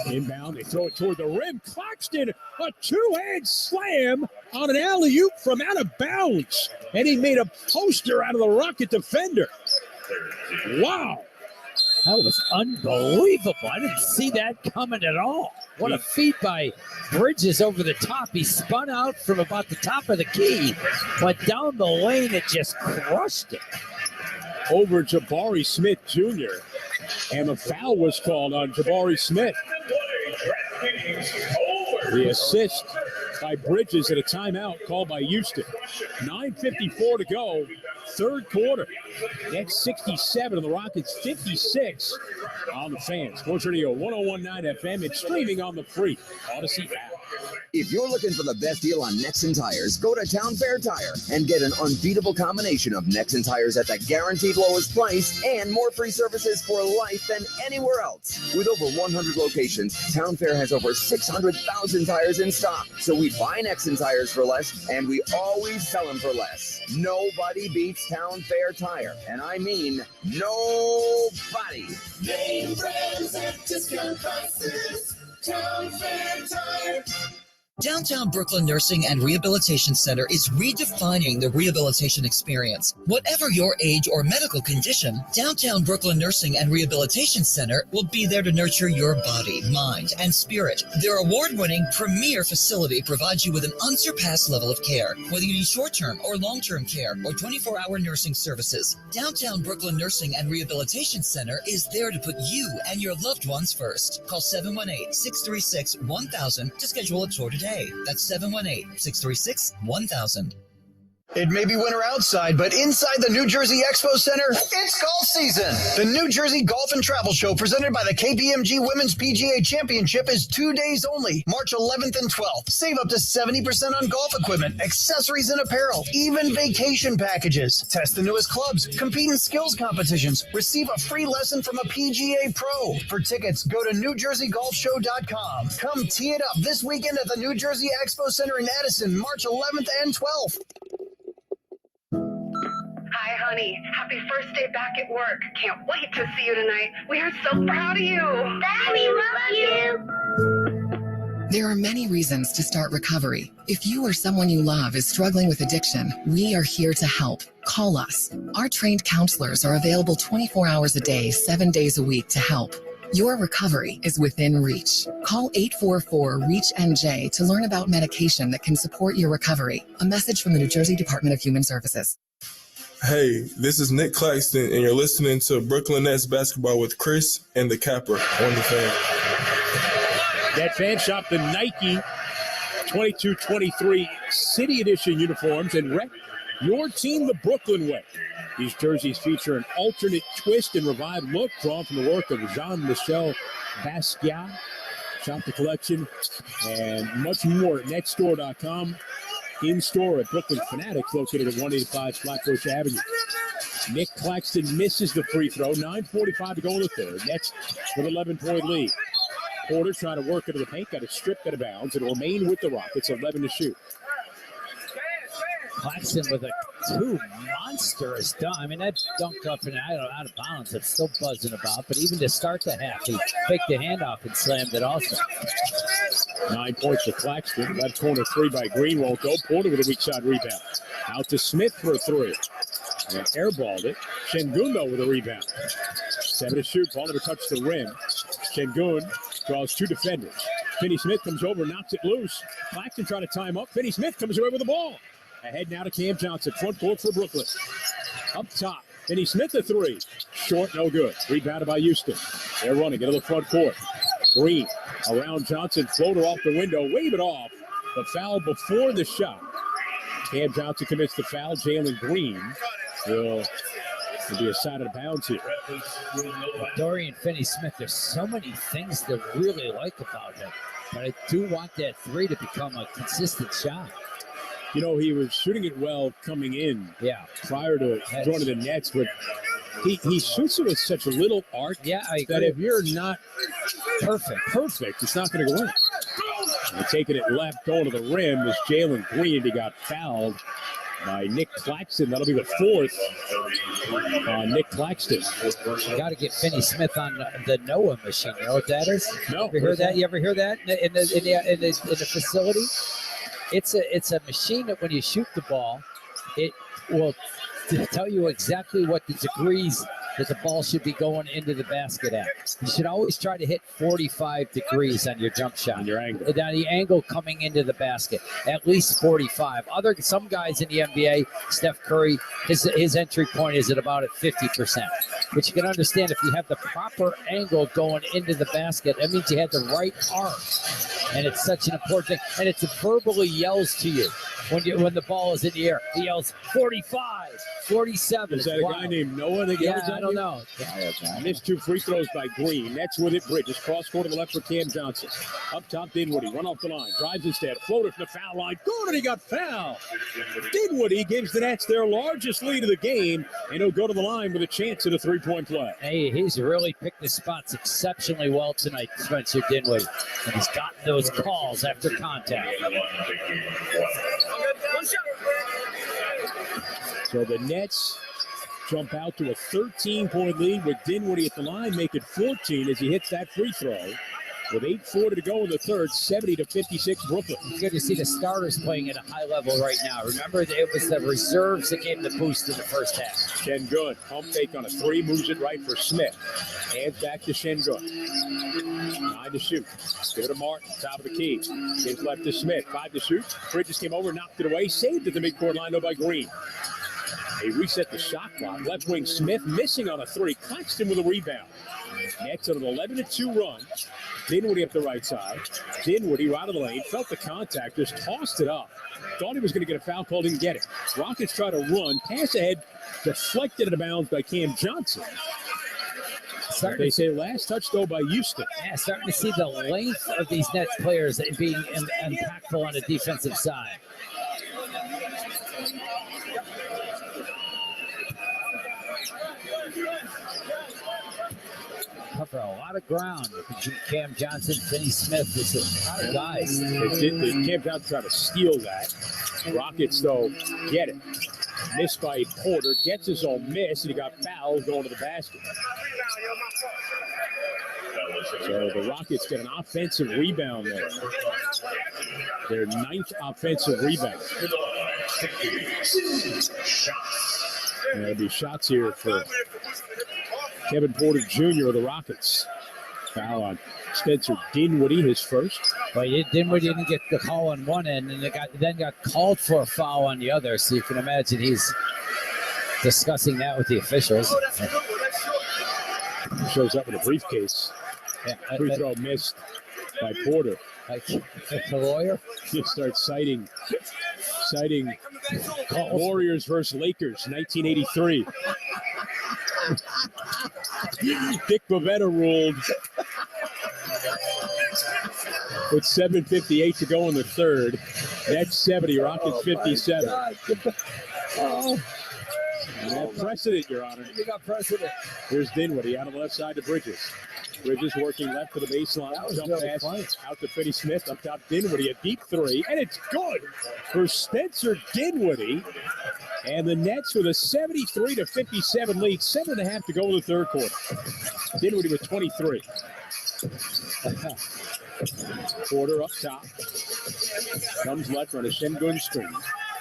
Inbound, they throw it toward the rim. Claxton, a two-hand slam on an alley-oop from out of bounds. And he made a poster out of the Rocket defender. Wow. That was unbelievable. I didn't see that coming at all. What a feat by Bridges over the top. He spun out from about the top of the key, went down the lane and just crushed it. Over Jabari Smith Jr. And the foul was called on Jabari Smith. The assist by Bridges at a timeout called by Houston. 9:54 to go, third quarter. That's 67 and the Rockets 56 on the Fan. Sports Radio 101.9 FM. It's streaming on the free Odyssey app. If you're looking for the best deal on Nexen tires, go to Town Fair Tire and get an unbeatable combination of Nexen tires at the guaranteed lowest price and more free services for life than anywhere else. With over 100 locations, Town Fair has over 600,000 tires in stock. So we buy Nexen tires for less and we always sell them for less. Nobody beats Town Fair Tire. And I mean nobody. Name brands at discount prices. Town Fair Tire. Downtown Brooklyn Nursing and Rehabilitation Center is redefining the rehabilitation experience. Whatever your age or medical condition, Downtown Brooklyn Nursing and Rehabilitation Center will be there to nurture your body, mind, and spirit. Their award-winning premier facility provides you with an unsurpassed level of care. Whether you need short-term or long-term care or 24-hour nursing services, Downtown Brooklyn Nursing and Rehabilitation Center is there to put you and your loved ones first. Call 718-636-1000 to schedule a tour today. That's 718-636-1000. It may be winter outside, but inside the New Jersey Expo Center, it's golf season. The New Jersey Golf and Travel Show presented by the KPMG Women's PGA Championship is 2 days only, March 11th and 12th. Save up to 70% on golf equipment, accessories and apparel, even vacation packages. Test the newest clubs, compete in skills competitions, receive a free lesson from a PGA pro. For tickets, go to NewJerseyGolfShow.com. Come tee it up this weekend at the New Jersey Expo Center in Addison, March 11th and 12th. Hi, honey. Happy first day back at work. Can't wait to see you tonight. We are so proud of you. Dad, we love you. There are many reasons to start recovery. If you or someone you love is struggling with addiction, we are here to help. Call us. Our trained counselors are available 24 hours a day, 7 days a week to help. Your recovery is within reach. Call 844-REACH-NJ to learn about medication that can support your recovery. A message from the New Jersey Department of Human Services. Hey, this is Nick Claxton, and you're listening to Brooklyn Nets basketball with Chris and the Capper on the Fan. That fan shop, the Nike 22-23 City Edition uniforms, and rep your team the Brooklyn way. These jerseys feature an alternate twist and revived look drawn from the work of Jean-Michel Basquiat. Shop the collection and much more at netstore.com. In-store at Brooklyn Fanatics, located at 185 Flatbush Avenue. Nick Claxton misses the free throw. 9:45 to go in the third. Nets with 11-point lead. Porter trying to work into the paint. Got it stripped out of bounds. It'll remain with the Rockets. 11 to shoot. Claxton with a two monstrous dunk. I mean, that dunk up and out of bounds. It's still buzzing about. But even to start the half, he faked the handoff and slammed it also. 9 points for Claxton. Left corner three by Green won't go. Porter with a weak side rebound. Out to Smith for a three. And airballed it. Şengün though with a rebound. 7 to shoot. Ball never touched the rim. Şengün draws two defenders. Finney-Smith comes over, knocks it loose. Claxton trying to time up. Finney-Smith comes away with the ball. Ahead now to Cam Johnson. Front court for Brooklyn. Up top. Finney-Smith a three. Short, no good. Rebounded by Houston. They're running into the front court. Green around Johnson. Floater off the window. Wave it off. The foul before the shot. Cam Johnson commits the foul. Jalen Green will be a side of bounds here. Dorian Finney-Smith, there's so many things to really like about him. But I do want that three to become a consistent shot. You know, he was shooting it well coming in prior to joining the Nets, but he shoots it with such a little arc that if you're not perfect, it's not going to go in. And taking it left, going to the rim is Jalen Green. He got fouled by Nick Claxton. That'll be the fourth on Nick Claxton. You got to get Finney-Smith on the Noah machine. You know what that is? No. You ever hear that in the facility? It's a machine that when you shoot the ball, it will tell you exactly what the degrees that the ball should be going into the basket at. You should always try to hit 45 degrees on your jump shot. On your angle. On the angle coming into the basket, at least 45. Some guys in the NBA, Steph Curry, his entry point is at about 50%. But you can understand if you have the proper angle going into the basket, that means you had the right arc. And it's such an important thing. And it verbally yells to you when the ball is in the air. He yells 45, 47. Is that a guy named Noah that yells at I don't know. Missed two free throws by Green. Nets with it. Bridges cross court to the left for Cam Johnson. Up top, Dinwiddie. Run off the line. Drives instead. Floater from the foul line. Good, and he got fouled. Dinwiddie gives the Nets their largest lead of the game, and he'll go to the line with a chance at a three-point play. Hey, he's really picked his spots exceptionally well tonight, Spencer Dinwiddie. And he's gotten those calls after contact. So the Nets jump out to a 13-point lead with Dinwiddie at the line, make it 14 as he hits that free throw. With 8:40 to go in the third, 70-56 Brooklyn. It's good to see the starters playing at a high level right now. Remember, it was the reserves that gave the boost in the first half. Şengün, pump fake on a three, moves it right for Smith. Hands back to Şengün. 9 to shoot. Give it to Martin, top of the key. Gives left to Smith. 5 to shoot. Bridges came over, knocked it away, saved at the midcourt line, though, by Green. They reset the shot clock. Left wing Smith missing on a three. Claxton with a rebound. Nets on an 11-2 run. Dinwiddie up the right side. Dinwiddie right of the lane. Felt the contact. Just tossed it up. Thought he was going to get a foul call. Didn't get it. Rockets try to run. Pass ahead. Deflected out of bounds by Cam Johnson. They say last touch, though, by Houston. Yeah, starting to see the length of these Nets players being impactful on the defensive side. Cover a lot of ground. Cam Johnson, Finney Smith, there's a lot of guys. Cam Johnson tried to steal that. Rockets, though, get it. Missed by Porter, gets his own miss, and he got fouled going to the basket. So the Rockets get an offensive rebound there. Their 9th offensive rebound. And there'll be shots here for Kevin Porter Jr. of the Rockets. Foul on Spencer Dinwiddie, his first. But Dinwiddie didn't get the call on one end, and then got called for a foul on the other. So you can imagine he's discussing that with the officials. Shows up with a briefcase. Yeah, free throw missed by Porter. Like the lawyer? He starts citing Warriors versus Lakers, 1983. Dick Bavetta ruled with 7:58 to go in the third. That's 70, Rockets 57. Oh. That precedent, Your Honor. You got precedent. Here's Dinwiddie out on the left side to Bridges. Bridges working left to the baseline. Jump pass out to Finney Smith. Up top, Dinwiddie, a deep three. And it's good for Spencer Dinwiddie. And the Nets with a 73-57 lead. 7.5 to go in the third quarter. Dinwiddie with 23. Porter up top. Comes left on a Şengün screen.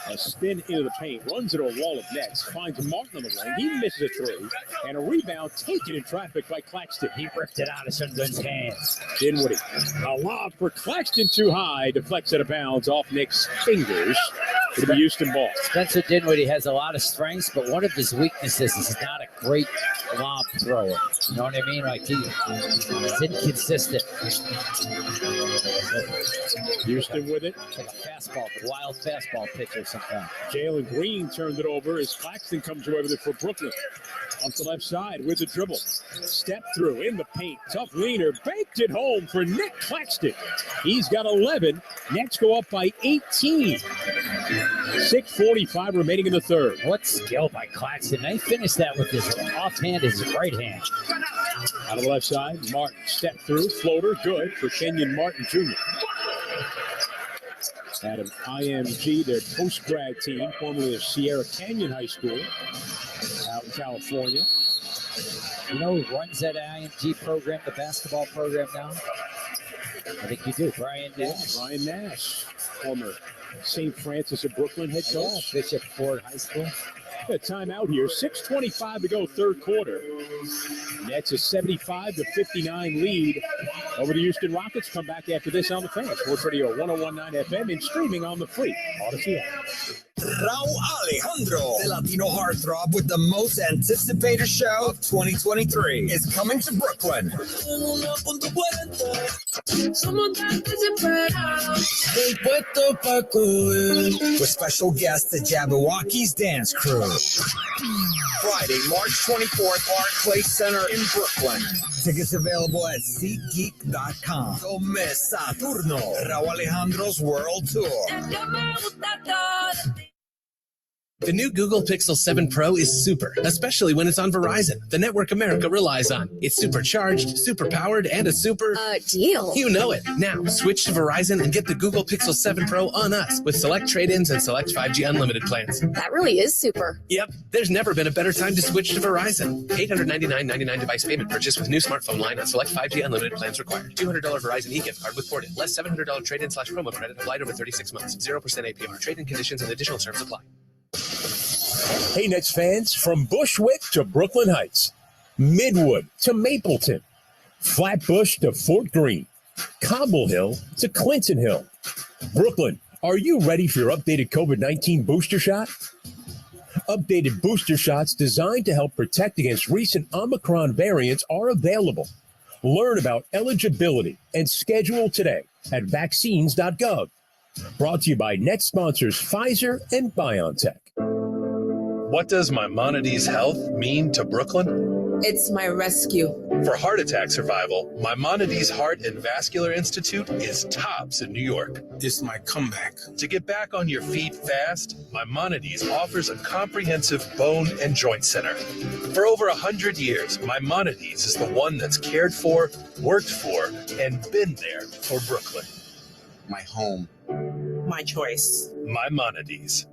A spin into the paint, runs into a wall of nets, finds Martin on the wing. He misses a three, and a rebound taken in traffic by Claxton. He ripped it out of Şengün's hands. Dinwiddie, a lob for Claxton too high, deflects out of bounds off Nick's fingers. It'll be Houston ball. Spencer Dinwiddie has a lot of strengths, but one of his weaknesses is he's not a great lob thrower. You know what I mean? Like he's inconsistent. Houston with it. It's like a fastball, wild fastball pitcher sometimes. Jalen Green turned it over as Claxton comes away with it for Brooklyn. Up the left side with the dribble. Step through in the paint. Tough leaner. Banked it home for Nick Claxton. He's got 11. Nets go up by 18. 6:45 remaining in the third. What skill by Claxton. They finished that with his offhand, his right hand. Out of the left side, Martin step through. Floater good for Kenyon Martin Jr. Out of IMG, their post-grad team, formerly of Sierra Canyon High School out in California. You know who runs that IMG program, the basketball program now? I think you do. Brian Nash. Brian Nash, former St. Francis of Brooklyn head coach. Yeah, Bishop Ford High School. A timeout here. 6:25 to go, third quarter. Nets a 75-59 lead over the Houston Rockets. Come back after this on the Fan. Sports Radio 101.9 FM and streaming on the free Odyssey app. Raul Alejandro, the Latino heartthrob with the most anticipated show of 2023, is coming to Brooklyn. With special guests the Jabberwockies Dance Crew. Friday, March 24th, Barclays Center in Brooklyn. Tickets available at SeatGeek.com. Don't miss Saturno, Raul Alejandro's World Tour. The new Google Pixel 7 Pro is super, especially when it's on Verizon, the network America relies on. It's supercharged, super powered, and a super... deal. You know it. Now, switch to Verizon and get the Google Pixel 7 Pro on us with select trade-ins and select 5G unlimited plans. That really is super. Yep. There's never been a better time to switch to Verizon. $899.99 device payment purchase with new smartphone line on select 5G unlimited plans required. $200 Verizon e-gift card with ported. Less $700 trade-in/promo credit applied over 36 months. 0% APR. Trade-in conditions and additional terms apply. Hey, Nets fans, from Bushwick to Brooklyn Heights, Midwood to Mapleton, Flatbush to Fort Greene, Cobble Hill to Clinton Hill. Brooklyn, are you ready for your updated COVID-19 booster shot? Updated booster shots designed to help protect against recent Omicron variants are available. Learn about eligibility and schedule today at vaccines.gov. Brought to you by net sponsors Pfizer and BioNTech. What does Maimonides Health mean to Brooklyn? It's my rescue. For heart attack survival, Maimonides Heart and Vascular Institute is tops in New York. It's my comeback. To get back on your feet fast, Maimonides offers a comprehensive bone and joint center. For over 100 years, Maimonides is the one that's cared for, worked for, and been there for Brooklyn. My home. My choice. Maimonides.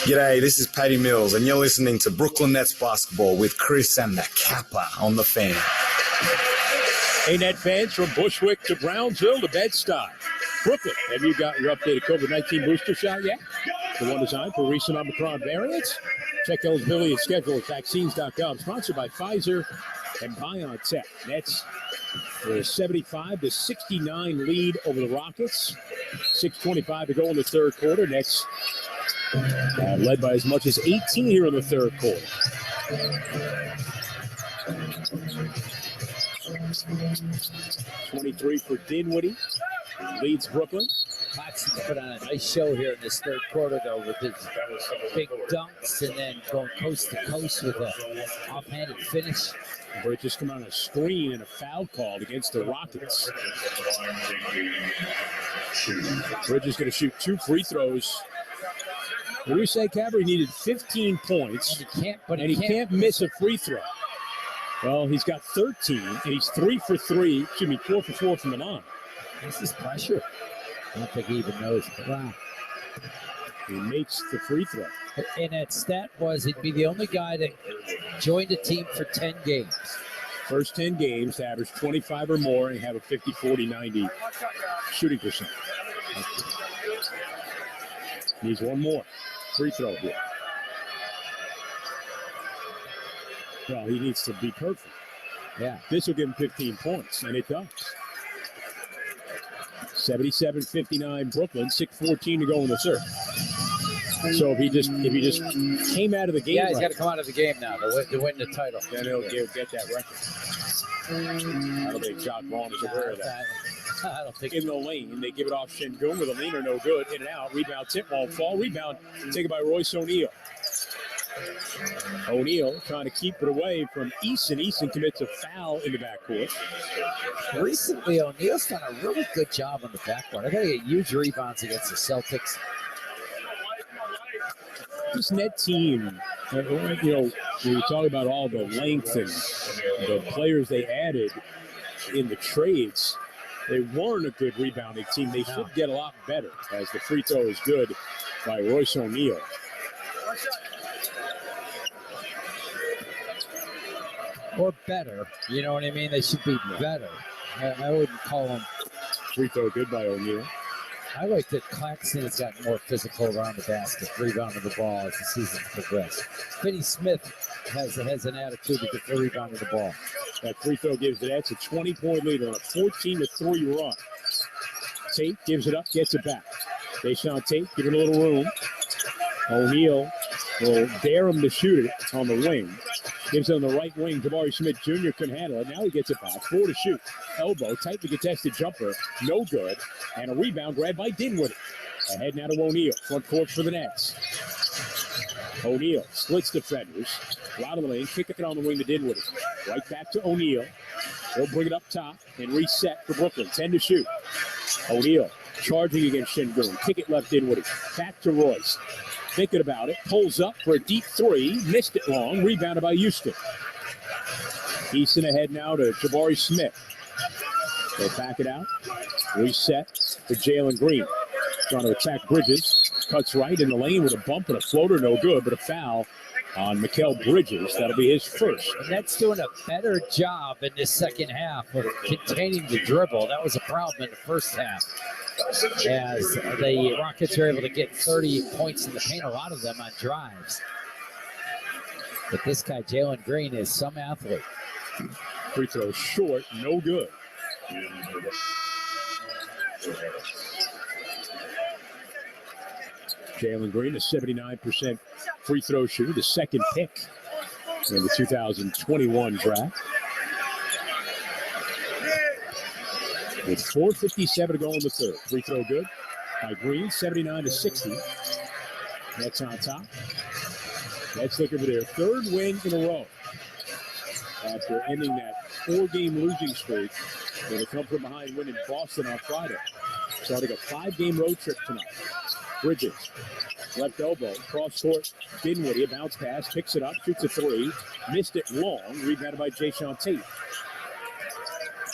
G'day, this is Patty Mills, and you're listening to Brooklyn Nets basketball with Chris and the Kappa on the Fan. Hey, Net fans, from Bushwick to Brownsville to Bed-Stuy. Brooklyn, have you got your updated COVID-19 booster shot yet? The one designed for recent Omicron variants? Check eligibility and schedule at vaccines.gov. Sponsored by Pfizer and BioNTech. Nets with a 75-69 lead over the Rockets. 6:25 to go in the third quarter. Nets led by as much as 18 here in the third quarter. .23 for Dinwiddie. Leads Brooklyn. Claxton's put on a nice show here in this third quarter, though, with his big dunks and then going coast to coast with an offhanded finish. Bridges come on a screen and a foul called against the Rockets. Bridges going to shoot 2 free throws. What do you say, Cabra? He needed 15 points, and he can't miss a free throw. Well, he's got 13, and he's 4 for 4 from the line. This is pressure. I don't think he even knows. Wow. He makes the free throw. And that stat was he'd be the only guy that joined a team for 10 games. First 10 games to average 25 or more and have a 50, 40, 90 shooting percent. Needs one more free throw here. Well, he needs to be perfect. Yeah. This will give him 15 points, and it does. 77-59 Brooklyn, 6:14 to go in the third. So if he just came out of the game, yeah, he's got to come out of the game now to win the title. Then he'll get that record. I don't think Jock Vaughn is aware of that. I don't think in the lane, they give it off Şengün with a leaner, no good. In and out, rebound, tip won't fall. Rebound taken by Royce O'Neal. O'Neal trying to keep it away from Eason. Eason commits a foul in the backcourt. Recently, O'Neal's done a really good job on the backcourt. I got to get huge rebounds against the Celtics. This net team, we were talking about all the length and the players they added in the trades. They weren't a good rebounding team. They should get a lot better, as the free throw is good by Royce O'Neal. Or better, you know what I mean? They should be better. I wouldn't call them. Free throw good by O'Neal. I like that Claxton has gotten more physical around the basket, rebounding the ball as the season progresses. Finney Smith has an attitude to get the rebound of the ball. That free throw gives the Nets a 20-point lead on a 14-3 run. Tate gives it up, gets it back. Deshaun Tate giving a little room. O'Neal will dare him to shoot it on the wing. Gives it on the right wing. Jabari Smith Jr. couldn't handle it. Now he gets it back. 4 to shoot. Elbow, tightly contested jumper. No good. And a rebound grabbed by Dinwiddie. Ahead now to O'Neal. Front court for the Nets. O'Neal splits defenders. Out of the lane. Kick it on the wing to Dinwiddie. Right back to O'Neal. They'll bring it up top and reset for Brooklyn. 10 to shoot. O'Neal charging against Şengün. Kick it left Dinwiddie. Back to Royce. Thinking about it, pulls up for a deep three, missed it long, rebounded by Houston. Eason ahead now to Jabari Smith. They back it out, reset for Jalen Green. Trying to attack Bridges, cuts right in the lane with a bump and a floater, no good, but a foul on Mikal Bridges. That'll be his first. And that's doing a better job in this second half of containing the dribble. That was a problem in the first half, as the Rockets are able to get 30 points in the paint, a lot of them on drives. But this guy, Jalen Green, is some athlete. Free throw short, no good. Jalen Green, a 79% free throw shooter, the second pick in the 2021 draft. With 4:57 to go in the third. Free throw good by Green, 79-60. Nets on top. Nets looking for their third win in a row after ending that 4-game losing streak. They'll come from behind win in Boston on Friday. Starting a 5-game road trip tonight. Bridges, left elbow, cross court. Dinwiddie, a bounce pass, picks it up, shoots a three, missed it long, rebounded by Jayshawn Tate.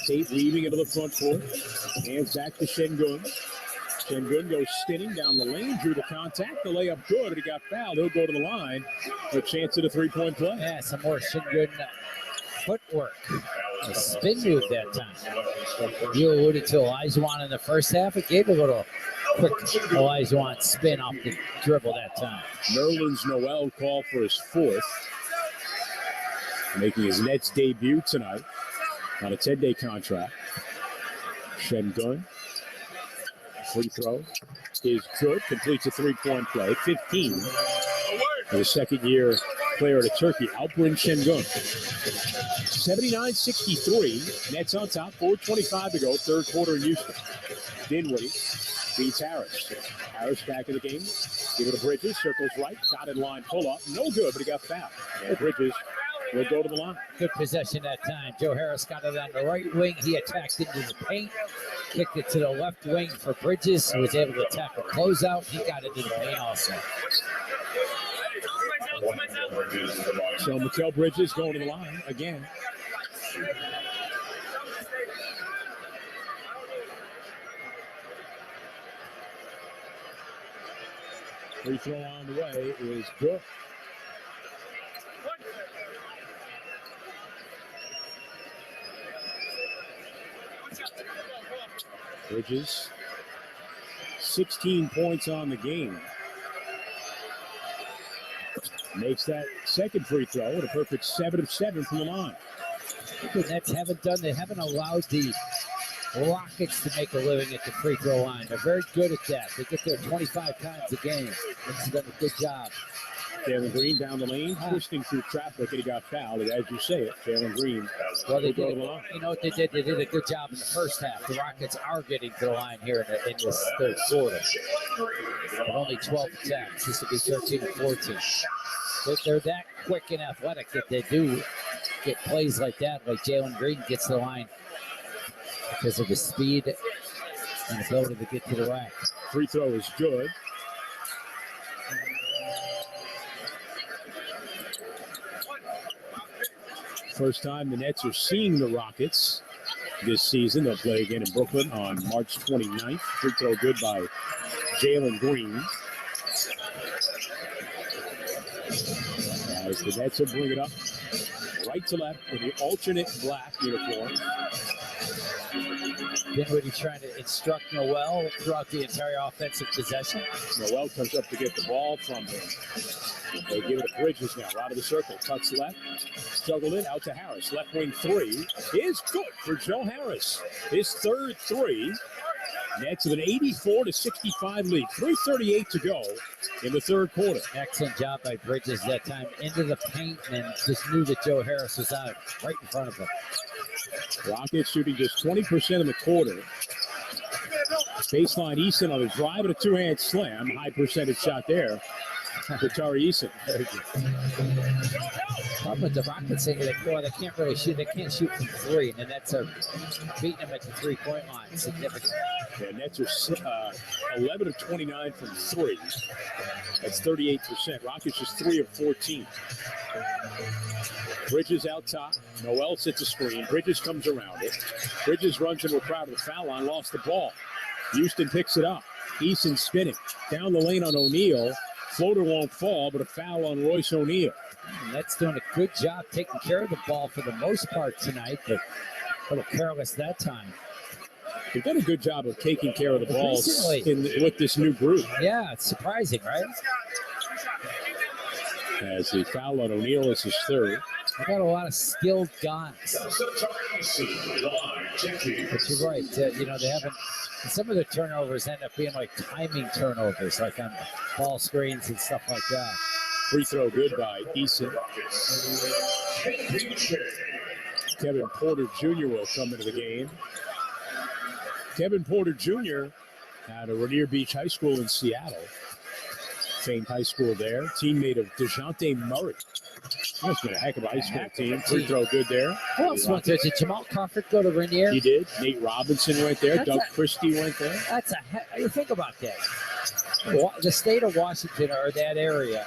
Tate weaving into the front court, hands back to Şengün. Şengün goes spinning down the lane, drew the contact, the layup good, but he got fouled. He'll go to the line for a chance at a three-point play. Yeah, some more Şengün footwork. A spin move that time. You alluded to Olajuwon in the first half. It gave a little quick Olajuwon spin off the dribble that time. Nerlens Noel called for his fourth, making his Nets debut tonight on a 10-day contract. Şengün, free throw is good, completes a three-point play, 15 for the second-year player to Turkey, Alperen Şengün. 79-63, Nets on top, 4:25 to go, third quarter in Houston. Dinwiddie beats Harris. Harris back in the game, give it to Bridges, circles right, dotted line pull-up, no good, but he got fouled. And Bridges will go to the line. Good possession that time. Joe Harris got it on the right wing. He attacked into the paint, kicked it to the left wing for Bridges, who was able to attack a closeout. He got it into the paint also. So Mikal Bridges going to the line again. Free throw on the way is good. Bridges, 16 points on the game. Makes that second free throw at a perfect 7 of 7 from the line. The Nets they haven't allowed the Rockets to make a living at the free throw line. They're very good at that. They get there 25 times a game. It's done a good job. Jalen Green down the lane, twisting through traffic, and he got fouled. And as you say it, Jalen Green. Well, they did. You know what they did? They did a good job in the first half. The Rockets are getting to the line here in this third quarter. But only 12 attempts. This will be 13 to 14. They're that quick and athletic that they do get plays like that, like Jalen Green gets the line because of his speed and ability to get to the rack. Free throw is good. First time the Nets are seeing the Rockets this season. They'll play again in Brooklyn on March 29th. Free throw good by Jalen Green. As the Nets will bring it up right to left in the alternate black uniform. Dinwiddie trying to instruct Noel throughout the entire offensive possession. Noel comes up to get the ball from him. They give it to Bridges now, out of the circle, cuts left, juggled it out to Harris. Left wing three is good for Joe Harris. His third three. Nets with an 84-65 lead. 3:38 to go in the third quarter. Excellent job by Bridges that time into the paint and just knew that Joe Harris was out right in front of him. Rockets shooting just 20% in the quarter. Baseline Eason on the drive and a two-hand slam. High percentage shot there for Tari Eason. But the Rockets saying that they can't really shoot. They can't shoot from three, and the Nets are beating them at the three-point line significantly. Yeah, Nets are 11 of 29 from three. That's 38%. Rockets just 3 of 14. Bridges out top. Noel sets a screen. Bridges comes around it. Bridges runs into a crowd of the foul line. Lost the ball. Houston picks it up. Eason spinning. Down the lane on O'Neal. Floater won't fall, but a foul on Royce O'Neal. That's doing a good job taking care of the ball for the most part tonight, but a little careless that time. They've done a good job of taking care of the balls with this new group. Yeah, it's surprising, right? As the foul on O'Neal is his third. They got a lot of skilled guys. But you're right. They haven't. Some of the turnovers end up being like timing turnovers, like on ball screens and stuff like that. Free throw good by Eason. Kevin Porter Jr. will come into the game. Kevin Porter Jr. out of Rainier Beach High School in Seattle. Famed high school there. Teammate of DeJounte Murray. That's been a heck of a high school team. Free throw good there. Who else went there? Did Jamal Crawford go to Rainier? He did. Nate Robinson went there. Doug Christie went there. You think about that. The state of Washington or that area.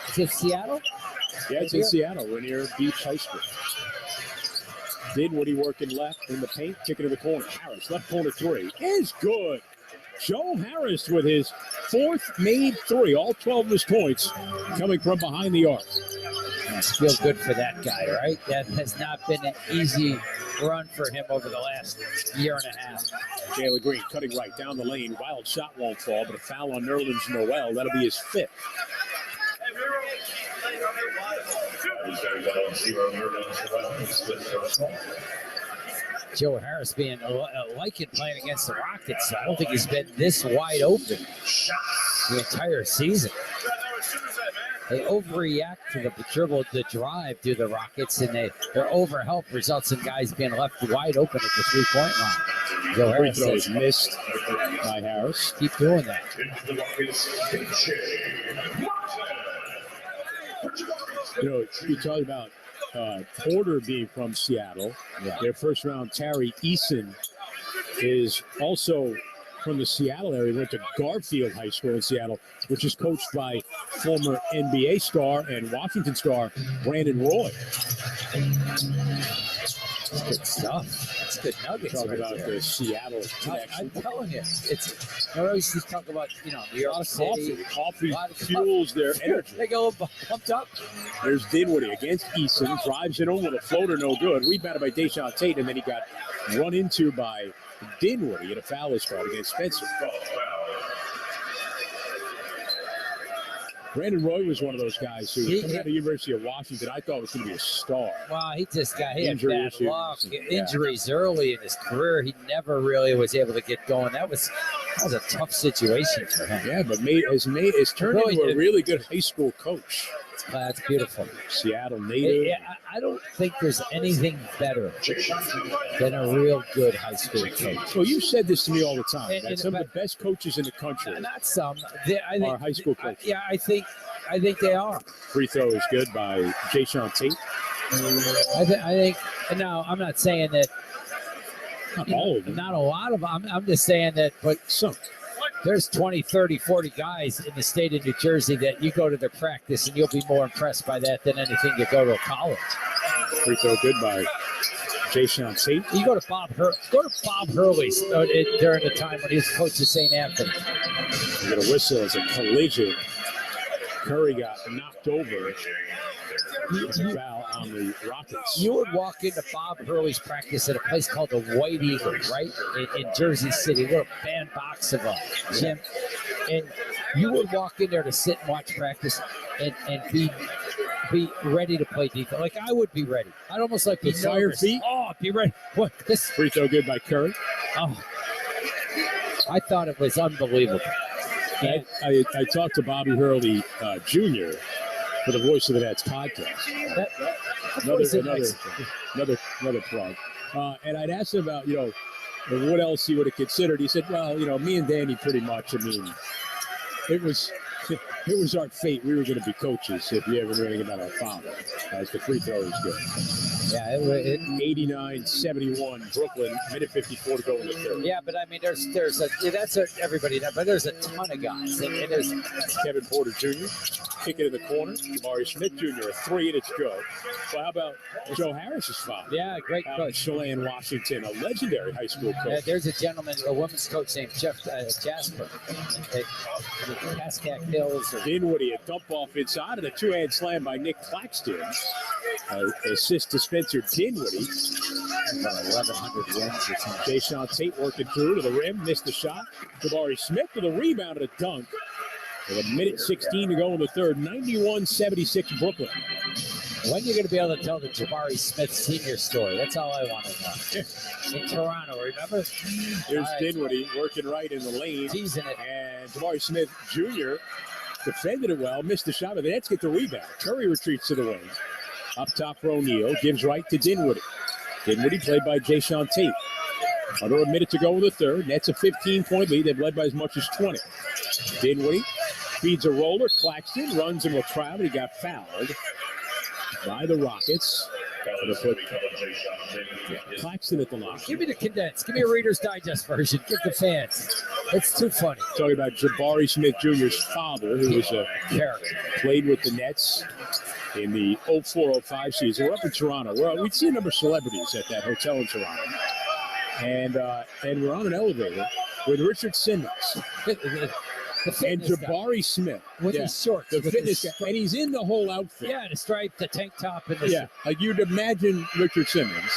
Is it Seattle? Yeah, it's in Seattle. Rainier Beach High School. Dinwiddie working left in the paint. Kick it to the corner. Harris, left corner three. Is good. Joe Harris with his fourth made three. All 12 of his points coming from behind the arc. Must feel good for that guy, right? That has not been an easy run for him over the last year and a half. Jalen Green cutting right down the lane. Wild shot won't fall, but a foul on Nerlens Noel. That'll be his fifth. Joe Harris being likened playing against the Rockets. I don't think he's been this wide open the entire season. They overreact to the dribble, the drive to the Rockets, and their overhelp results in guys being left wide open at the three-point line. Joe Harris is missed by Harris. Keep doing that. You know, you talk about Porter being from Seattle. Yeah. Their first round, Tari Eason, is also from the Seattle area. Went to Garfield High School in Seattle, which is coached by former NBA star and Washington star Brandon Roy. That's good stuff. That's good nuggets. Talk right about there. the Seattle connection. I'm telling you, I always just talk about, New York City. Coffee fuels their energy. They go pumped up. There's Dinwiddie against Eason. Drives it home with a floater, no good. Rebounded by Deshaun Tate, and then he got run into by Dinwiddie, and a foul is called against Spencer. Brandon Roy was one of those guys who, coming out of the University of Washington, I thought was going to be a star. Wow, he just got hit Injury bad issues. luck. Injuries early in his career. He never really was able to get going. That was a tough situation for him. Yeah, but has turned into a really good high school coach. That's beautiful. Seattle native. Yeah, I don't think there's anything better than a real good high school coach. Well, you've said this to me all the time. That some of the best coaches in the country not some. I think, are high school coaches. Yeah, I think they are. Free throw is good by Deshaun Tate. I think. No, I'm not saying that. Not all of them. Not a lot of them. I'm just saying that. But some. There's 20, 30, 40 guys in the state of New Jersey that you go to their practice and you'll be more impressed by that than anything you go to a college. Free throw good by Deshaun Tate. You go to Bob Hurley's during the time when he was coach of St. Anthony. You get a whistle as a collision. Curry got knocked over. Foul on the Rockets. You would walk into Bob Hurley's practice at a place called the White Eagle, right, in Jersey City, a little bandbox of a gym. And you would walk in there to sit and watch practice and be ready to play defense. Like I would be ready. I'd almost like be fire feet. Oh, be ready. What this free throw good by Curry. Oh, I thought it was unbelievable. I talked to Bobby Hurley Jr. for the Voice of the Nets podcast. Another plug. And I'd asked him about, what else he would have considered. He said, well, me and Danny pretty much, it was our fate. We were going to be coaches if you ever knew anything about our father. As the free throw is good. Yeah, it 89-71 Brooklyn, minute 54 to go in the third. Yeah, but I mean, there's everybody there, but there's a ton of guys. And there's Kevin Porter Jr. kick it in the corner. Jabari Smith Jr. a three, and it's good. Well, how about Joe Harris's father? Yeah, great coach. Chelan, Washington, a legendary high school coach. There's a gentleman, a women's coach named Jeff Jasper. Cascack Hills. Dinwiddie, a dump off inside, and a two-hand slam by Nick Claxton. Assist to Spencer Dinwiddie. About 1,100 wins or something. Deshaun Tate working through to the rim, missed the shot. Jabari Smith with a rebound and a dunk. With a minute 16 to go in the third, 91-76 Brooklyn. When are you going to be able to tell the Jabari Smith senior story? That's all I want to know. In Toronto, remember? Here's Dinwiddie working right in the lane. Teasing it. And Jabari Smith Jr. defended it well, missed the shot, but the Nets get the rebound. Curry retreats to the wing. Up top for O'Neal, gives right to Dinwiddie. Dinwiddie played by Deshaun Tate. Under a minute to go in the third. Nets a 15-point lead. They've led by as much as 20. Dinwiddie feeds a roller. Claxton runs and will try, but he got fouled by the Rockets. Claxton at the line. Give me the condensed. Give me a Reader's Digest version. Give the fans. It's too funny. Talking about Jabari Smith Jr.'s father, who was a character, played with the Nets in the 04-05 season. We're up in Toronto. We'd see a number of celebrities at that hotel in Toronto. And we're on an elevator with Richard Simmons and Jabari Smith. With his shorts. The fitness guy. And he's in the whole outfit. Yeah, the stripe, the tank top. And the like you'd imagine Richard Simmons,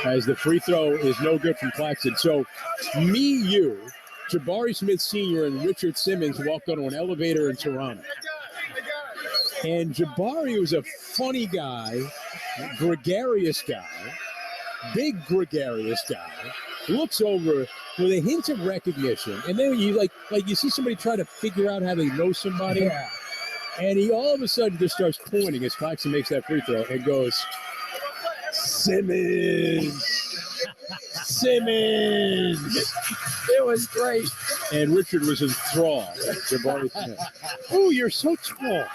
as the free throw is no good from Claxton. So you, Jabari Smith Sr. and Richard Simmons walked onto an elevator in Toronto. And Jabari was a funny guy, gregarious guy, big gregarious guy, looks over with a hint of recognition. And then you like you see somebody try to figure out how they know somebody. Yeah. And he all of a sudden just starts pointing as Claxton makes that free throw and goes, Simmons. Simmons. It was great. And Richard was enthralled. Jabari Smith. Oh, you're so tall.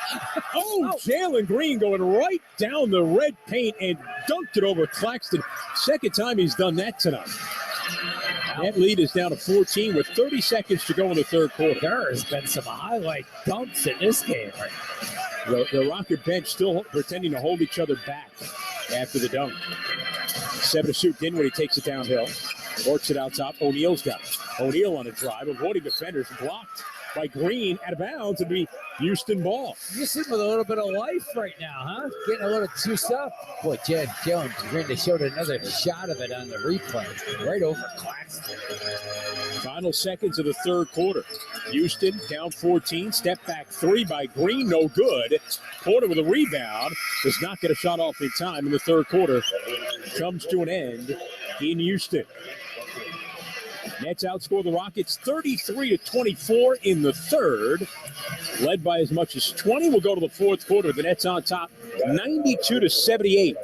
Oh, Jalen Green going right down the red paint and dunked it over Claxton. Second time he's done that tonight. That lead is down to 14 with 30 seconds to go in the third quarter. There has been some highlight dunks in this game. The Rocket bench still pretending to hold each other back after the dunk. 7 to shoot. Dinwiddie takes it downhill. Works it out top. O'Neal's got it. O'Neal on a drive, avoiding defenders, blocked by Green, out of bounds. It'll be Houston ball. You seem with a little bit of life right now, huh? Getting a little juiced up. Boy, Jalen Green, they showed another shot of it on the replay. Right over Claxton. Final seconds of the third quarter. Houston down 14. Step back three by Green, no good. Porter with a rebound. Does not get a shot off in time in the third quarter. Comes to an end in Houston. Nets outscore the Rockets 33-24 in the third. Led by as much as 20. We'll go to the fourth quarter. The Nets on top 92-78.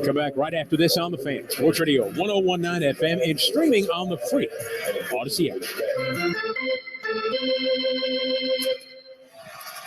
Come back right after this on the Fan. Sports Radio 101.9 FM and streaming on the free Odyssey app.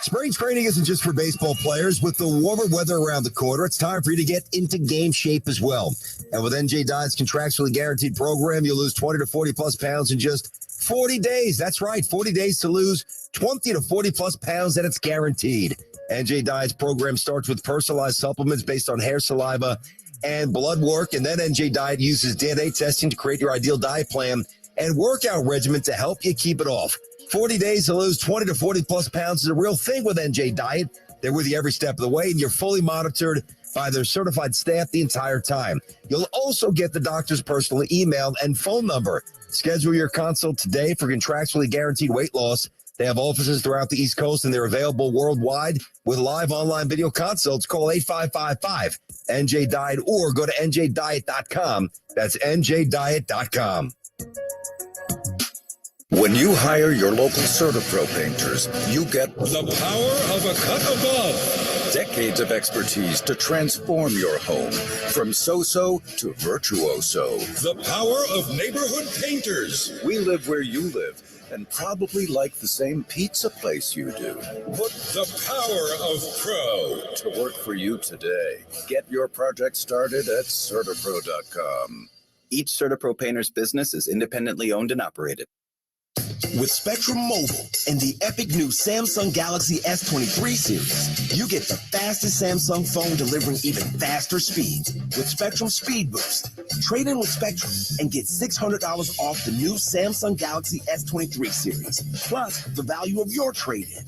Spring training isn't just for baseball players. With the warmer weather around the corner, it's time for you to get into game shape as well. And with NJ Diet's contractually guaranteed program, you'll lose 20 to 40 plus pounds in just 40 days. That's right, 40 days to lose 20 to 40 plus pounds, and it's guaranteed. NJ Diet's program starts with personalized supplements based on hair, saliva, and blood work. And then NJ Diet uses DNA testing to create your ideal diet plan and workout regimen to help you keep it off. 40 days to lose 20 to 40 plus pounds is a real thing with NJ Diet. They're with you every step of the way, and you're fully monitored by their certified staff the entire time. You'll also get the doctor's personal email and phone number. Schedule your consult today for contractually guaranteed weight loss. They have offices throughout the East Coast, and they're available worldwide with live online video consults. Call 8555-NJ-DIET or go to njdiet.com. That's njdiet.com. When you hire your local CertaPro painters, you get the power of a cut above. Decades of expertise to transform your home from so-so to virtuoso. The power of neighborhood painters. We live where you live and probably like the same pizza place you do. Put the power of pro to work for you today. Get your project started at CertaPro.com. Each CertaPro painter's business is independently owned and operated. With Spectrum Mobile and the epic new Samsung Galaxy S23 series, you get the fastest Samsung phone delivering even faster speeds with Spectrum Speed Boost. Trade in with Spectrum and get $600 off the new Samsung Galaxy S23 series, plus the value of your trade-in.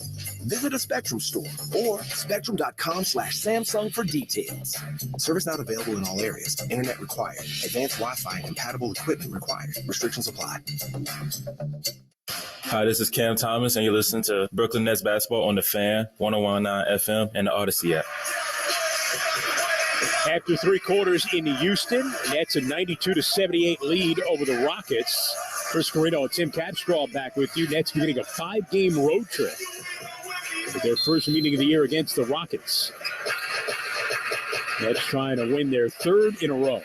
Visit a Spectrum store or spectrum.com/Samsung for details. Service not available in all areas. Internet required. Advanced Wi-Fi and compatible equipment required. Restrictions apply. Hi, this is Cam Thomas, and you're listening to Brooklyn Nets basketball on the Fan, 101.9 FM, and the Odyssey app. After three quarters in Houston, Nets a 92-78 lead over the Rockets. Chris Carino and Tim Capstraw back with you. Nets beginning a 5-game road trip with their first meeting of the year against the Rockets. Nets trying to win their third in a row.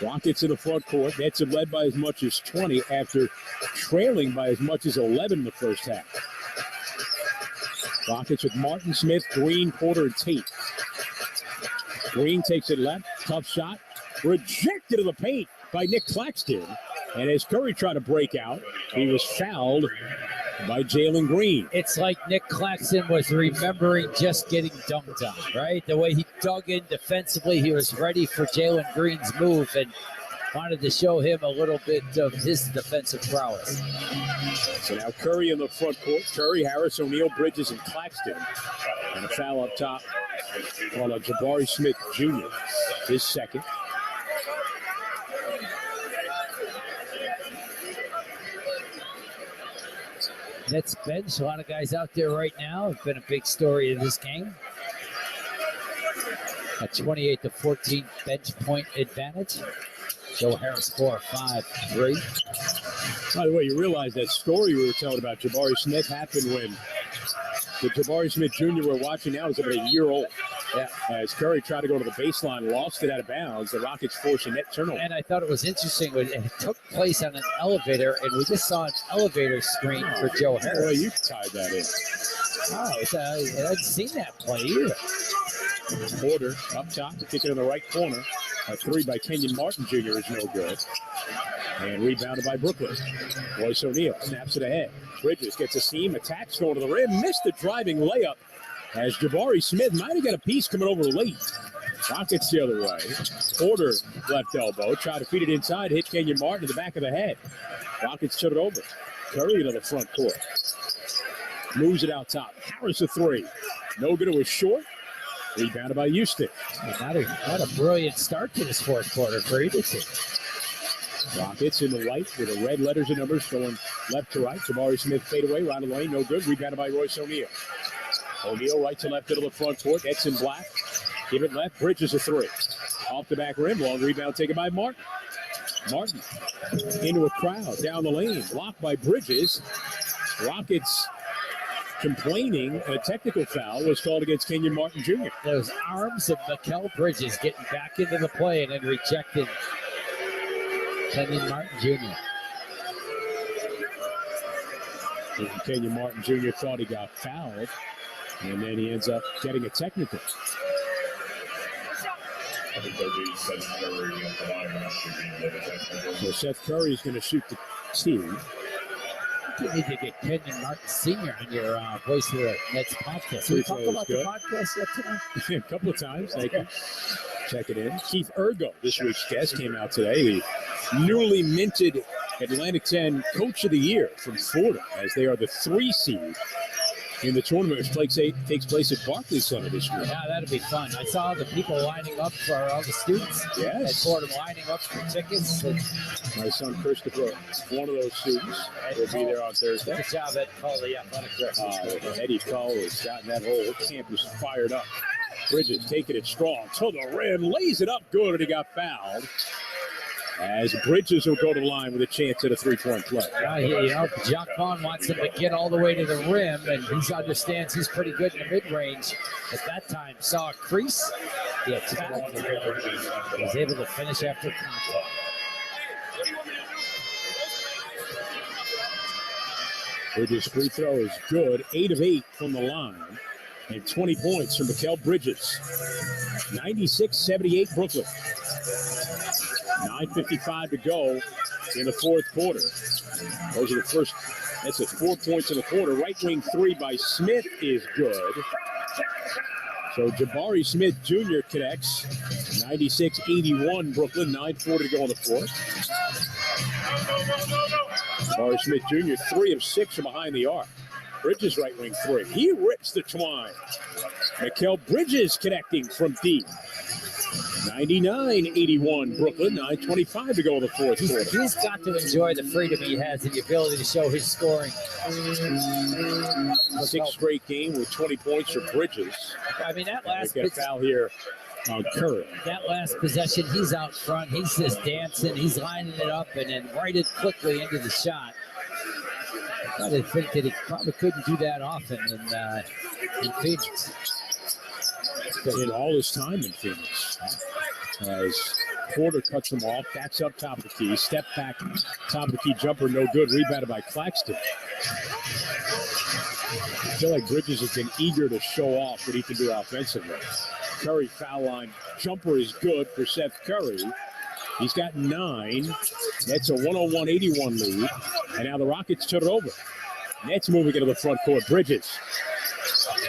Rockets in the front court. Nets have led by as much as 20 after trailing by as much as 11 in the first half. Rockets with Martin, Smith, Green, Porter, and Tate. Green takes it left. Tough shot. Rejected in the paint by Nick Claxton. And as Curry tried to break out, he was fouled by Jalen Green. It's like Nick Claxton was remembering just getting dunked on, right? The way he dug in defensively, he was ready for Jalen Green's move and wanted to show him a little bit of his defensive prowess. So now Curry in the front court. Curry, Harris, O'Neal, Bridges, and Claxton. And a foul up top on Jabari Smith Jr., his second. Nets bench, a lot of guys out there right now. Have been a big story of this game. A 28-14 bench point advantage. Joe Harris 4, 5, 3. By the way, you realize that story we were telling about Jabari Smith happened when the Jabari Smith Jr. we're watching now is about a year old. Yeah. As Curry tried to go to the baseline, lost it out of bounds. The Rockets forced a net turnover. And I thought it was interesting when it took place on an elevator, and we just saw an elevator screen for Joe Harris. Well, you tied that in. Oh, I hadn't seen that play either. Porter up top to kick it in the right corner. A three by Kenyon Martin Jr. is no good. And rebounded by Brooklyn. Royce O'Neal snaps it ahead. Bridges gets a seam, attacks going to the rim, missed the driving layup as Jabari Smith might have got a piece coming over late. Rockets the other way. Porter left elbow, tried to feed it inside, hit Kenyon Martin in the back of the head. Rockets took it over. Curry to the front court. Moves it out top. Harris a three. No good, it was short. Rebounded by Houston. Not a brilliant start to this fourth quarter for either team. Rockets in the white with the red letters and numbers going left to right. Jabari Smith fade away, right of the lane, no good. Rebounded by Royce O'Neal. O'Neal right to left into the front court. That's in black. Give it left. Bridges a three. Off the back rim. Long rebound taken by Martin. Martin into a crowd down the lane. Blocked by Bridges. Rockets complaining a technical foul was called against Kenyon Martin Jr. Those arms of Mikal Bridges getting back into the play and then rejecting Kenyon Martin Jr. And Kenyon Martin Jr. thought he got fouled, and then he ends up getting a technical. So Seth Curry is going to shoot the tee. You need to get Kenyon Martin Sr. on your Voice of the Nets podcast. Did we talk about the podcast yet tonight? A couple of times. Thank you. Check it in. Keith Ergo, this week's guest, came out today. The newly minted Atlantic 10 Coach of the Year from Florida, as they are the 3 seed in the tournament, which takes place at Barclays Center this week. Yeah, that'll be fun. I saw the people lining up for all the students at Fordham lining up for tickets. And my son Christopher, one of those students, will be there on Thursday. Good job, Ed Cole, the athletic director. Eddie Cole has gotten that whole campus fired up. Bridges taking it strong to the rim, lays it up good, and he got fouled. As Bridges will go to the line with a chance at a three-point play. Jacques Vaughn wants him to get all the way to the rim, and he understands he's pretty good in the mid-range. At that time, saw a crease. The attack was able to finish after contact. Bridges' free throw is good. 8 of 8 from the line. And 20 points from Mikal Bridges. 96-78 Brooklyn. 9:55 to go in the fourth quarter. Those are the first. That's it. 4 points in the quarter. Right wing three by Smith is good. So Jabari Smith Jr. connects. 96-81 Brooklyn. 9:40 to go in the fourth. Jabari Smith Jr. 3 of 6 from behind the arc. Bridges right wing three. He rips the twine. Mikal Bridges connecting from deep. 99-81 Brooklyn. 9:25 to go in the fourth quarter. He's got to enjoy the freedom he has and the ability to show his scoring. 6th straight game with 20 points for Bridges. I mean, that last get a foul here on Curry. That last possession, he's out front. He's just dancing. He's lining it up and then right it quickly into the shot. I didn't think that he probably couldn't do that often in Phoenix. In all his time in Phoenix. As Porter cuts him off. Backs up top of the key. Step back. Top of the key jumper. No good. Rebounded by Claxton. I feel like Bridges has been eager to show off what he can do offensively. Curry foul line. Jumper is good for Seth Curry. He's got 9. That's a 101-81 lead. And now the Rockets turn it over. Nets moving into the front court. Bridges.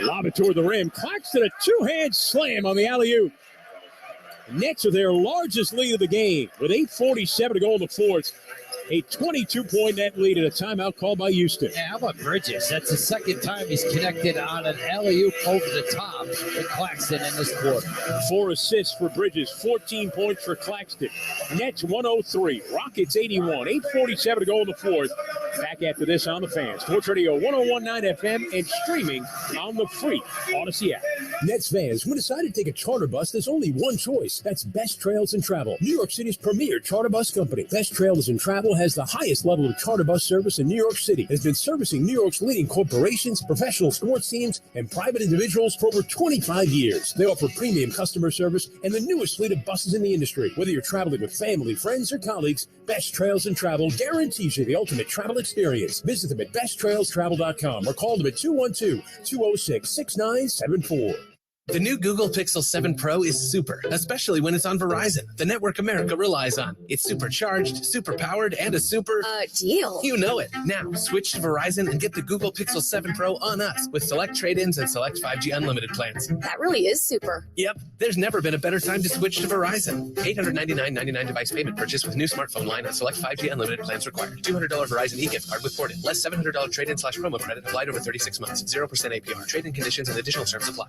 Lob it toward the rim. Claxton, a two-hand slam on the alley-oop. Nets are their largest lead of the game with 8:47 to go in the fourth. A 22-point net lead at a timeout called by Houston. Yeah, how about Bridges? That's the second time he's connected on an alley-oop over the top with Claxton in this quarter. 4 assists for Bridges, 14 points for Claxton. Nets 103, Rockets 81, 8:47 to go in the fourth. Back after this on the Fans. Sports Radio 101.9 FM and streaming on the free Odyssey app. Nets fans, when decided to take a charter bus, there's only one choice. That's Best Trails and Travel, New York City's premier charter bus company. Best Trails and Travel has the highest level of charter bus service in New York City. Has been servicing New York's leading corporations, professional sports teams, and private individuals for over 25 years. They offer premium customer service and the newest fleet of buses in the industry. Whether you're traveling with family, friends, or colleagues, Best Trails and Travel guarantees you the ultimate travel experience. Visit them at besttrailstravel.com or call them at 212-206-6974. The new Google Pixel 7 Pro is super, especially when it's on Verizon, the network America relies on. It's supercharged, super powered, and a super deal. You know it. Now, switch to Verizon and get the Google Pixel 7 Pro on us with select trade-ins and select 5G unlimited plans. That really is super. Yep, there's never been a better time to switch to Verizon. $899.99 device payment purchase with new smartphone line on select 5G unlimited plans required. $200 Verizon e-gift card with port-in. Less $700 trade-in/promo credit applied over 36 months. 0% APR. Trade-in conditions and additional terms apply.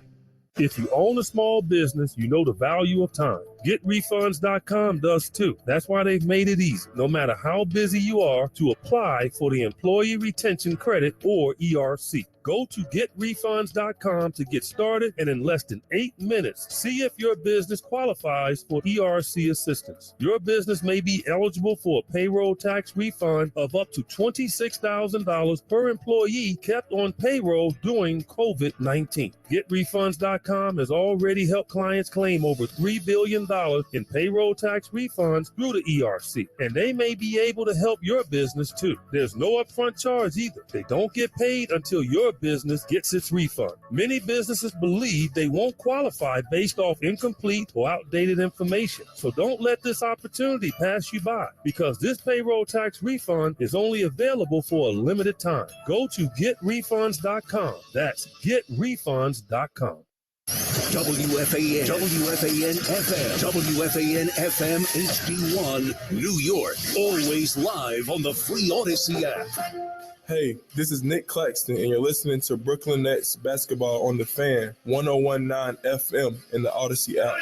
If you own a small business, you know the value of time. GetRefunds.com does too. That's why they've made it easy, no matter how busy you are, to apply for the Employee Retention Credit or ERC. Go to GetRefunds.com to get started, and in less than 8 minutes, see if your business qualifies for ERC assistance. Your business may be eligible for a payroll tax refund of up to $26,000 per employee kept on payroll during COVID-19. GetRefunds.com has already helped clients claim over $3 billion in payroll tax refunds through the ERC, and they may be able to help your business too. There's no upfront charge either. They don't get paid until your business gets its refund. Many businesses believe they won't qualify based off incomplete or outdated information. So don't let this opportunity pass you by, because this payroll tax refund is only available for a limited time. Go to GetRefunds.com. That's GetRefunds.com. WFAN, WFAN FM, WFAN FM HD1, New York. Always live on the free Odyssey app. Hey, this is Nick Claxton, and you're listening to Brooklyn Nets basketball on the Fan, 101.9 FM in the Odyssey app.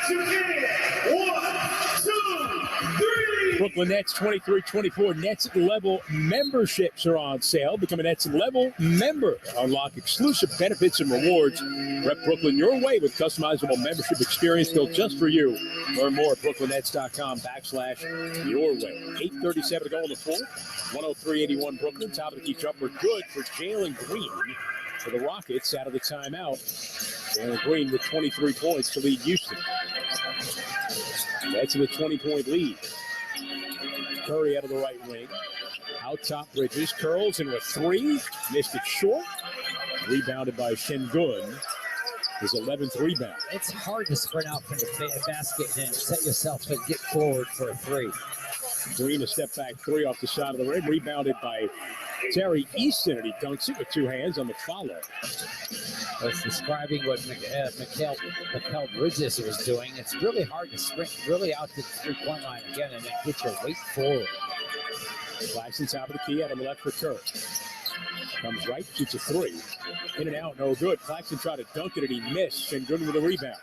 Brooklyn Nets 23-24 Nets level memberships are on sale. Become a Nets level member. Unlock exclusive benefits and rewards. Rep Brooklyn your way with customizable membership experience built just for you. Learn more at brooklynnets.com/your way. 8:37 to go in the fourth. 103-81 Brooklyn. Top of the key jumper good for Jalen Green for the Rockets out of the timeout. Jalen Green with 23 points to lead Houston. That's in a 20-point lead. Curry out of the right wing. Out top, Bridges curls and with 3. Missed it short. Rebounded by Şengün. His 11th rebound. It's hard to sprint out from the basket and set yourself to get forward for a 3. Green, a step back 3 off the side of the rim. Rebounded by Terry Easton, and he dunks it with 2 hands on the follow. I was describing what Mikal Bridges was doing. It's really hard to sprint really out to the 3-point line again and then get your weight forward. Claxton top of the key out on the left for Curry. Comes right, shoots a 3. In and out, no good. Claxton tried to dunk it and he missed. Şengün with a rebound.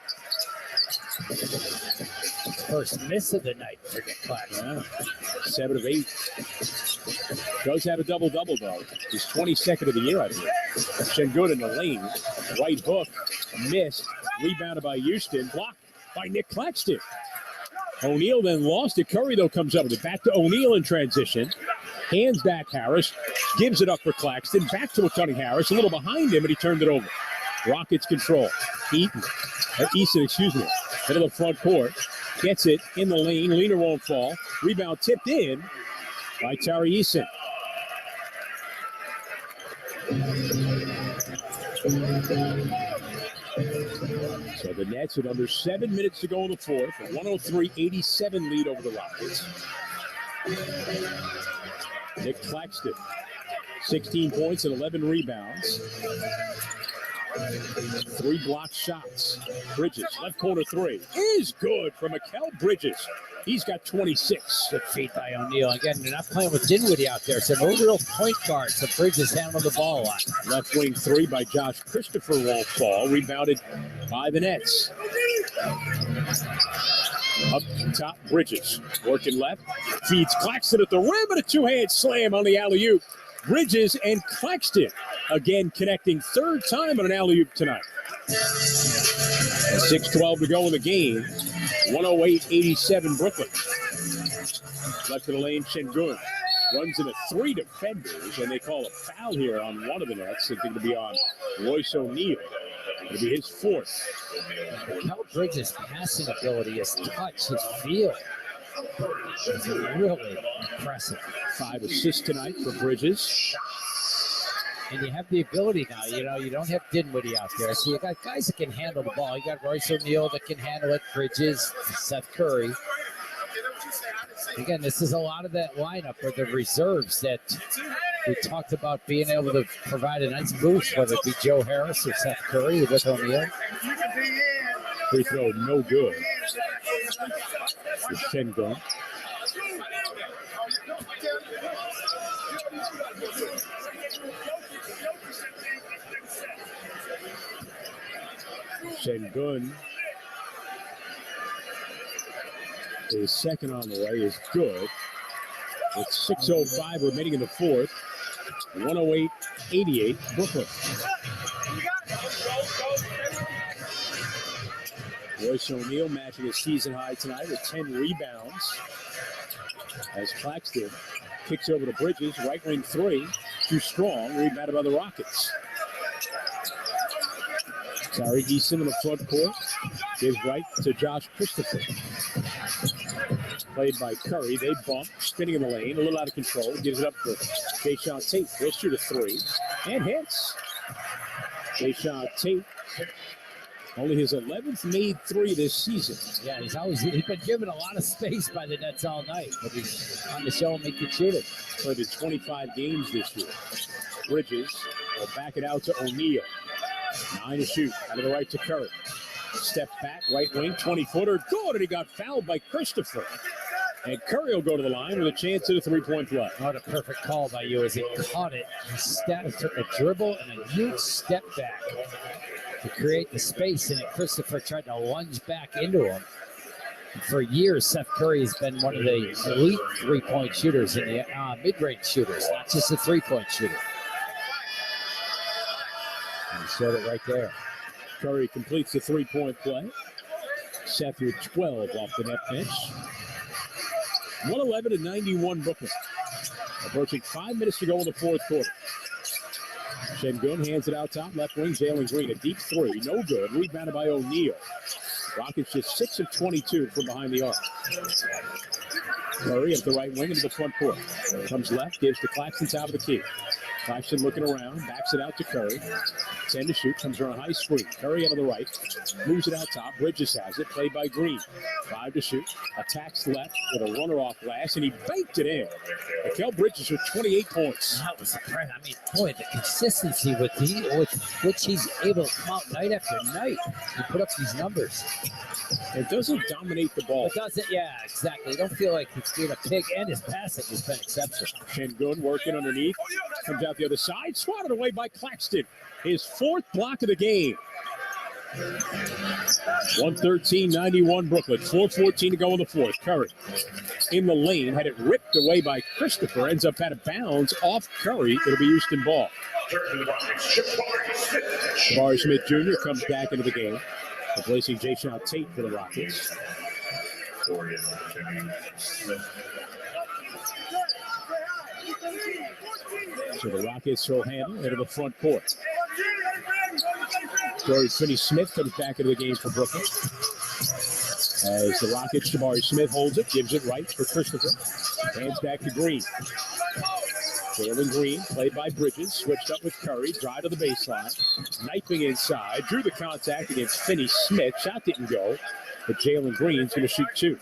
First miss of the night for Nick Claxton. 7 of 8. Does have a double-double, though. He's 22nd of the year, I believe. Şengün in the lane. Right hook. Missed. Rebounded by Houston. Blocked by Nick Claxton. O'Neal then lost it. Curry, though, comes up with it. Back to O'Neal in transition. Hands back Harris. Gives it up for Claxton. Back to Cutting Harris. A little behind him, and he turned it over. Rockets control. Easton, into the front court. Gets it in the lane. Leaner won't fall. Rebound tipped in by Tari Eason. So the Nets with under 7 minutes to go in the fourth. A 103-87 lead over the Rockets. Nick Claxton, 16 points and 11 rebounds. 3 blocked shots. Bridges, left corner three, is good for Mikal Bridges. He's got 26. Good feed by O'Neal. Again, they're not playing with Dinwiddie out there, so no real point guard. So Bridges handling the ball a lot. Left wing three by Josh Christopher won't fall. Rebounded by the Nets. Up top, Bridges. Working left. Feeds Claxton at the rim and a two-hand slam on the alley-oop. Bridges and Claxton again connecting third time on an alley-oop tonight. 6:12 to go in the game. 108-87 Brooklyn. Left of the lane, Şengün runs into 3 defenders, and they call a foul here on one of the Nets. It's going to be on Royce O'Neal. It'll be his fourth. Mikal Bridges' passing ability, his touch, his feel. It's really impressive. 5 assists tonight for Bridges. And you have the ability now, you don't have Dinwiddie out there. So you got guys that can handle the ball. You got Royce O'Neal that can handle it, Bridges, Seth Curry. Again, this is a lot of that lineup or the reserves that we talked about being able to provide a nice boost, whether it be Joe Harris or Seth Curry with O'Neal. Free throw, no good. It's Şengün. Şengün, his second on the way, is good. With 6:05 remaining in the fourth. 108-88 Brooklyn. Royce O'Neal matching his season high tonight with 10 rebounds. As Claxton kicks over to Bridges, right wing three, too strong, rebounded by the Rockets. Tari Eason in the front court, gives right to Josh Christopher. Played by Curry, they bump, spinning in the lane, a little out of control, gives it up for Jayshawn Tate. He'll shoot a three, and hits. Jayshawn Tate, only his 11th made three this season. Yeah, he's been given a lot of space by the Nets all night, but he's on the show him he can shoot it. Played in 25 games this year. Bridges will back it out to O'Neal. 9 to shoot, out of the right to Curry. Step back, right wing, 20-footer, good, and he got fouled by Christopher. And Curry will go to the line with a chance at a three-point play. What a perfect call by you as he caught it. He took a dribble and a huge step back to create the space, and Christopher tried to lunge back into him. For years, Seth Curry has been one of the elite three-point shooters in the mid-range shooters, not just a three-point shooter. And he showed it right there. Curry completes the three-point play. Seth with 12 off the net bench. 111-91 Brooklyn. Approaching 5 minutes to go in the fourth quarter. Şengün hands it out top, left wing, Jalen Green, a deep three, no good, rebounded by O'Neal. Rockets just 6 of 22 from behind the arc. Curry at the right wing into the front court. Comes left, gives to Claxton, top of the key. Claxton looking around, backs it out to Curry. 10 to shoot, comes around high screen. Curry out of the right, moves it out top. Bridges has it, played by Green. 5 to shoot, attacks left with a runner off glass, and he baked it in. Mikal Bridges with 28 points. That was surprising. I mean, boy, the consistency with which he's able to come out night after night and put up these numbers. It doesn't dominate the ball. It doesn't, yeah, exactly. You don't feel like he's being a pig, and his passing has been exceptional. Şengün working underneath, comes out the other side, swatted away by Claxton. His fourth block of the game. 113-91 Brooklyn. 4:14 to go in the fourth. Curry in the lane, had it ripped away by Christopher, ends up out of bounds off Curry. It'll be Houston ball. Jabari Smith Jr. comes back into the game, replacing Jayshawn Tate for the Rockets. So the Rockets will handle into the front court. Corey Finney-Smith comes back into the game for Brooklyn. As the Rockets, Jabari Smith holds it, gives it right for Christopher. Hands back to Green. Jalen Green, played by Bridges, switched up with Curry, drive to the baseline. Knifing inside, drew the contact against Finney Smith. Shot didn't go, but Jalen Green's going to shoot two.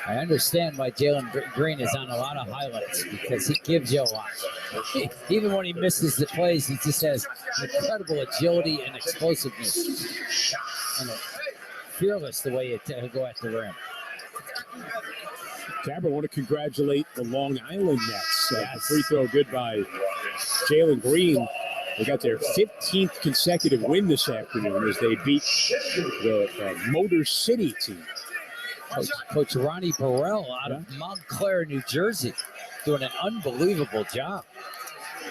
I understand why Jalen Green is on a lot of highlights, because he gives you a lot. Even when he misses the plays, he just has incredible agility and explosiveness. And fearless the way he'll go at the rim. Tabor, want to congratulate the Long Island Nets. Free throw good by Jalen Green. They got their 15th consecutive win this afternoon as they beat the Motor City team. Coach Ronnie Burrell out of Montclair, New Jersey, doing an unbelievable job.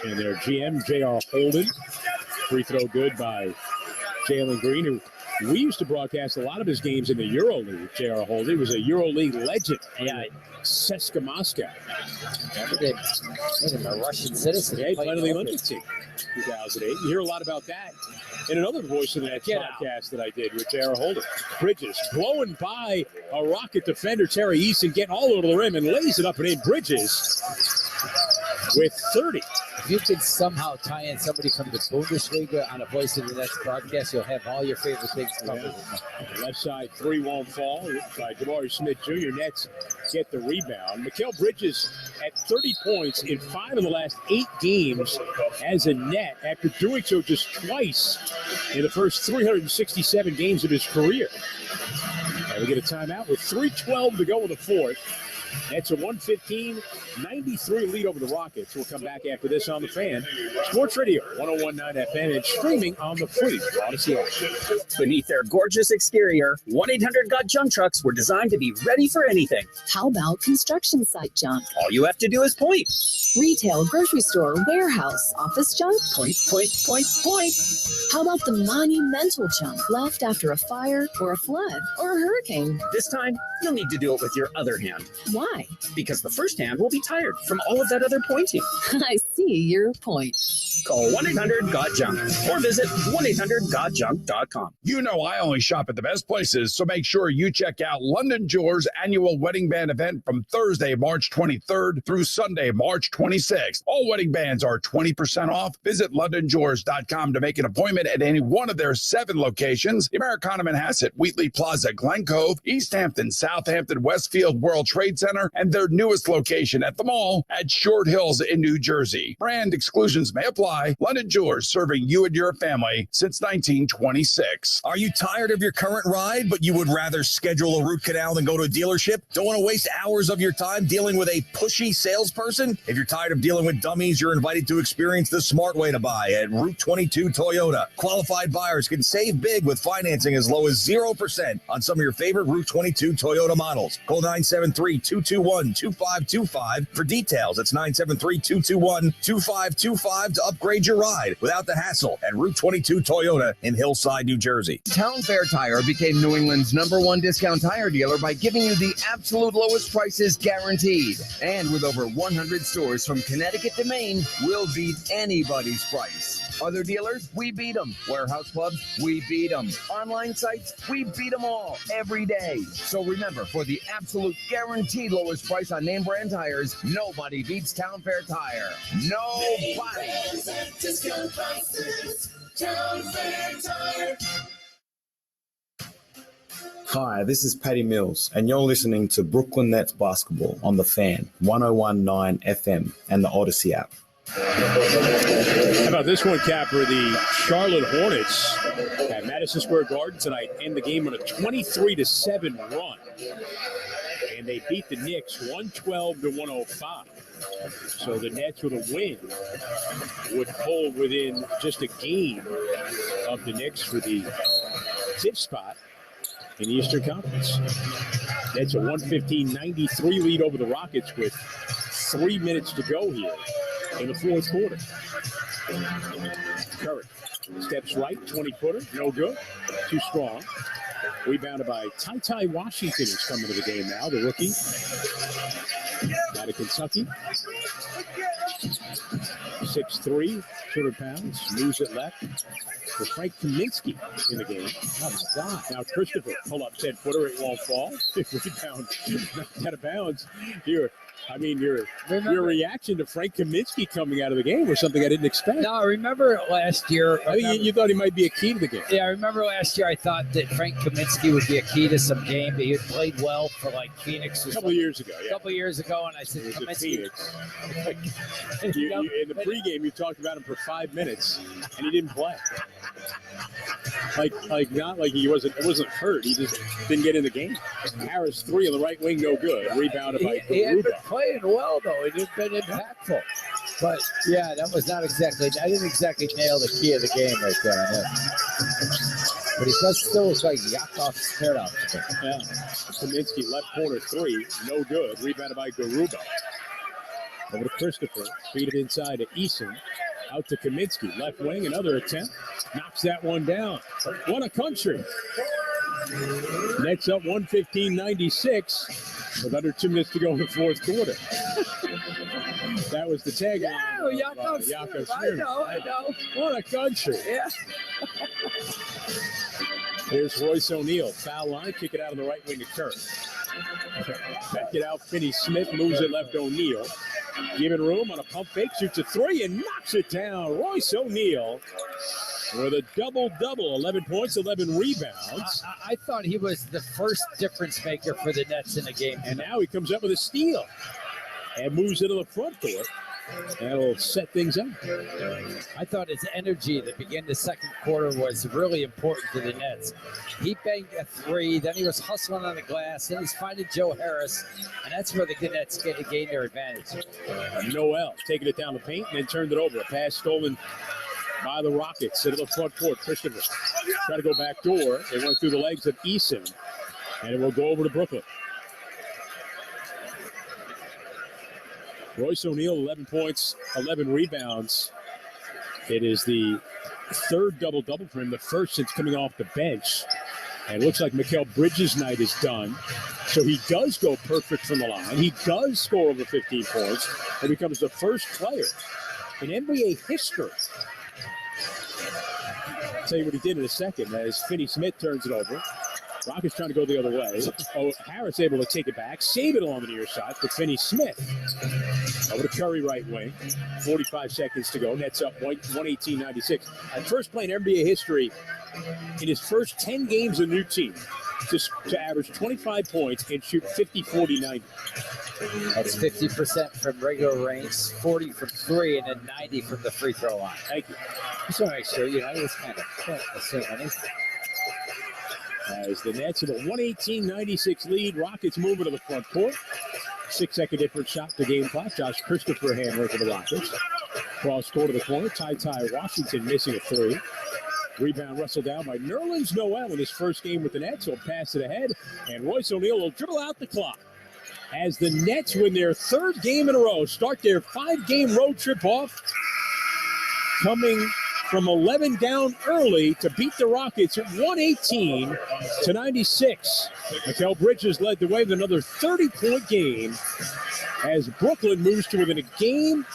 And their GM, J.R. Holden. Free throw good by Jalen Green, who we used to broadcast a lot of his games in the EuroLeague. J.R. Holden, he was a EuroLeague legend. Yeah. CSKA Moscow. Made him a Russian citizen. Yeah, he played on the Olympic team, 2008. You hear a lot about that in another Voice of the Net podcast that I did with J.R. Holden. Bridges blowing by a Rocket defender, Terry Easton, getting all over the rim and lays it up and in. Bridges with 30. If you could somehow tie in somebody from the Bundesliga on a Voice of the Net broadcast, you'll have all your favorite things covered. Left side three won't fall by Jabari Smith Jr. Nets get the rebound. Mikal Bridges at 30 points in 5 of the last 8 games as a net, after doing so just twice in the first 367 games of his career. And we get a timeout with 3:12 to go in the fourth. That's a 115-93 lead over the Rockets. We'll come back after this on The Fan. Sports Radio, 101.9 FM, and streaming on the free Odyssey app. Beneath their gorgeous exterior, 1-800-GOT-JUNK trucks were designed to be ready for anything. How about construction site junk? All you have to do is point. Retail, grocery store, warehouse, office junk? Point, point, point, point. How about the monumental junk left after a fire or a flood or a hurricane? This time, you'll need to do it with your other hand. Why? Because the first hand will be tired from all of that other pointing. I see your point. Call 1-800-GOT-JUNK or visit 1-800-GOT-JUNK.com. You know I only shop at the best places, so make sure you check out London Jewelers' annual wedding band event from Thursday, March 23rd through Sunday, March 26th. All wedding bands are 20% off. Visit LondonJewelers.com to make an appointment at any one of their 7 locations: the Americana Manhasset, Wheatley Plaza, Glen Cove, East Hampton, Southampton, Westfield, World Trade Center, and their newest location at the mall at Short Hills in New Jersey. Brand exclusions may apply. London Jewelers, serving you and your family since 1926. Are you tired of your current ride, but you would rather schedule a root canal than go to a dealership? Don't want to waste hours of your time dealing with a pushy salesperson? If you're tired of dealing with dummies, you're invited to experience the smart way to buy at Route 22 Toyota. Qualified buyers can save big with financing as low as 0% on some of your favorite Route 22 Toyota models. Call 973-221-2525 for details. It's 973-221-2525 to upgrade your ride without the hassle at Route 22 Toyota in Hillside, New Jersey. Town Fair Tire became New England's #1 discount tire dealer by giving you the absolute lowest prices guaranteed. And with over 100 stores from Connecticut to Maine, we'll beat anybody's price. Other dealers, we beat them. Warehouse clubs, we beat them. Online sites, we beat them all every day. So remember, for the absolute guaranteed lowest price on name brand tires, nobody beats Town Fair Tire. Nobody. Discount prices, Town Fair Tire. Hi, this is Paddy Mills, and you're listening to Brooklyn Nets basketball on The Fan, 101.9 FM, and the Odyssey app. How about this one, Capper? The Charlotte Hornets at Madison Square Garden tonight end the game on a 23-7 run. And they beat the Knicks 112-105. So the Nets with a win would pull within just a game of the Knicks for the 5th spot in the Eastern Conference. That's a 115-93 lead over the Rockets with 3 minutes to go here in the fourth quarter. Curry steps right, 20-footer, no good, too strong. Rebounded by Ty Washington, who's coming to the game now, the rookie out of Kentucky. 6'3", 200 pounds, moves it left for Frank Kaminsky in the game. Oh, my God. Now Christopher, pull up 10-footer. It won't fall. Rebound, knocked out of bounds. Your reaction to Frank Kaminsky coming out of the game was something I didn't expect. No, I remember last year. I think you thought he might be a key to the game. Yeah, I remember last year I thought that Frank Kaminsky would be a key to some game. He had played well for like Phoenix. A couple of years ago, and I said Kaminsky. In the pregame, you talked about him for 5 minutes, and he didn't play. Not like he wasn't hurt. He just didn't get in the game. Harris 3 on the right wing, no good. Rebounded by He had been Garuba. playing well though. It had been impactful. But yeah, that was not exactly. I didn't exactly nail the key of the game right there. But he does still look like Yakov Smirnov. Yeah. Kaminsky left corner 3, no good. Rebounded by Garuba. Over to Christopher. Feed it inside to Eason. Out to Kaminsky. Left wing, another attempt. Knocks that one down. What a country. Nets up 115-96 with under 2 minutes to go in the fourth quarter. That was the tagline. Yeah, Yakov Smirnov. I know. What a country. Yeah. Here's Royce O'Neal. Foul line. Kick it out of the right wing to Kirk. Back it out. Finney Smith moves it left O'Neal. Giving room on a pump fake. Shoots a 3 and knocks it down. Royce O'Neal with a double-double. 11 points, 11 rebounds. I thought he was the first difference maker for the Nets in the game. And now he comes up with a steal and moves into the front court. That'll set things up. I thought his energy at the beginning of the second quarter was really important to the Nets. He banged a 3, then he was hustling on the glass, then he's finding Joe Harris, and that's where the Nets gained their advantage. Noel taking it down the paint and then turned it over. A pass stolen by the Rockets into the front court. Christopher try to go back door. They went through the legs of Eason, and it will go over to Brooklyn. Royce O'Neal, 11 points, 11 rebounds. It is the third double-double for him, the first since coming off the bench. And it looks like Mikal Bridges' night is done. So he does go perfect from the line. He does score over 15 points and becomes the first player in NBA history. I'll tell you what he did in a second as Finney Smith turns it over. Rockets trying to go the other way. Oh, Harris able to take it back, save it along the near side for Finney Smith. Over to Curry right wing. 45 seconds to go. Nets up 118-96. First play in NBA history in his first 10 games of new team to average 25 points and shoot 50-40-90. That's 50% from regular range, 40 from 3, and then 90 from the free throw line. Thank you. Just want to make sure, it was kind of assuming anything. As the Nets have a 118-96 lead, Rockets moving to the front court. 6-second difference shot to game clock. Josh Christopher handler for the Rockets. Cross court to the corner. Ty Washington missing a 3. Rebound wrestled down by Nerlens Noel in his first game with the Nets. He'll pass it ahead, and Royce O'Neal will dribble out the clock. As the Nets win their third game in a row, start their 5-game road trip off, coming from 11 down early to beat the Rockets at 118-96. Mikal Bridges led the way with another 30-point game as Brooklyn moves to within a game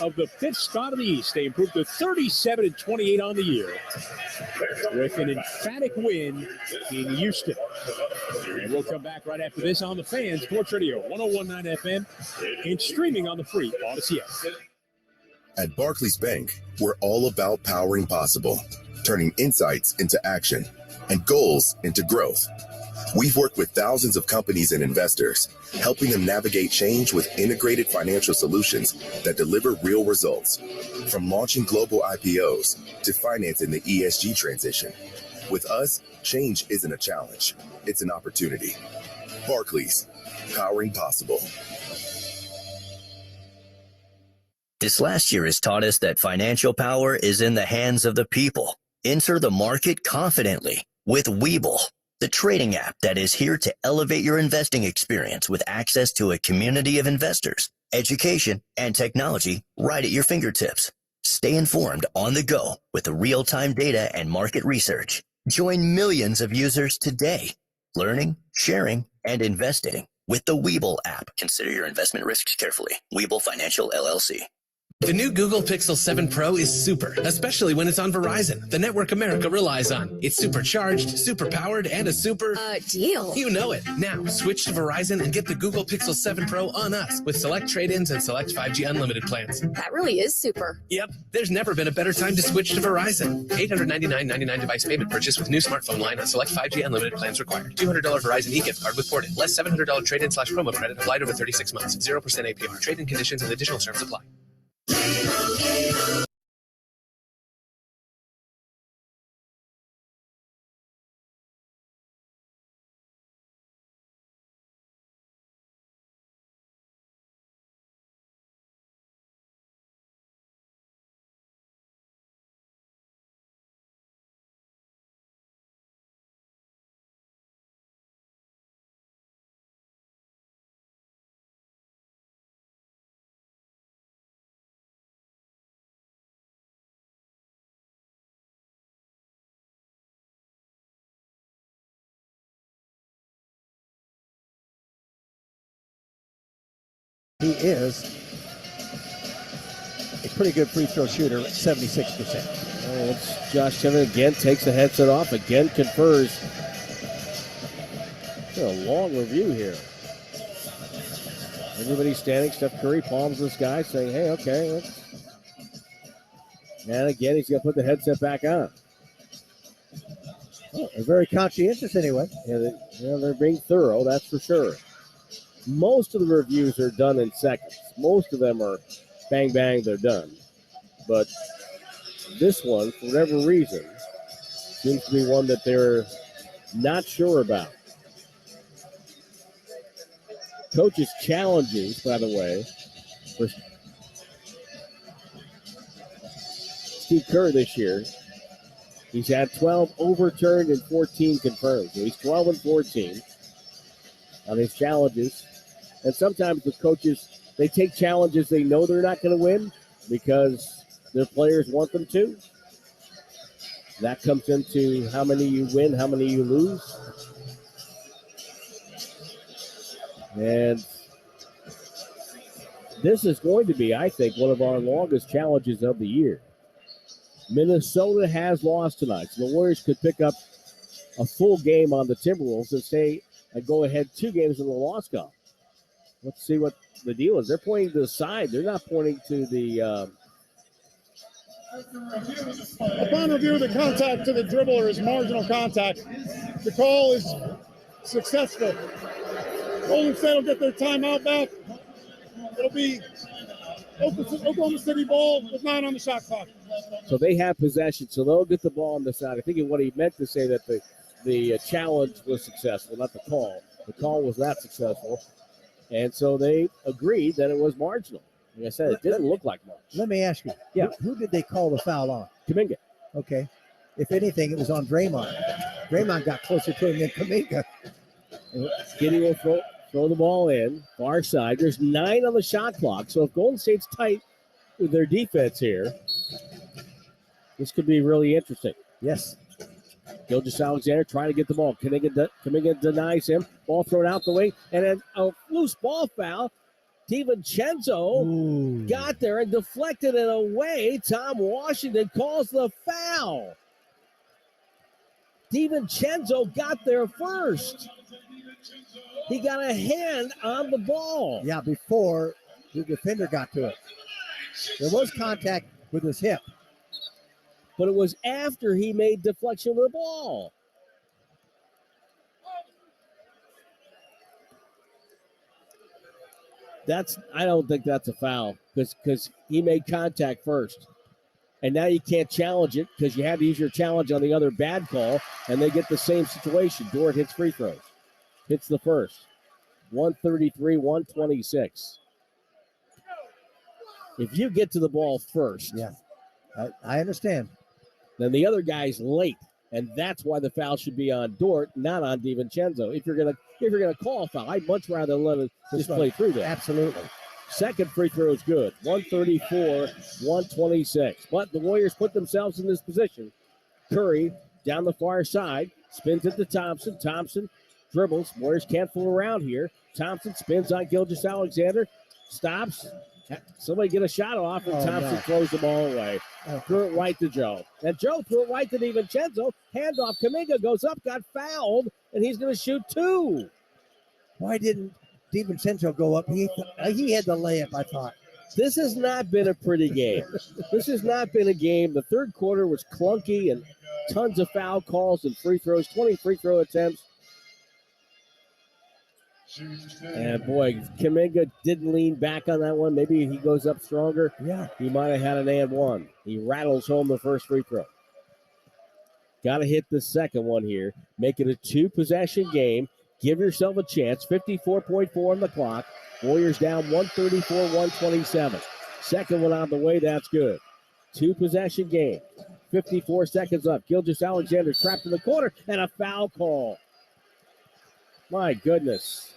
of the 5th spot of the East. They improved to 37-28 on the year with an emphatic win in Houston. And we'll come back right after this on the Fan Sports Radio 101.9 FM and streaming on the free Odyssey app. At Barclays Bank, we're all about powering possible, turning insights into action, and goals into growth. We've worked with thousands of companies and investors, helping them navigate change with integrated financial solutions that deliver real results. From launching global IPOs to financing the ESG transition. With us, change isn't a challenge, it's an opportunity. Barclays, powering possible. This last year has taught us that financial power is in the hands of the people. Enter the market confidently with Webull, the trading app that is here to elevate your investing experience with access to a community of investors, education, and technology right at your fingertips. Stay informed on the go with the real-time data and market research. Join millions of users today, learning, sharing, and investing with the Webull app. Consider your investment risks carefully. Webull Financial, LLC. The new Google Pixel 7 Pro is super, especially when it's on Verizon, the network America relies on. It's supercharged, super powered, and a super... deal. You know it. Now, switch to Verizon and get the Google Pixel 7 Pro on us with select trade-ins and select 5G unlimited plans. That really is super. Yep, there's never been a better time to switch to Verizon. $899.99 device payment purchase with new smartphone line on select 5G unlimited plans required. $200 Verizon e-gift card with ported. Less $700 trade-in/promo credit applied over 36 months. 0% APR. Trade-in conditions and additional terms apply. He is a pretty good free throw shooter at 76%. It's Josh Taylor again, takes the headset off, again confers. A long review here. Everybody's standing. Steph Curry palms this guy, saying, hey, okay. And again, he's going to put the headset back on. Oh, they're very conscientious anyway. Yeah, they're being thorough, that's for sure. Most of the reviews are done in seconds. Most of them are bang, bang, they're done. But this one, for whatever reason, seems to be one that they're not sure about. Coach's challenges, by the way, for Steve Kerr this year, he's had 12 overturned and 14 confirmed. So he's 12 and 14 on his challenges. And sometimes the coaches, they take challenges they know they're not going to win because their players want them to. That comes into how many you win, how many you lose. And this is going to be, I think, one of our longest challenges of the year. Minnesota has lost tonight, so the Warriors could pick up a full game on the Timberwolves and stay and go ahead 2 games in the loss column. Let's see what the deal is. They're pointing to the side. They're not pointing to the... Upon review, the contact to the dribbler is marginal contact. The call is successful. Golden State will get their timeout back. It'll be Oklahoma City ball with 9 on the shot clock. So they have possession, so they'll get the ball on the side. I think what he meant to say that the challenge was successful, not the call. The call was not successful. And so they agreed that it was marginal. Like I said, it didn't look like much. Let me ask you. Yeah. Who did they call the foul on? Kuminga. Okay. If anything, it was on Draymond. Draymond got closer to him than Kuminga. Giddey will throw the ball in, far side. There's 9 on the shot clock. So if Golden State's tight with their defense here, this could be really interesting. Yes. Gilgeous-Alexander trying to get the ball. Kuminga denies him. Ball thrown out the wing. And then a loose ball foul. DiVincenzo got there and deflected it away. Tom Washington calls the foul. DiVincenzo got there first. He got a hand on the ball. Yeah, before the defender got to it. There was contact with his hip. But it was after he made deflection of the ball. I don't think that's a foul because he made contact first. And now you can't challenge it because you had to use your challenge on the other bad call, and they get the same situation. Dort hits free throws. Hits the first. 133-126. If you get to the ball first. Yeah, I understand. Then the other guy's late, and that's why the foul should be on Dort, not on DiVincenzo. If you're gonna call a foul, I'd much rather let it just play through that. Absolutely. Second free throw is good. 134-126. But the Warriors put themselves in this position. Curry down the far side, spins it to Thompson. Thompson dribbles. Warriors can't fool around here. Thompson spins on Gilgeous-Alexander, stops, Somebody get a shot off, and Thompson no. throws the ball away. Threw it right to Joe. And Joe threw it right to DiVincenzo. Handoff. Kaminga goes up, got fouled, and he's going to shoot two. Why didn't DiVincenzo go up? He had the layup, I thought. This has not been a pretty game. This has not been a game. The third quarter was clunky and tons of foul calls and free throws, 20 free throw attempts. And boy, Kaminga didn't lean back on that one. Maybe he goes up stronger. Yeah. He might have had an and one. He rattles home the first free throw. Got to hit the second one here. Make it a two-possession game. Give yourself a chance. 54.4 on the clock. Warriors down 134-127. Second one on the way. That's good. Two-possession game. 54 seconds left. Gilgeous-Alexander trapped in the corner and a foul call. My goodness.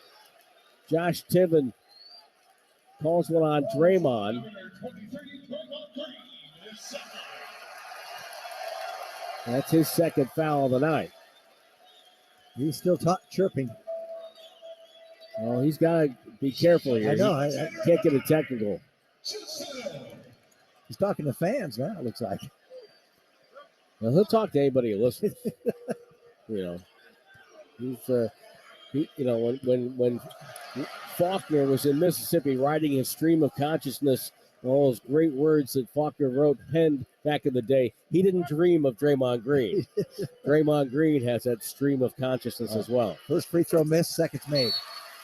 Josh Tiven calls one on Draymond. That's his second foul of the night. He's still chirping. Oh, he's got to be careful here. I know. I can't get a technical. He's talking to fans now, it looks like. Well, he'll talk to anybody who listens. He's when Faulkner was in Mississippi writing his stream of consciousness, all those great words that Faulkner penned back in the day, he didn't dream of Draymond Green. Draymond Green has that stream of consciousness as well. First free throw missed, seconds made.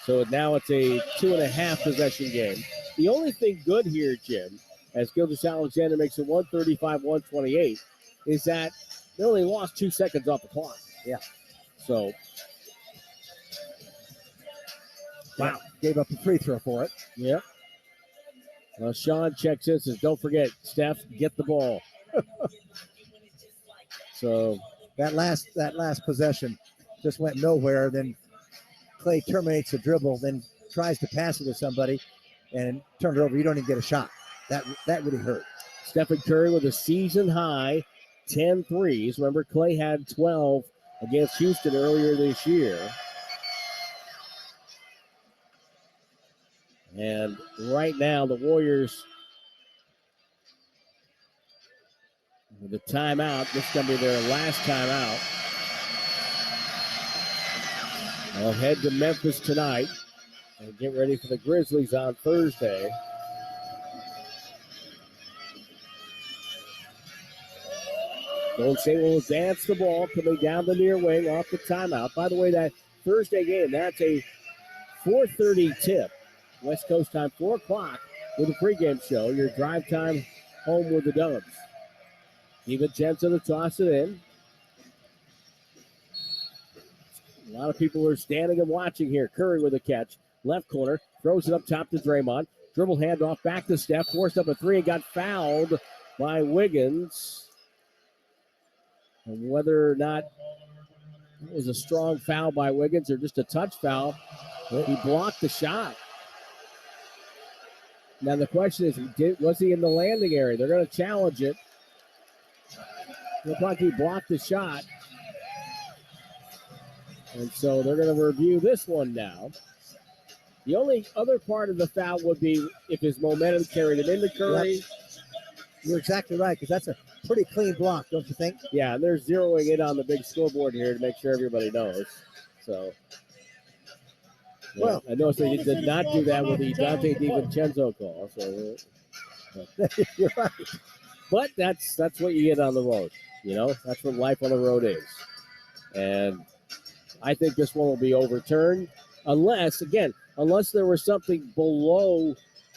So now it's a 2.5 possession game. The only thing good here, Jim, as Gilgeous-Alexander makes it 135-128, is that they only lost 2 seconds off the clock. Yeah. So, wow. Gave up a free throw for it. Yep. Sean checks in, says, don't forget, Steph, get the ball. So that last possession just went nowhere. Then Clay terminates the dribble, then tries to pass it to somebody and turn it over. You don't even get a shot. That really hurt. Stephen Curry with a season high 10 threes. Remember, Clay had 12 against Houston earlier this year. And right now, the Warriors with a timeout. This is going to be their last timeout. They'll head to Memphis tonight and get ready for the Grizzlies on Thursday. Golden State will advance the ball coming down the near wing off the timeout. By the way, that Thursday game, that's a 4:30 tip. West Coast time, 4 o'clock with a pregame show. Your drive time home with the Dubs. DiVincenzo to toss it in. A lot of people are standing and watching here. Curry with a catch. Left corner, throws it up top to Draymond. Dribble handoff back to Steph. Forced up a three and got fouled by Wiggins. And whether or not it was a strong foul by Wiggins or just a touch foul, he blocked the shot. Now the question is, was he in the landing area? They're going to challenge it. Looks like he blocked the shot. And so they're going to review this one now. The only other part of the foul would be if his momentum carried him into Curry. Yep. You're exactly right, because that's a pretty clean block, don't you think? Yeah, and they're zeroing in on the big scoreboard here to make sure everybody knows. So, yeah, well, I noticed they did not do that with the Dante DiVincenzo call. So, you're right. But that's what you get on the road. That's what life on the road is. And I think this one will be overturned unless there was something below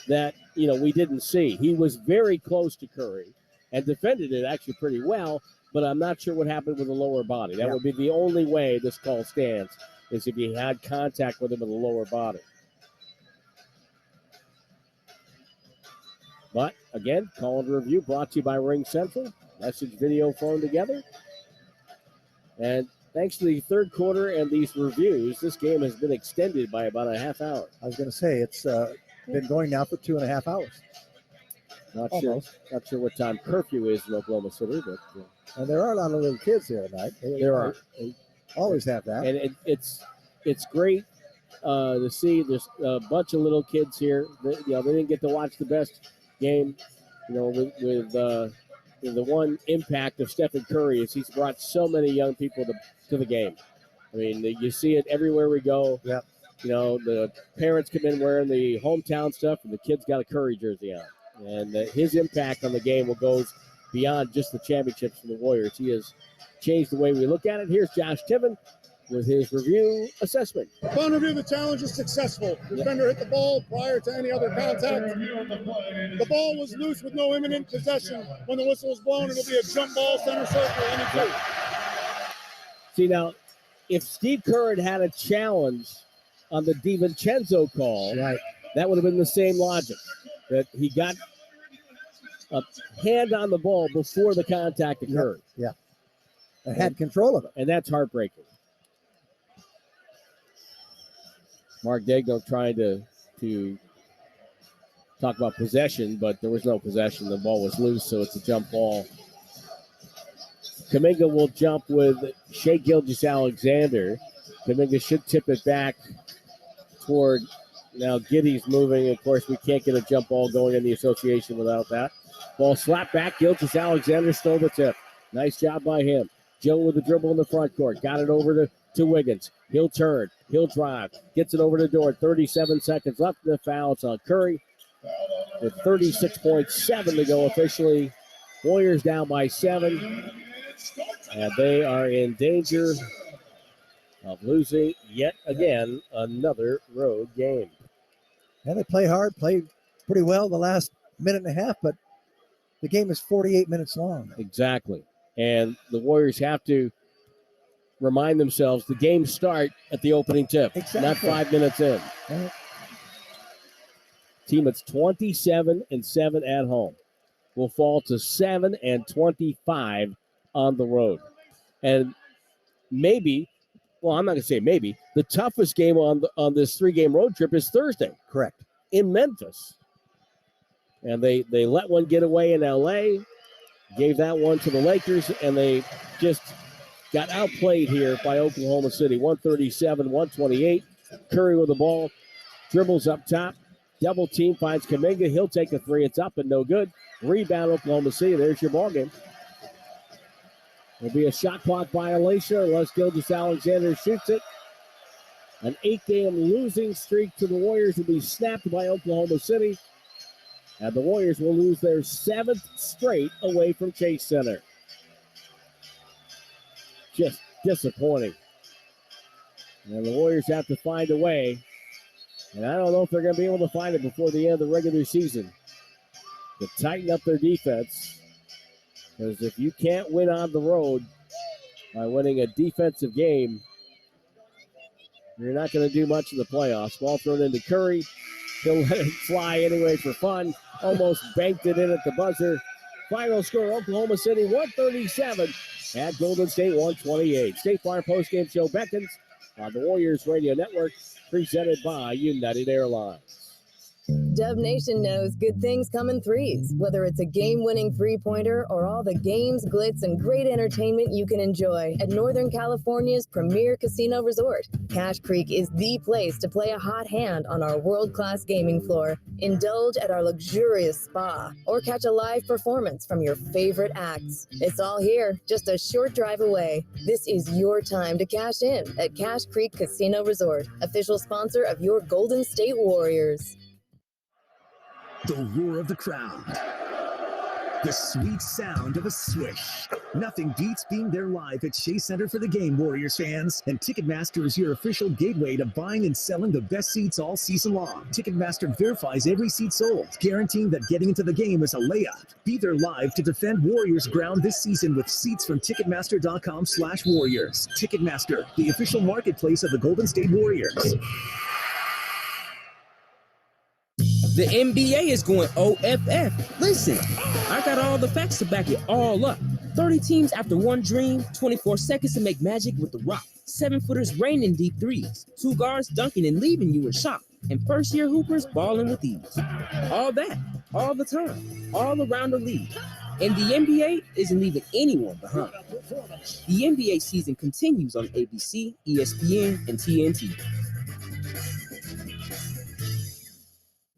that, we didn't see. He was very close to Curry and defended it actually pretty well, but I'm not sure what happened with the lower body. That would be the only way this call stands, is if he had contact with him in the lower body. But, again, call and review brought to you by Ring Central. Message, video, phone together. And thanks to the third quarter and these reviews, this game has been extended by about a half hour. I was going to say, it's been going now for 2.5 hours. Not sure what time curfew is in Oklahoma City, but and there are a lot of little kids here tonight. There are. They always have that. And it's great to see. There's a bunch of little kids here. They didn't get to watch the best game. With the one impact of Stephen Curry is he's brought so many young people to the game. I mean, you see it everywhere we go. Yep. The parents come in wearing the hometown stuff, and the kid's got a Curry jersey on. And his impact on the game goes beyond just the championships for the Warriors. He has changed the way we look at it. Here's Josh Tiven with his review assessment. Upon review, the challenge is successful. The defender hit the ball prior to any other contact. The ball was loose with no imminent possession. When the whistle was blown, it'll be a jump ball, center circle, any two. See, now, if Steve Kerr had a challenge on the DiVincenzo call, right, that would have been the same logic, that he got a hand on the ball before the contact occurred. Yeah. They had control of it. And that's heartbreaking. Mark Degno trying to talk about possession, but there was no possession. The ball was loose, so it's a jump ball. Kuminga will jump with Shai Gilgeous-Alexander. Kuminga should tip it back toward, now Giddey's moving. Of course, we can't get a jump ball going in the association without that. Ball slapped back. Gilgeous-Alexander stole the tip. Nice job by him. Joe with the dribble in the front court. Got it over to Wiggins. He'll turn. He'll drive. Gets it over to Dort. 37 seconds left in the foul. It's on Curry with 36.7 to go officially. Warriors down by 7. And they are in danger of losing yet again another road game. And they play hard, played pretty well the last minute and a half, but the game is 48 minutes long. Exactly. And the Warriors have to remind themselves the games start at the opening tip, not 5 minutes in. Right. Team that's 27-7 at home will fall to 7-25 on the road. And maybe, well, I'm not going to say maybe, the toughest game on this 3-game road trip is Thursday. Correct. In Memphis. And they let one get away in L.A., gave that one to the Lakers, and they just got outplayed here by Oklahoma City. 137-128. Curry with the ball. Dribbles up top. Double team finds Kuminga. He'll take a three. It's up and no good. Rebound Oklahoma City. There's your ball game. There'll be a shot clock violation unless Gilgeous-Alexander shoots it. An 8-game losing streak to the Warriors will be snapped by Oklahoma City. And the Warriors will lose their 7th straight away from Chase Center. Just disappointing. And the Warriors have to find a way. And I don't know if they're going to be able to find it before the end of the regular season to tighten up their defense. Because if you can't win on the road by winning a defensive game, you're not going to do much in the playoffs. Ball thrown into Curry. He'll let it fly anyway for fun. Almost banked it in at the buzzer. Final score, Oklahoma City 137 at Golden State 128. State Farm postgame show beckons on the Warriors Radio Network, presented by United Airlines. Dub Nation knows good things come in threes, whether it's a game-winning three-pointer or all the games, glitz, and great entertainment you can enjoy at Northern California's premier casino resort. Cash Creek is the place to play a hot hand on our world-class gaming floor, indulge at our luxurious spa, or catch a live performance from your favorite acts. It's all here, just a short drive away. This is your time to cash in at Cash Creek Casino Resort, official sponsor of your Golden State Warriors. The roar of the crowd. The sweet sound of a swish. Nothing beats being there live at Chase Center for the game, Warriors fans. And Ticketmaster is your official gateway to buying and selling the best seats all season long. Ticketmaster verifies every seat sold, guaranteeing that getting into the game is a layup. Be there live to defend Warriors ground this season with seats from Ticketmaster.com/Warriors. Ticketmaster, the official marketplace of the Golden State Warriors. The NBA is going OFF. Listen, I got all the facts to back it all up. 30 teams after one dream, 24 seconds to make magic with The Rock. 7-footers raining deep threes. 2 guards dunking and leaving you in shock. And first-year hoopers balling with ease. All that, all the time, all around the league. And the NBA isn't leaving anyone behind. The NBA season continues on ABC, ESPN, and TNT.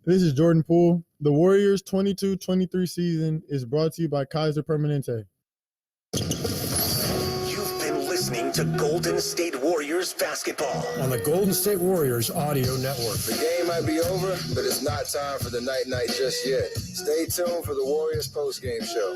This is Jordan Poole. The Warriors 22-23 season is brought to you by Kaiser Permanente. You've been listening to Golden State Warriors basketball on the Golden State Warriors audio network. The game might be over, but it's not time for the night-night just yet. Stay tuned for the Warriors post-game show.